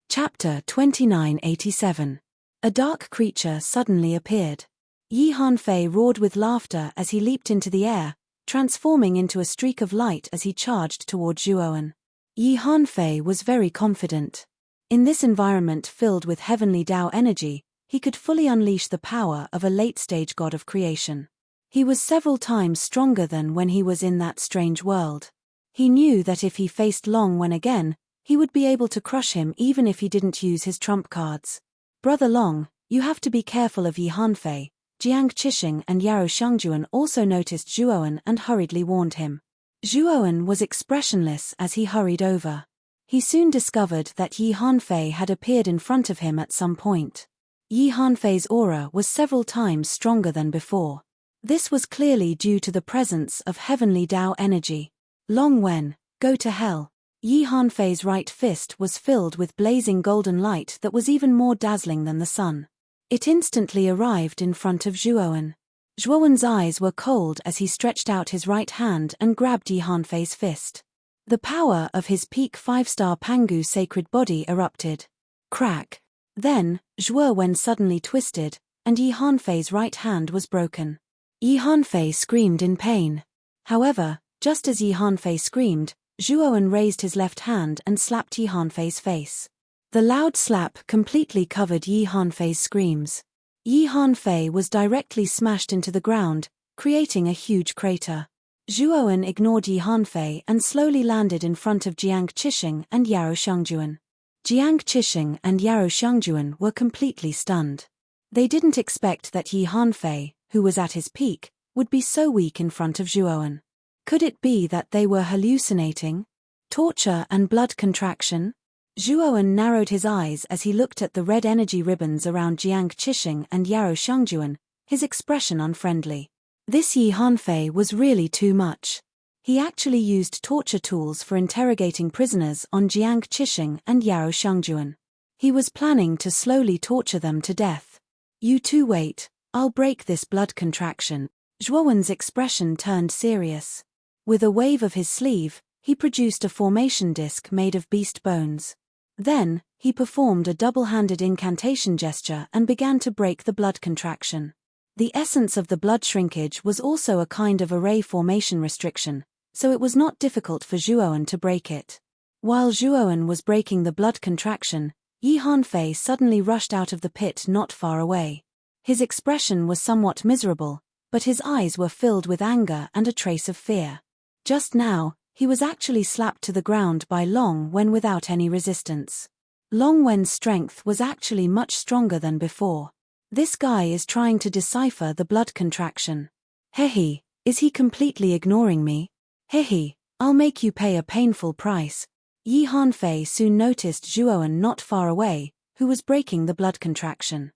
Chapter 2987. A dark creature suddenly appeared. Yi Hanfei roared with laughter as he leaped into the air, transforming into a streak of light as he charged toward Zhuowen. Yi Hanfei was very confident. In this environment filled with heavenly Tao energy, he could fully unleash the power of a late-stage god of creation. He was several times stronger than when he was in that strange world. He knew that if he faced Long Wen again, he would be able to crush him even if he didn't use his trump cards. Brother Long, you have to be careful of Yi Hanfei. Jiang Qixing and Yaro Shangjuan also noticed Zhuowen and hurriedly warned him. Zhuowen was expressionless as he hurried over. He soon discovered that Yi Hanfei had appeared in front of him at some point. Yi Hanfei's aura was several times stronger than before. This was clearly due to the presence of heavenly Tao energy. Long Wen, go to hell. Yi Hanfei's right fist was filled with blazing golden light that was even more dazzling than the sun. It instantly arrived in front of Zhuowen. Zhuowen's eyes were cold as he stretched out his right hand and grabbed Yi Hanfei's fist. The power of his peak 5-star Pangu sacred body erupted. Crack. Then, Zhuowen suddenly twisted, and Yi Hanfei's right hand was broken. Yi Hanfei screamed in pain. However, just as Yi Hanfei screamed, Zhuowen raised his left hand and slapped Yi Hanfei's face. The loud slap completely covered Yi Hanfei's screams. Yi Hanfei was directly smashed into the ground, creating a huge crater. Zhuowen ignored Yi Hanfei and slowly landed in front of Jiang Qixing and Yaro Shangjuan. Jiang Qixing and Yaro Shangjuan were completely stunned. They didn't expect that Yi Hanfei, who was at his peak, would be so weak in front of Zhuowen. Could it be that they were hallucinating? Torture and blood contraction? Zhuowen narrowed his eyes as he looked at the red energy ribbons around Jiang Qixing and Yaro Shangjuan, his expression unfriendly. This Yi Hanfei was really too much. He actually used torture tools for interrogating prisoners on Jiang Qixing and Yaro Shangjuan. He was planning to slowly torture them to death. You two wait, I'll break this blood contraction. Zhuowen's expression turned serious. With a wave of his sleeve, he produced a formation disc made of beast bones. Then, he performed a double-handed incantation gesture and began to break the blood contraction. The essence of the blood shrinkage was also a kind of array formation restriction, so it was not difficult for Zhuowen to break it. While Zhuowen was breaking the blood contraction, Yi Hanfei suddenly rushed out of the pit not far away. His expression was somewhat miserable, but his eyes were filled with anger and a trace of fear. Just now, he was actually slapped to the ground by Long Wen without any resistance. Long Wen's strength was actually much stronger than before. This guy is trying to decipher the blood contraction. Hehe, is he completely ignoring me? Hehe, I'll make you pay a painful price. Yi Hanfei soon noticed Zhuowen not far away, who was breaking the blood contraction.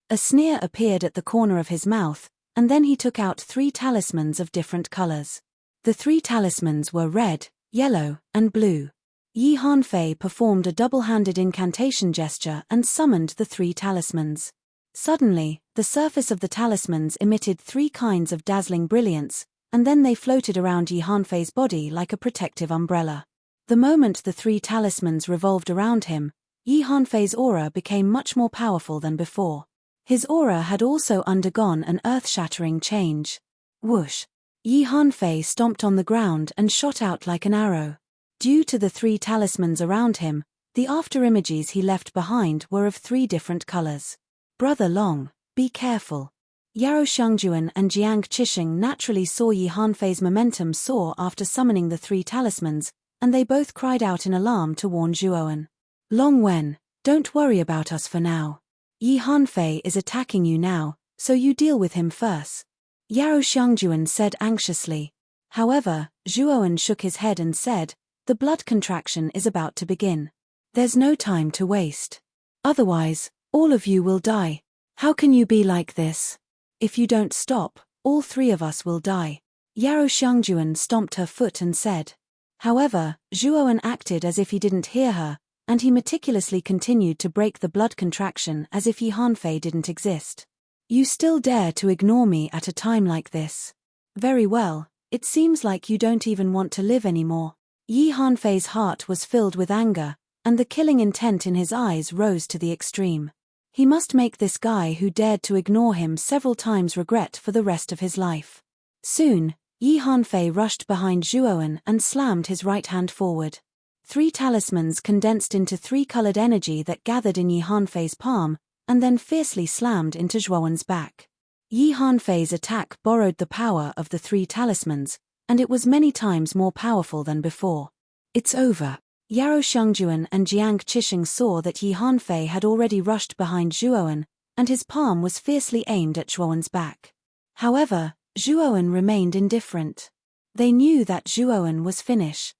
A sneer appeared at the corner of his mouth, and then he took out 3 talismans of different colors. The 3 talismans were red, yellow, and blue. Yi Hanfei performed a double-handed incantation gesture and summoned the 3 talismans. Suddenly, the surface of the talismans emitted 3 kinds of dazzling brilliance, and then they floated around Yi Hanfei's body like a protective umbrella. The moment the 3 talismans revolved around him, Yi Hanfei's aura became much more powerful than before. His aura had also undergone an earth-shattering change. Whoosh! Yi Hanfei stomped on the ground and shot out like an arrow. Due to the 3 talismans around him, The afterimages he left behind were of 3 different colors. Brother Long, be careful. Yarou Shangjuan and Jiang Qixing naturally saw Yi Hanfei's momentum soar after summoning the 3 talismans, and they both cried out in alarm to warn Zhuowen. Long Wen, don't worry about us for now. Yi Hanfei is attacking you now, so you deal with him first. Yarou Shangjuan said anxiously. However, Zhuowen shook his head and said, the blood contraction is about to begin. There's no time to waste. Otherwise, all of you will die. How can you be like this? If you don't stop, all 3 of us will die. Yarou Shangjuan stomped her foot and said. However, Zhuowen acted as if he didn't hear her, and he meticulously continued to break the blood contraction as if Yi Hanfei didn't exist. You still dare to ignore me at a time like this? Very well, it seems like you don't even want to live anymore. Yi Hanfei's heart was filled with anger, and the killing intent in his eyes rose to the extreme. He must make this guy who dared to ignore him several times regret for the rest of his life. Soon, Yi Hanfei rushed behind Zhuowen and slammed his right hand forward. 3 talismans condensed into 3-colored energy that gathered in Yi Hanfei's palm, and then fiercely slammed into Zhuowen's back. Yi Hanfei's attack borrowed the power of the 3 talismans, and it was many times more powerful than before. It's over. Yarou Shangjuan and Jiang Qixing saw that Yi Hanfei had already rushed behind Zhuowen, and his palm was fiercely aimed at Zhuowen's back. However, Zhuowen remained indifferent. They knew that Zhuowen was finished.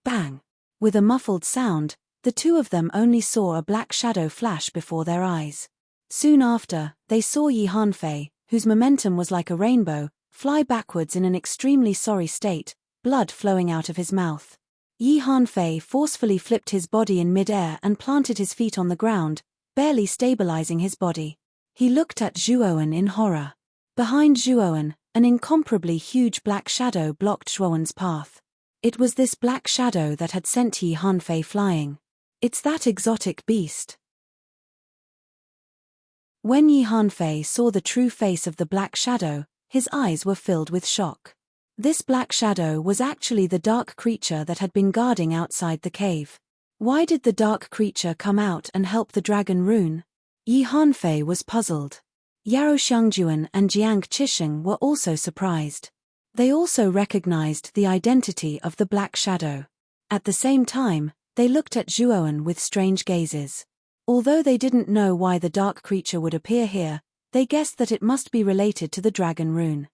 Bang! With a muffled sound, the 2 of them only saw a black shadow flash before their eyes. Soon after, they saw Yi Hanfei, whose momentum was like a rainbow, fly backwards in an extremely sorry state, blood flowing out of his mouth. Yi Hanfei forcefully flipped his body in mid-air and planted his feet on the ground, barely stabilizing his body. He looked at Zhuowen in horror. Behind Zhuowen, an incomparably huge black shadow blocked Zhuowen's path. It was this black shadow that had sent Yi Hanfei flying. It's that exotic beast. When Yi Hanfei saw the true face of the black shadow, his eyes were filled with shock. This black shadow was actually the dark creature that had been guarding outside the cave. Why did the dark creature come out and help the dragon rune? Yi Hanfei was puzzled. Yarou Shangjuan and Jiang Qixing were also surprised. They also recognized the identity of the black shadow. At the same time, they looked at Zhuowen with strange gazes. Although they didn't know why the dark creature would appear here, they guessed that it must be related to the dragon rune.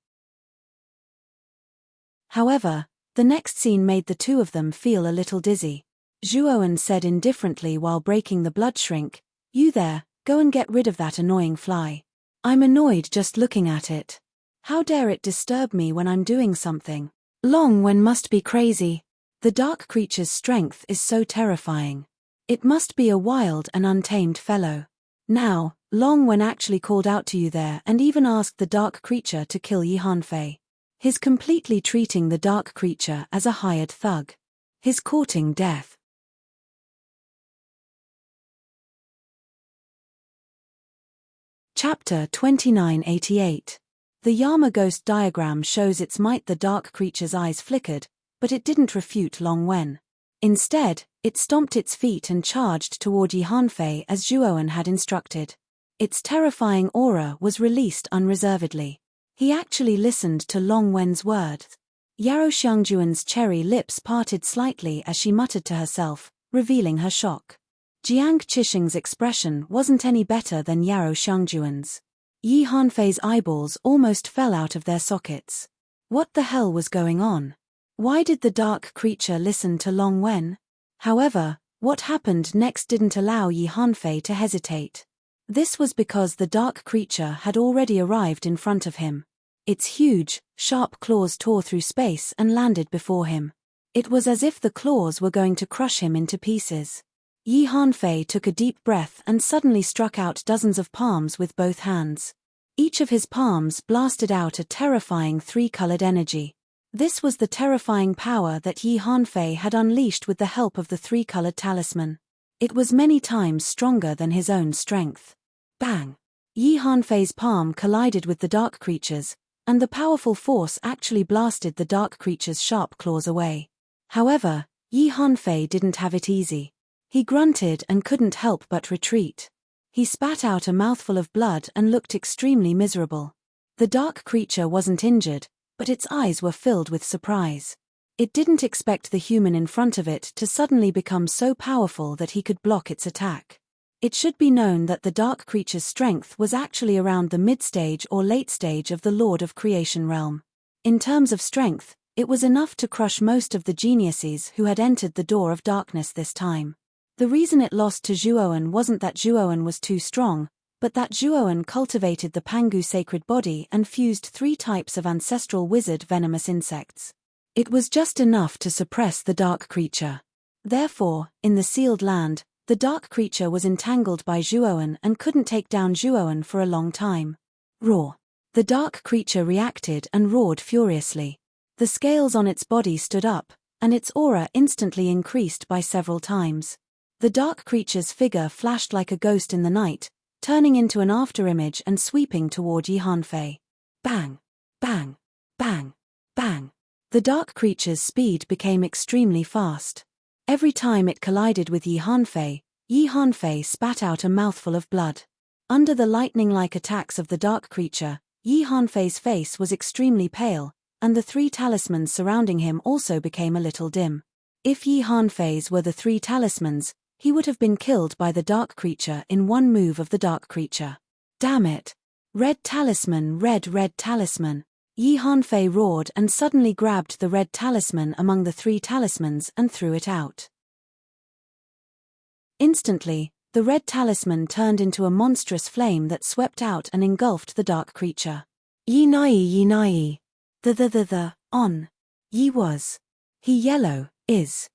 However, the next scene made the 2 of them feel a little dizzy. Zhuowen said indifferently while breaking the blood shrink, "You there, go and get rid of that annoying fly. I'm annoyed just looking at it. How dare it disturb me when I'm doing something? Long Wen must be crazy. The dark creature's strength is so terrifying. It must be a wild and untamed fellow. Now, Long Wen actually called out to you there and even asked the dark creature to kill Yi Hanfei. He's completely treating the dark creature as a hired thug. He's courting death." Chapter 2988. The Yama ghost diagram shows its might. The dark creature's eyes flickered, but it didn't refute Long Wen. Instead, it stomped its feet and charged toward Yi Hanfei as Zhuowen had instructed. Its terrifying aura was released unreservedly. He actually listened to Long Wen's words. Yarou Shangjuan's cherry lips parted slightly as she muttered to herself, revealing her shock. Jiang Qixing's expression wasn't any better than Yarou Shangjuan's. Yi Hanfei's eyeballs almost fell out of their sockets. What the hell was going on? Why did the dark creature listen to Long Wen? However, what happened next didn't allow Yi Hanfei to hesitate. This was because the dark creature had already arrived in front of him. Its huge, sharp claws tore through space and landed before him. It was as if the claws were going to crush him into pieces. Yi Hanfei took a deep breath and suddenly struck out dozens of palms with both hands. Each of his palms blasted out a terrifying 3-colored energy. This was the terrifying power that Yi Hanfei had unleashed with the help of the 3-colored talisman. It was many times stronger than his own strength. Bang! Yi Hanfei's palm collided with the dark creature's, and the powerful force actually blasted the dark creature's sharp claws away. However, Yi Hanfei didn't have it easy. He grunted and couldn't help but retreat. He spat out a mouthful of blood and looked extremely miserable. The dark creature wasn't injured, but its eyes were filled with surprise. It didn't expect the human in front of it to suddenly become so powerful that he could block its attack. It should be known that the dark creature's strength was actually around the mid-stage or late stage of the Lord of Creation realm. In terms of strength, it was enough to crush most of the geniuses who had entered the door of darkness this time. The reason it lost to Zhuoan wasn't that Zhuoan was too strong, but that Zhuoan cultivated the Pangu sacred body and fused 3 types of ancestral wizard venomous insects. It was just enough to suppress the dark creature. Therefore, in the sealed land, the dark creature was entangled by Zhuoan and couldn't take down Zhuoan for a long time. Roar. The dark creature reacted and roared furiously. The scales on its body stood up, and its aura instantly increased by several times. The dark creature's figure flashed like a ghost in the night, turning into an afterimage and sweeping toward Yi Hanfei. Bang! Bang! Bang! Bang! The dark creature's speed became extremely fast. Every time it collided with Yi Hanfei spat out a mouthful of blood. Under the lightning-like attacks of the dark creature, Yi Hanfei's face was extremely pale, and the 3 talismans surrounding him also became a little dim. If Yi Hanfei's were the 3 talismans, he would have been killed by the dark creature in one move of the dark creature. Damn it! Red talisman, red talisman! Yi Hanfei roared and suddenly grabbed the red talisman among the 3 talismans and threw it out. Instantly, the red talisman turned into a monstrous flame that swept out and engulfed the dark creature. Yi nai. On. Yi was. He yellow, is.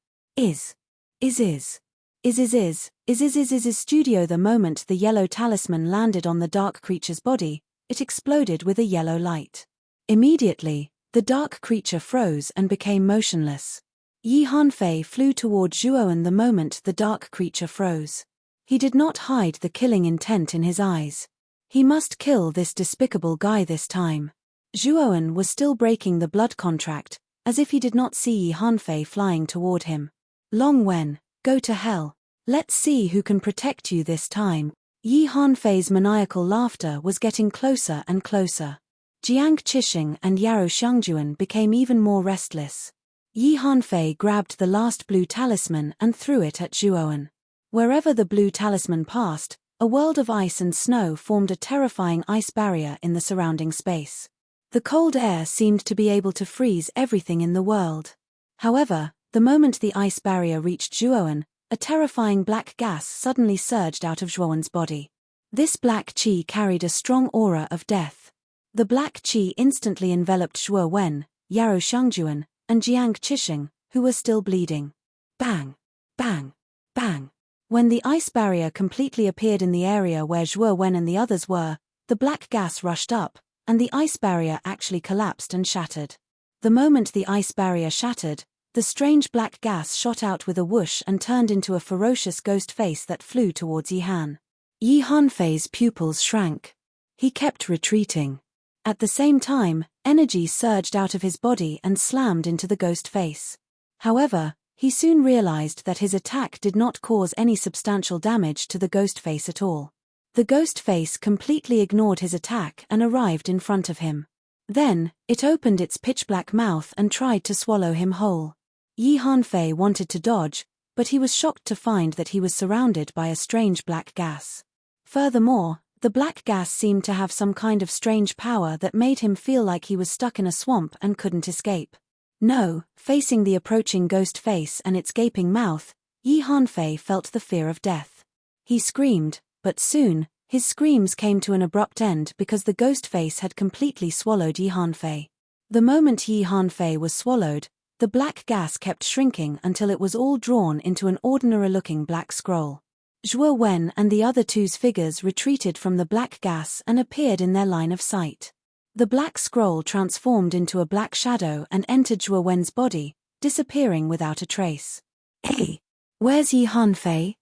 Studio. The moment the yellow talisman landed on the dark creature's body, it exploded with a yellow light. Immediately, the dark creature froze and became motionless. Yi Hanfei flew toward Zhuoan the moment the dark creature froze. He did not hide the killing intent in his eyes. He must kill this despicable guy this time. Zhuoan was still breaking the blood contract, as if he did not see Yi Hanfei flying toward him. Long Wen, go to hell. Let's see who can protect you this time. Yi Hanfei's maniacal laughter was getting closer and closer. Jiang Qixing and Yarou Shangjuan became even more restless. Yi Hanfei grabbed the last blue talisman and threw it at Zhuoan. Wherever the blue talisman passed, a world of ice and snow formed a terrifying ice barrier in the surrounding space. The cold air seemed to be able to freeze everything in the world. However, the moment the ice barrier reached Zhuoan, a terrifying black gas suddenly surged out of Zhuoan's body. This black qi carried a strong aura of death. The black qi instantly enveloped Zhuo Wen, Yarou Shangjuan, and Jiang Qixing, who were still bleeding. Bang! Bang! Bang! When the ice barrier completely appeared in the area where Zhuo Wen and the others were, the black gas rushed up, and the ice barrier actually collapsed and shattered. The moment the ice barrier shattered, the strange black gas shot out with a whoosh and turned into a ferocious ghost face that flew towards Yi Han. Yi Hanfei's pupils shrank. He kept retreating. At the same time, energy surged out of his body and slammed into the ghost face. However, he soon realized that his attack did not cause any substantial damage to the ghost face at all. The ghost face completely ignored his attack and arrived in front of him. Then, it opened its pitch-black mouth and tried to swallow him whole. Yi Hanfei wanted to dodge, but he was shocked to find that he was surrounded by a strange black gas. Furthermore, the black gas seemed to have some kind of strange power that made him feel like he was stuck in a swamp and couldn't escape. No, facing the approaching ghost face and its gaping mouth, Yi Hanfei felt the fear of death. He screamed, but soon, his screams came to an abrupt end because the ghost face had completely swallowed Yi Hanfei. The moment Yi Hanfei was swallowed, the black gas kept shrinking until it was all drawn into an ordinary-looking black scroll. Zhuo Wen and the other two's figures retreated from the black gas and appeared in their line of sight. The black scroll transformed into a black shadow and entered Zhuo Wen's body, disappearing without a trace. Hey! Where's Yi Hanfei?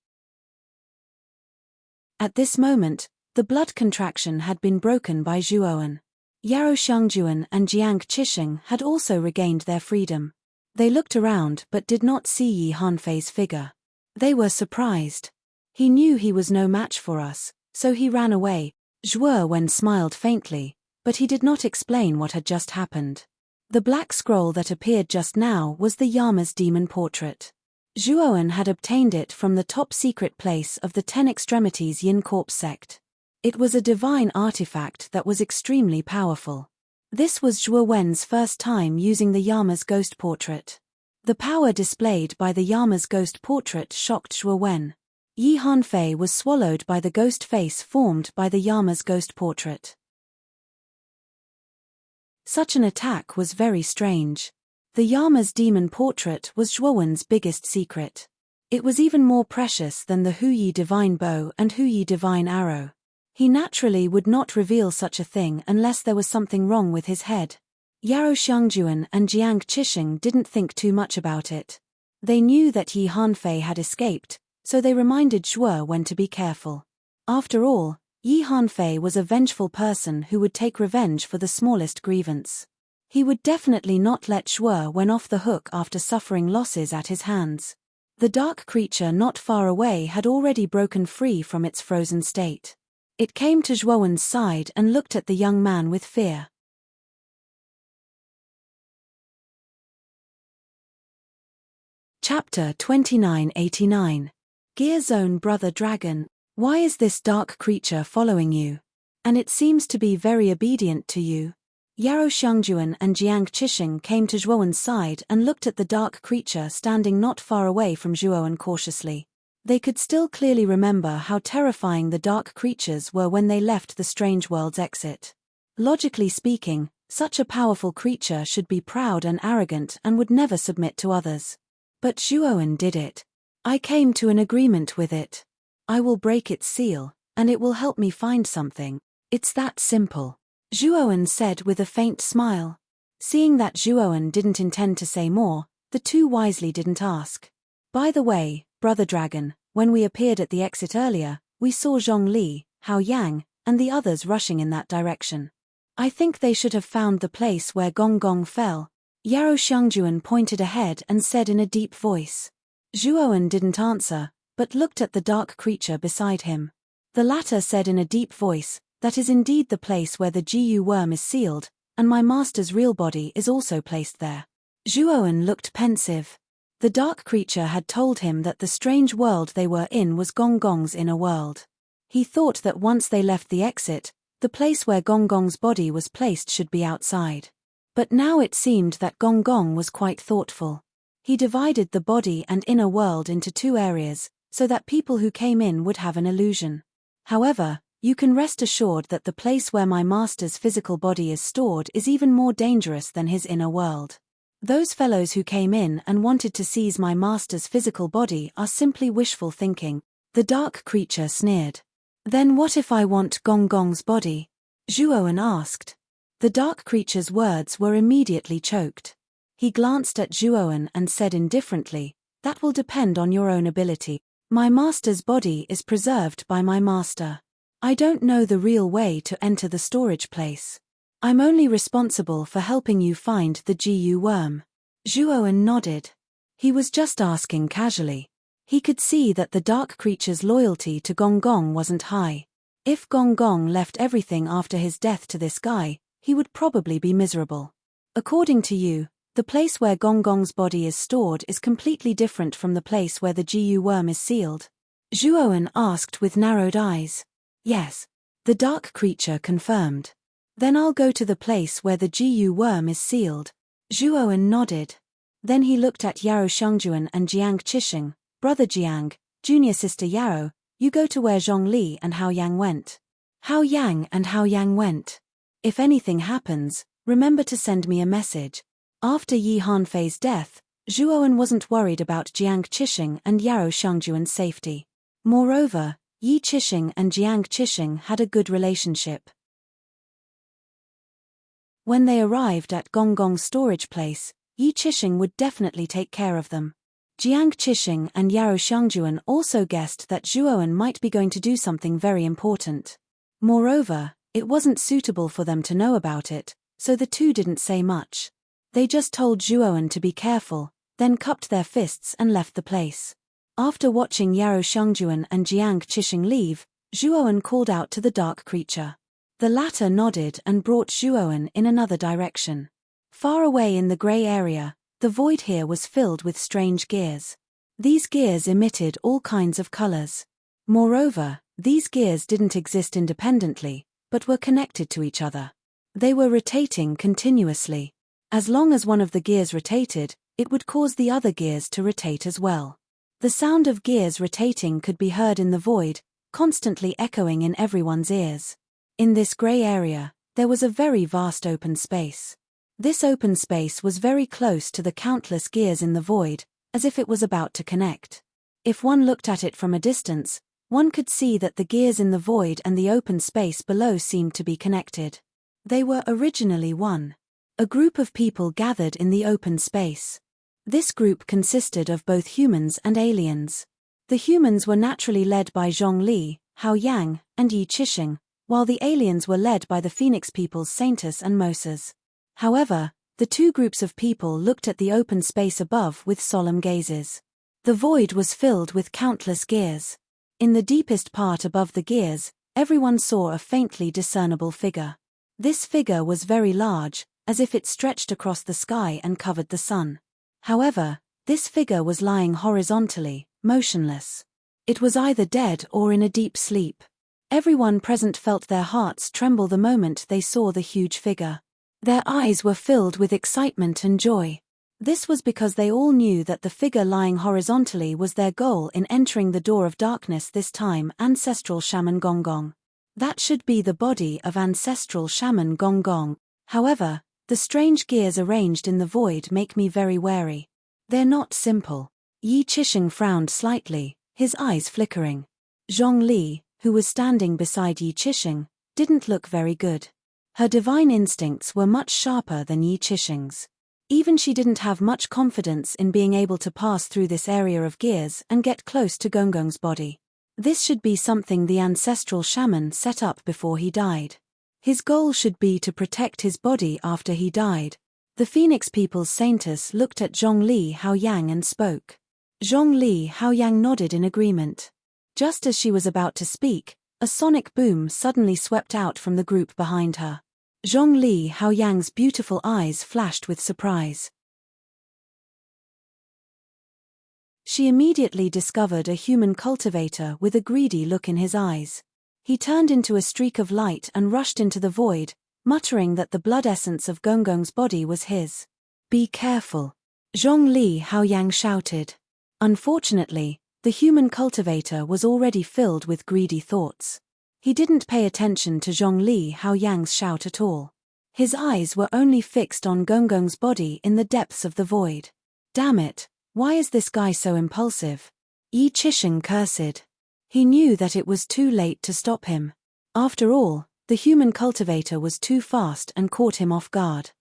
At this moment, the blood contraction had been broken by Zhuoan. Yarou Shangjuan and Jiang Qixing had also regained their freedom. They looked around but did not see Yi Hanfei's figure. They were surprised. He knew he was no match for us, so he ran away. Zhuo Wen smiled faintly, but he did not explain what had just happened. The black scroll that appeared just now was the Yama's demon portrait. Zhuowen had obtained it from the top secret place of the 10 Extremities Yin Corpse sect. It was a divine artifact that was extremely powerful. This was Zhuowen's first time using the Yama's ghost portrait. The power displayed by the Yama's ghost portrait shocked Zhuowen. Yi Hanfei was swallowed by the ghost face formed by the Yama's ghost portrait. Such an attack was very strange. The Yama's demon portrait was Zhuowen's biggest secret. It was even more precious than the Huyi divine bow and Huyi divine arrow. He naturally would not reveal such a thing unless there was something wrong with his head. Yarou Xiangjuan and Jiang Qixing didn't think too much about it. They knew that Yi Hanfei had escaped, so they reminded Zhuo Wen to be careful. After all, Yi Hanfei was a vengeful person who would take revenge for the smallest grievance. He would definitely not let Zhuo Wen off the hook after suffering losses at his hands. The dark creature not far away had already broken free from its frozen state. It came to Zhuo Wen's side and looked at the young man with fear. Chapter 2989. Gear Zone Brother Dragon. Why is this dark creature following you? And it seems to be very obedient to you. Yarou Xiangjuan and Jiang Qixing came to Zhuowen's side and looked at the dark creature standing not far away from Zhuowen cautiously. They could still clearly remember how terrifying the dark creatures were when they left the strange world's exit. Logically speaking, such a powerful creature should be proud and arrogant and would never submit to others. But Zhuowen did it. I came to an agreement with it. I will break its seal, and it will help me find something. It's that simple. Zhuowen said with a faint smile. Seeing that Zhuowen didn't intend to say more, the two wisely didn't ask. By the way, Brother Dragon, when we appeared at the exit earlier, we saw Zhongli, Hao Yang, and the others rushing in that direction. I think they should have found the place where Gong Gong fell. Yarou Xiangjuan pointed ahead and said in a deep voice. Zhuowen didn't answer, but looked at the dark creature beside him. The latter said in a deep voice, "That is indeed the place where the Gu worm is sealed, and my master's real body is also placed there." Zhuowen looked pensive. The dark creature had told him that the strange world they were in was Gong Gong's inner world. He thought that once they left the exit, the place where Gong Gong's body was placed should be outside. But now it seemed that Gong Gong was quite thoughtful. He divided the body and inner world into two areas, so that people who came in would have an illusion. However, you can rest assured that the place where my master's physical body is stored is even more dangerous than his inner world. Those fellows who came in and wanted to seize my master's physical body are simply wishful thinking, the dark creature sneered. Then what if I want Gong Gong's body? Zhuowen asked. The dark creature's words were immediately choked. He glanced at Zhuowen and said indifferently, "That will depend on your own ability. My master's body is preserved by my master. I don't know the real way to enter the storage place. I'm only responsible for helping you find the Gu worm." Zhuowen nodded. He was just asking casually. He could see that the dark creature's loyalty to Gong Gong wasn't high. If Gong Gong left everything after his death to this guy, he would probably be miserable. According to you, the place where Gong Gong's body is stored is completely different from the place where the Gu worm is sealed? Zhuowen asked with narrowed eyes. Yes. The dark creature confirmed. Then I'll go to the place where the Gu worm is sealed. Zhuowen nodded. Then he looked at Yarou Xiangjuan and Jiang Qixing. Brother Jiang, junior sister Yarou, you go to where Zhongli and Hao Yang went. Hao Yang and Hao Yang went. If anything happens, remember to send me a message. After Yi Hanfei's death, Zhuowen wasn't worried about Jiang Qixing and Yarou Xiangjuan's safety. Moreover, Yi Qixing and Jiang Qixing had a good relationship. When they arrived at Gong Gong's storage place, Yi Qixing would definitely take care of them. Jiang Qixing and Yarou Xiangjuan also guessed that Zhuowen might be going to do something very important. Moreover, it wasn't suitable for them to know about it, so the two didn't say much. They just told Zhuowen to be careful, then cupped their fists and left the place. After watching Yarou Xiangjuan and Jiang Qixing leave, Zhuowen called out to the dark creature. The latter nodded and brought Zhuowen in another direction. Far away in the grey area, the void here was filled with strange gears. These gears emitted all kinds of colors. Moreover, these gears didn't exist independently, but were connected to each other. They were rotating continuously. As long as one of the gears rotated, it would cause the other gears to rotate as well. The sound of gears rotating could be heard in the void, constantly echoing in everyone's ears. In this grey area, there was a very vast open space. This open space was very close to the countless gears in the void, as if it was about to connect. If one looked at it from a distance, one could see that the gears in the void and the open space below seemed to be connected. They were originally one. A group of people gathered in the open space. This group consisted of both humans and aliens. The humans were naturally led by Zhongli, Hao Yang, and Yi Qixing, while the aliens were led by the Phoenix peoples Saintus and Moses. However, the two groups of people looked at the open space above with solemn gazes. The void was filled with countless gears. In the deepest part above the gears, everyone saw a faintly discernible figure. This figure was very large, as if it stretched across the sky and covered the sun. However, this figure was lying horizontally, motionless. It was either dead or in a deep sleep. Everyone present felt their hearts tremble the moment they saw the huge figure. Their eyes were filled with excitement and joy. This was because they all knew that the figure lying horizontally was their goal in entering the door of darkness, this time ancestral shaman Gonggong. That should be the body of ancestral shaman Gonggong. However, the strange gears arranged in the void make me very wary. They're not simple. Yi Qixing frowned slightly, his eyes flickering. Zhongli, who was standing beside Yi Qixing, didn't look very good. Her divine instincts were much sharper than Yi Qixing's. Even she didn't have much confidence in being able to pass through this area of gears and get close to Gonggong's body. This should be something the ancestral shaman set up before he died. His goal should be to protect his body after he died. The Phoenix people's Saintus looked at Zhongli Hao Yang and spoke. Zhongli Hao Yang nodded in agreement. Just as she was about to speak, a sonic boom suddenly swept out from the group behind her. Zhongli Hao Yang's beautiful eyes flashed with surprise. She immediately discovered a human cultivator with a greedy look in his eyes. He turned into a streak of light and rushed into the void, muttering that the blood essence of Gonggong's body was his. "Be careful!" Zhongli Hao Yang shouted. Unfortunately, the human cultivator was already filled with greedy thoughts. He didn't pay attention to Zhongli Hao Yang's shout at all. His eyes were only fixed on Gonggong's body in the depths of the void. Damn it, why is this guy so impulsive? Yi Qixing cursed. He knew that it was too late to stop him. After all, the human cultivator was too fast and caught him off guard.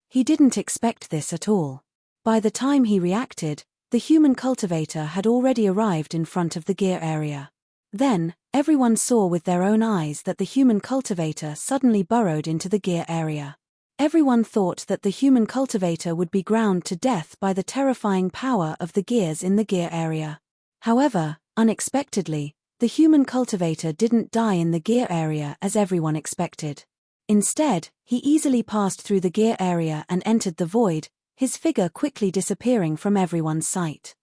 He didn't expect this at all. By the time he reacted, the human cultivator had already arrived in front of the gear area. Then, everyone saw with their own eyes that the human cultivator suddenly burrowed into the gear area. Everyone thought that the human cultivator would be ground to death by the terrifying power of the gears in the gear area. However, unexpectedly, the human cultivator didn't die in the gear area as everyone expected. Instead, he easily passed through the gear area and entered the void, his figure quickly disappearing from everyone's sight.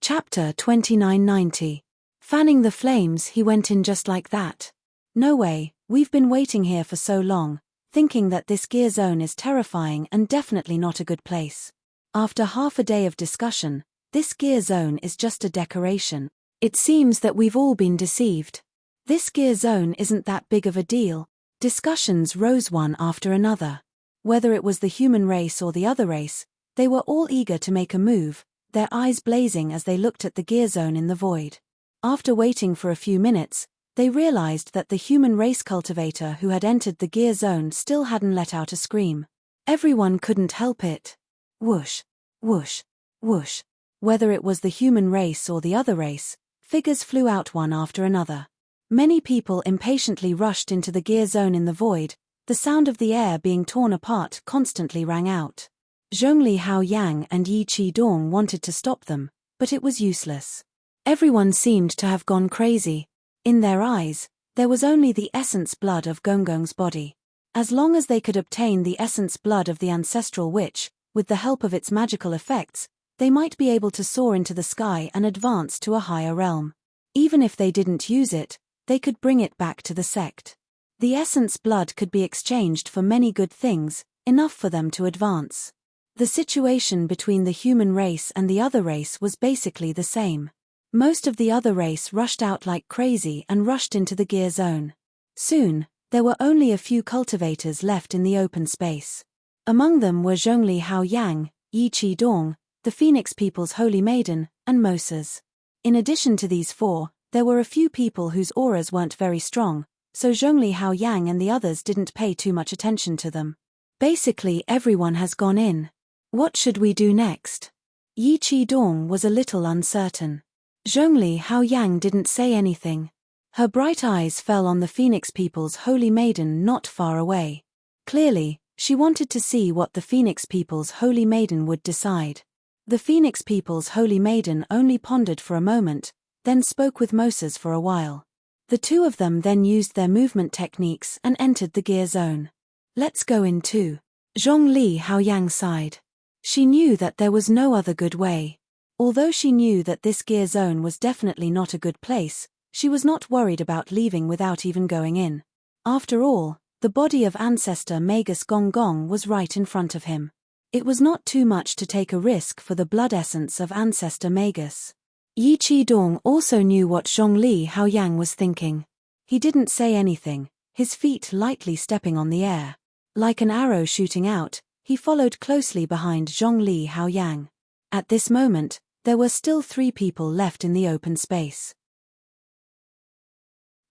Chapter 2990. Fanning the flames, he went in just like that. No way, we've been waiting here for so long, thinking that this gear zone is terrifying and definitely not a good place. After half a day of discussion, this gear zone is just a decoration. It seems that we've all been deceived. This gear zone isn't that big of a deal. Discussions rose one after another. Whether it was the human race or the other race, they were all eager to make a move, their eyes blazing as they looked at the gear zone in the void. After waiting for a few minutes, they realized that the human race cultivator who had entered the gear zone still hadn't let out a scream. Everyone couldn't help it. Whoosh, whoosh, whoosh. Whether it was the human race or the other race, Figures flew out one after another. Many people impatiently rushed into the gear zone in the void. The sound of the air being torn apart constantly rang out. Zhongli Haoyang and Yi Qidong wanted to stop them, but it was useless. Everyone seemed to have gone crazy. In their eyes, there was only the essence blood of Gonggong's body. As long as they could obtain the essence blood of the ancestral witch, with the help of its magical effects, they might be able to soar into the sky and advance to a higher realm. Even if they didn't use it, they could bring it back to the sect. The essence blood could be exchanged for many good things, enough for them to advance. The situation between the human race and the other race was basically the same. Most of the other race rushed out like crazy and rushed into the gear zone. Soon, there were only a few cultivators left in the open space. Among them were Zhongli Haoyang, Yi Qidong, the Phoenix People's Holy Maiden, and Moses. In addition to these four, there were a few people whose auras weren't very strong, so Zhongli Haoyang and the others didn't pay too much attention to them. Basically everyone has gone in. What should we do next? Yi Qidong was a little uncertain. Zhongli Haoyang didn't say anything. Her bright eyes fell on the Phoenix People's Holy Maiden not far away. Clearly, she wanted to see what the Phoenix People's Holy Maiden would decide. The Phoenix People's Holy Maiden only pondered for a moment, then spoke with Moses for a while. The two of them then used their movement techniques and entered the gear zone. Let's go in too. Zhongli Haoyang sighed. She knew that there was no other good way. Although she knew that this gear zone was definitely not a good place, she was not worried about leaving without even going in. After all, the body of ancestor Magus Gonggong was right in front of him. It was not too much to take a risk for the blood essence of ancestor Magus. Yi Qidong also knew what Zhongli Haoyang was thinking. He didn't say anything, his feet lightly stepping on the air. Like an arrow shooting out, he followed closely behind Zhongli Haoyang. At this moment, there were still 3 people left in the open space.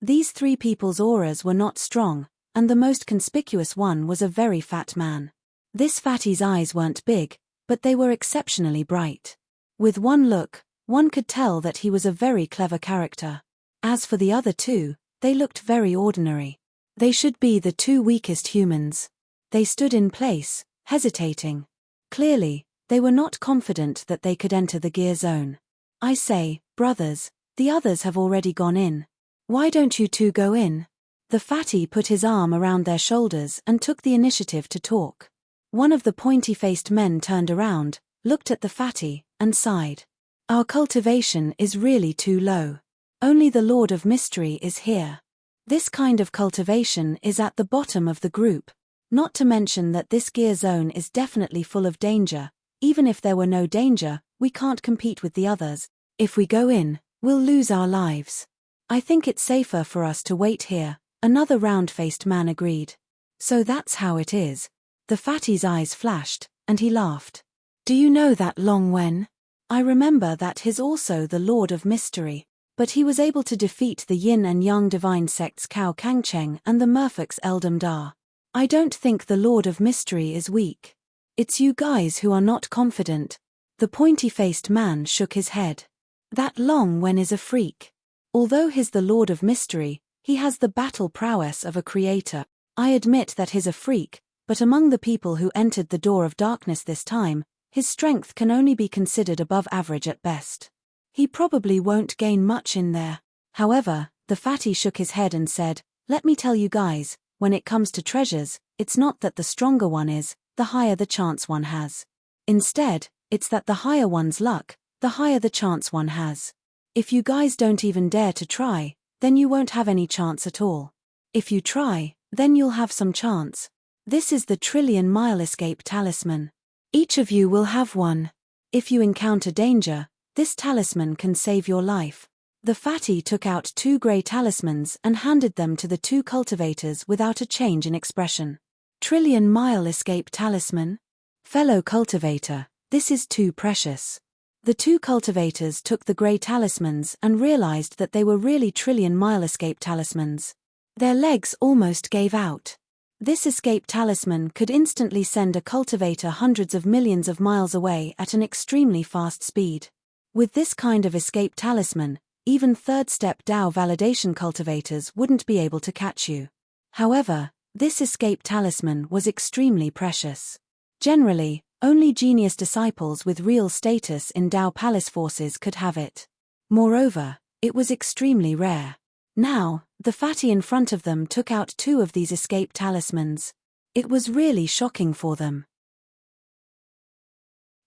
These 3 people's auras were not strong, and the most conspicuous one was a very fat man. This fatty's eyes weren't big, but they were exceptionally bright. With one look, one could tell that he was a very clever character. As for the other 2, they looked very ordinary. They should be the 2 weakest humans. They stood in place, hesitating. Clearly, they were not confident that they could enter the gear zone. I say, brothers, the others have already gone in. Why don't you 2 go in? The fatty put his arm around their shoulders and took the initiative to talk. One of the pointy-faced men turned around, looked at the fatty, and sighed. Our cultivation is really too low. Only the Lord of Mystery is here. This kind of cultivation is at the bottom of the group. Not to mention that this gear zone is definitely full of danger. Even if there were no danger, we can't compete with the others. If we go in, we'll lose our lives. I think it's safer for us to wait here, another round-faced man agreed. So that's how it is. The fatty's eyes flashed, and he laughed. Do you know that Long Wen? I remember that he's also the Lord of Mystery, but he was able to defeat the Yin and Yang divine sects Cao Kangcheng and the Merfolk's Eldam Da. I don't think the Lord of Mystery is weak. It's you guys who are not confident. The pointy-faced man shook his head. That Long Wen is a freak. Although he's the Lord of Mystery, he has the battle prowess of a creator. I admit that he's a freak, but among the people who entered the Door of Darkness this time, his strength can only be considered above average at best. He probably won't gain much in there. However, the fatty shook his head and said, let me tell you guys, when it comes to treasures, it's not that the stronger one is, the higher the chance one has. Instead, it's that the higher one's luck, the higher the chance one has. If you guys don't even dare to try, then you won't have any chance at all. If you try, then you'll have some chance. This is the trillion-mile escape talisman. Each of you will have one. If you encounter danger, this talisman can save your life. The fatty took out 2 grey talismans and handed them to the 2 cultivators without a change in expression. Trillion-mile escape talisman? Fellow cultivator, this is too precious. The 2 cultivators took the grey talismans and realized that they were really trillion-mile escape talismans. Their legs almost gave out. This escape talisman could instantly send a cultivator hundreds of millions of miles away at an extremely fast speed. With this kind of escape talisman, Even third-step Dao validation cultivators wouldn't be able to catch you. However, this escape talisman was extremely precious. Generally, only genius disciples with real status in Dao Palace forces could have it. Moreover, it was extremely rare. Now, the fatty in front of them took out 2 of these escape talismans. It was really shocking for them.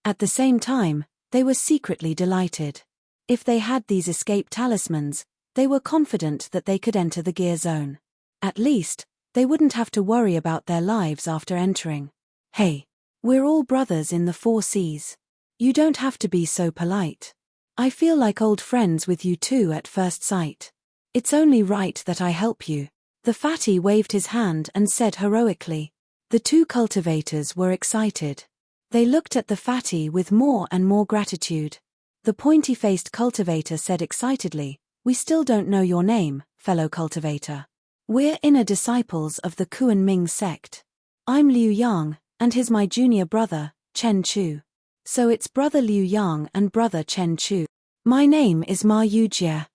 At the same time, they were secretly delighted. If they had these escape talismans, they were confident that they could enter the gear zone. At least, they wouldn't have to worry about their lives after entering. Hey, we're all brothers in the 4 seas. You don't have to be so polite. I feel like old friends with you too at first sight. It's only right that I help you. The fatty waved his hand and said heroically. The 2 cultivators were excited. They looked at the fatty with more and more gratitude. The pointy-faced cultivator said excitedly, "We still don't know your name, fellow cultivator. We're inner disciples of the Kuan Ming sect. I'm Liu Yang, and he's my junior brother, Chen Chu. So it's brother Liu Yang and brother Chen Chu. My name is Ma Yujie.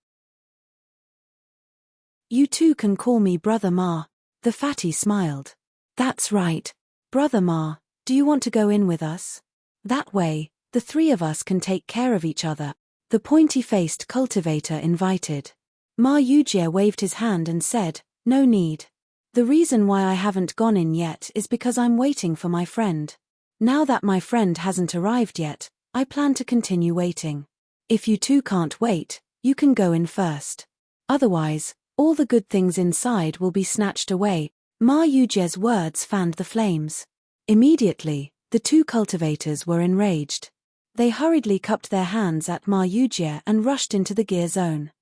You two can call me Brother Ma." The fatty smiled. "That's right. Brother Ma, do you want to go in with us? That way, the 3 of us can take care of each other," the pointy-faced cultivator invited. Ma Yujie waved his hand and said, "No need. The reason why I haven't gone in yet is because I'm waiting for my friend. Now that my friend hasn't arrived yet, I plan to continue waiting. If you two can't wait, you can go in first. Otherwise, all the good things inside will be snatched away." Ma Yujie's words fanned the flames. Immediately, the 2 cultivators were enraged. They hurriedly cupped their hands at Ma Yujie and rushed into the gear zone.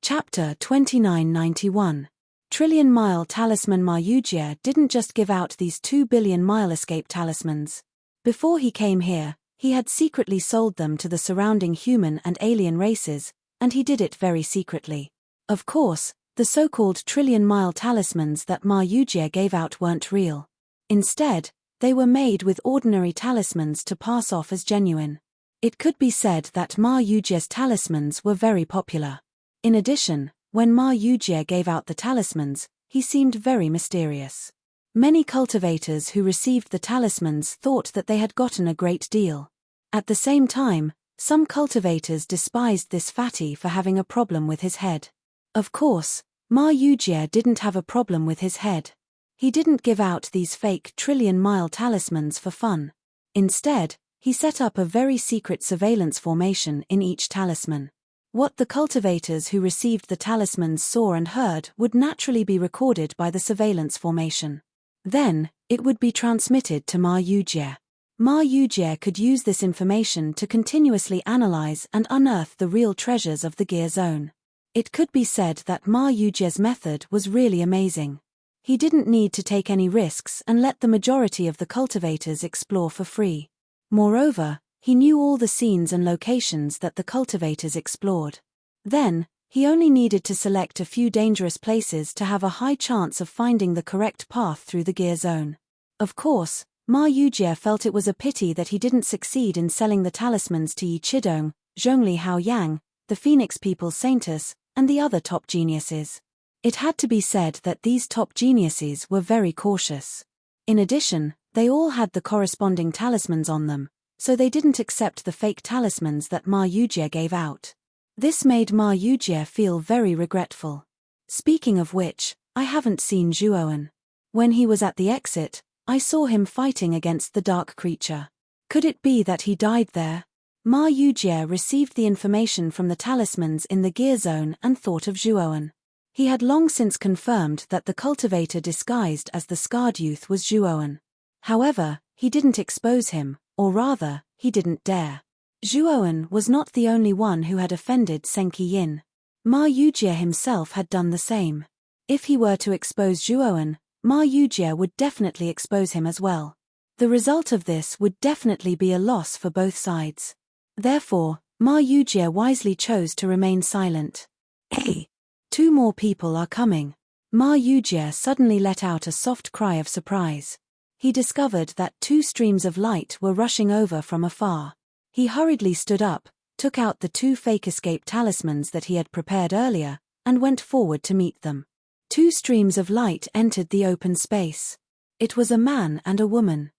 Chapter 2991. Trillion Mile Talisman. Ma Yujie didn't just give out these 2 billion mile escape talismans. Before he came here, he had secretly sold them to the surrounding human and alien races, and he did it very secretly. Of course, the so-called trillion-mile talismans that Ma Yujie gave out weren't real. Instead, they were made with ordinary talismans to pass off as genuine. It could be said that Ma Yujie's talismans were very popular. In addition, when Ma Yujie gave out the talismans, he seemed very mysterious. Many cultivators who received the talismans thought that they had gotten a great deal. At the same time, some cultivators despised this fatty for having a problem with his head. Of course, Ma Yujie didn't have a problem with his head. He didn't give out these fake trillion-mile talismans for fun. Instead, he set up a very secret surveillance formation in each talisman. What the cultivators who received the talismans saw and heard would naturally be recorded by the surveillance formation. Then, it would be transmitted to Ma Yujie. Ma Yujie could use this information to continuously analyze and unearth the real treasures of the gear zone. It could be said that Ma Yujie's method was really amazing. He didn't need to take any risks and let the majority of the cultivators explore for free. Moreover, he knew all the scenes and locations that the cultivators explored. Then, he only needed to select a few dangerous places to have a high chance of finding the correct path through the gear zone. Of course, Ma Yujie felt it was a pity that he didn't succeed in selling the talismans to Yi Chidong, Zhongli Hao Yang, the Phoenix People's Saintess, and the other top geniuses. It had to be said that these top geniuses were very cautious. In addition, they all had the corresponding talismans on them, so they didn't accept the fake talismans that Ma Yujie gave out. This made Ma Yujie feel very regretful. Speaking of which, I haven't seen Zhuoan. When he was at the exit, I saw him fighting against the dark creature. Could it be that he died there? Ma Yujie received the information from the talismans in the gear zone and thought of Zhuoan. He had long since confirmed that the cultivator disguised as the scarred youth was Zhuoan. However, he didn't expose him, or rather, he didn't dare. Zhuoan was not the only one who had offended Senki Yin. Ma Yujie himself had done the same. If he were to expose Zhuoan, Ma Yujie would definitely expose him as well. The result of this would definitely be a loss for both sides. Therefore, Ma Yujie wisely chose to remain silent. Hey! 2 more people are coming. Ma Yujie suddenly let out a soft cry of surprise. He discovered that 2 streams of light were rushing over from afar. He hurriedly stood up, took out the 2 fake escape talismans that he had prepared earlier, and went forward to meet them. 2 streams of light entered the open space. It was a man and a woman.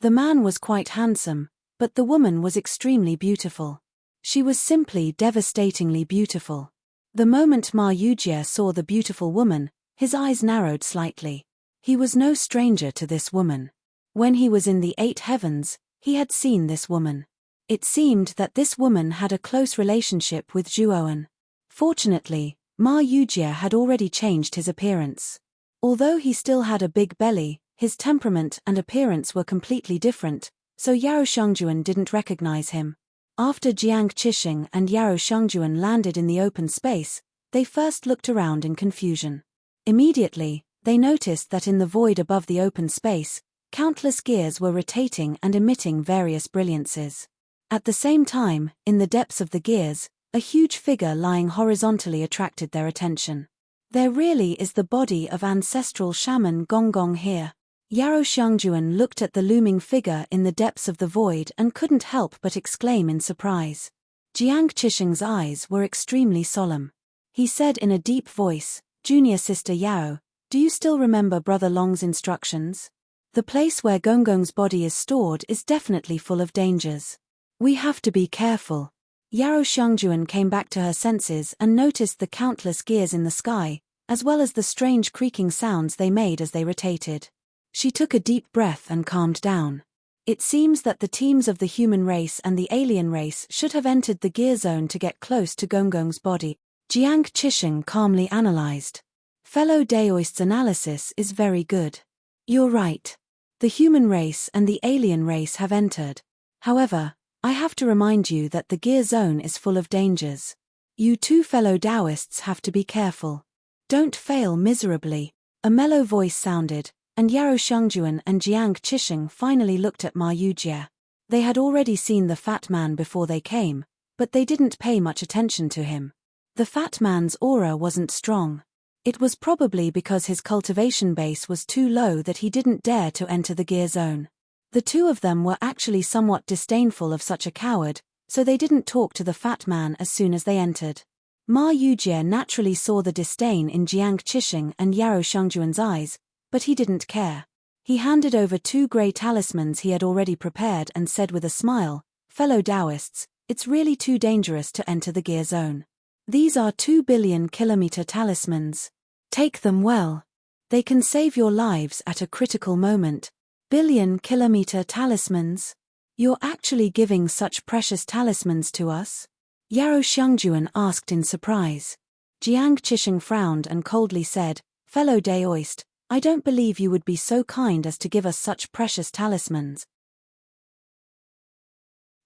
The man was quite handsome, but the woman was extremely beautiful. She was simply devastatingly beautiful. The moment Ma Yujie saw the beautiful woman, his eyes narrowed slightly. He was no stranger to this woman. When he was in the 8 heavens, he had seen this woman. It seemed that this woman had a close relationship with Zhuoan. Fortunately, Ma Yujie had already changed his appearance. Although he still had a big belly, his temperament and appearance were completely different, so Yaro Shangjuan didn't recognize him. After Jiang Qixing and Yaro Shangjuan landed in the open space, they first looked around in confusion. Immediately, they noticed that in the void above the open space, countless gears were rotating and emitting various brilliances. At the same time, in the depths of the gears, a huge figure lying horizontally attracted their attention. There really is the body of ancestral shaman Gonggong here. Yaro Shangjuan looked at the looming figure in the depths of the void and couldn't help but exclaim in surprise. Jiang Qixing's eyes were extremely solemn. He said in a deep voice, "Junior sister Yao, do you still remember Brother Long's instructions? The place where Gonggong's body is stored is definitely full of dangers. We have to be careful." Yaro Shangjuan came back to her senses and noticed the countless gears in the sky, as well as the strange creaking sounds they made as they rotated. She took a deep breath and calmed down. It seems that the teams of the human race and the alien race should have entered the gear zone to get close to Gonggong's body. Jiang Qixing calmly analyzed. Fellow Daoist's analysis is very good. You're right. The human race and the alien race have entered. However, I have to remind you that the gear zone is full of dangers. You 2 fellow Daoists have to be careful. Don't fail miserably. A mellow voice sounded, and Yaro Shangjuan and Jiang Qixing finally looked at Ma Yujie. They had already seen the fat man before they came, but they didn't pay much attention to him. The fat man's aura wasn't strong. It was probably because his cultivation base was too low that he didn't dare to enter the gear zone. The 2 of them were actually somewhat disdainful of such a coward, so they didn't talk to the fat man as soon as they entered. Ma Yujie naturally saw the disdain in Jiang Qixing and Yaro Shangjuan's eyes, but he didn't care. He handed over 2 grey talismans he had already prepared and said with a smile, "Fellow Daoists, it's really too dangerous to enter the gear zone. These are 2 billion kilometer talismans. Take them well. They can save your lives at a critical moment." Billion kilometer talismans? You're actually giving such precious talismans to us? Yaro Shangjuan asked in surprise. Jiang Qixing frowned and coldly said, "Fellow Daoist, I don't believe you would be so kind as to give us such precious talismans."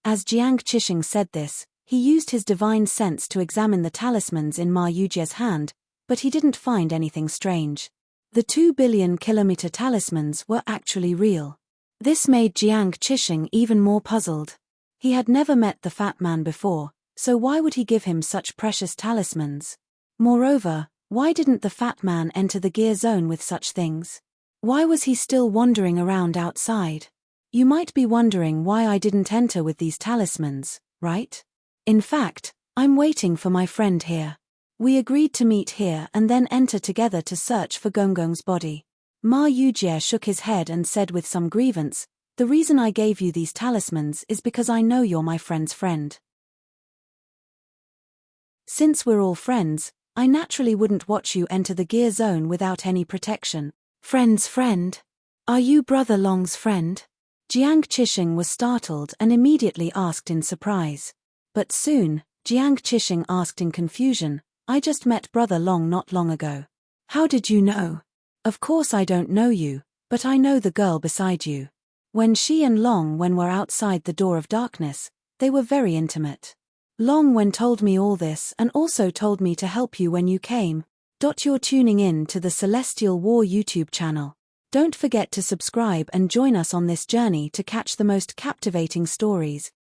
As Jiang Qixing said this, he used his divine sense to examine the talismans in Ma Yujie's hand, but he didn't find anything strange. The 2 billion kilometer talismans were actually real. This made Jiang Qixing even more puzzled. He had never met the fat man before, so why would he give him such precious talismans? Moreover, why didn't the fat man enter the gear zone with such things? Why was he still wandering around outside? You might be wondering why I didn't enter with these talismans, right? In fact, I'm waiting for my friend here. We agreed to meet here and then enter together to search for Gonggong's body. Ma Yujie shook his head and said with some grievance, "The reason I gave you these talismans is because I know you're my friend's friend. Since we're all friends, I naturally wouldn't watch you enter the gear zone without any protection." "Friend's friend? Are you Brother Long's friend?" Jiang Qixing was startled and immediately asked in surprise. But soon, Jiang Qixing asked in confusion, "I just met Brother Long not long ago. How did you know?" "Of course I don't know you, but I know the girl beside you. When she and Long Wen were outside the door of darkness, they were very intimate. Long Wen told me all this and also told me to help you when you came. You're tuning in to the Celestial War YouTube channel. Don't forget to subscribe and join us on this journey to catch the most captivating stories.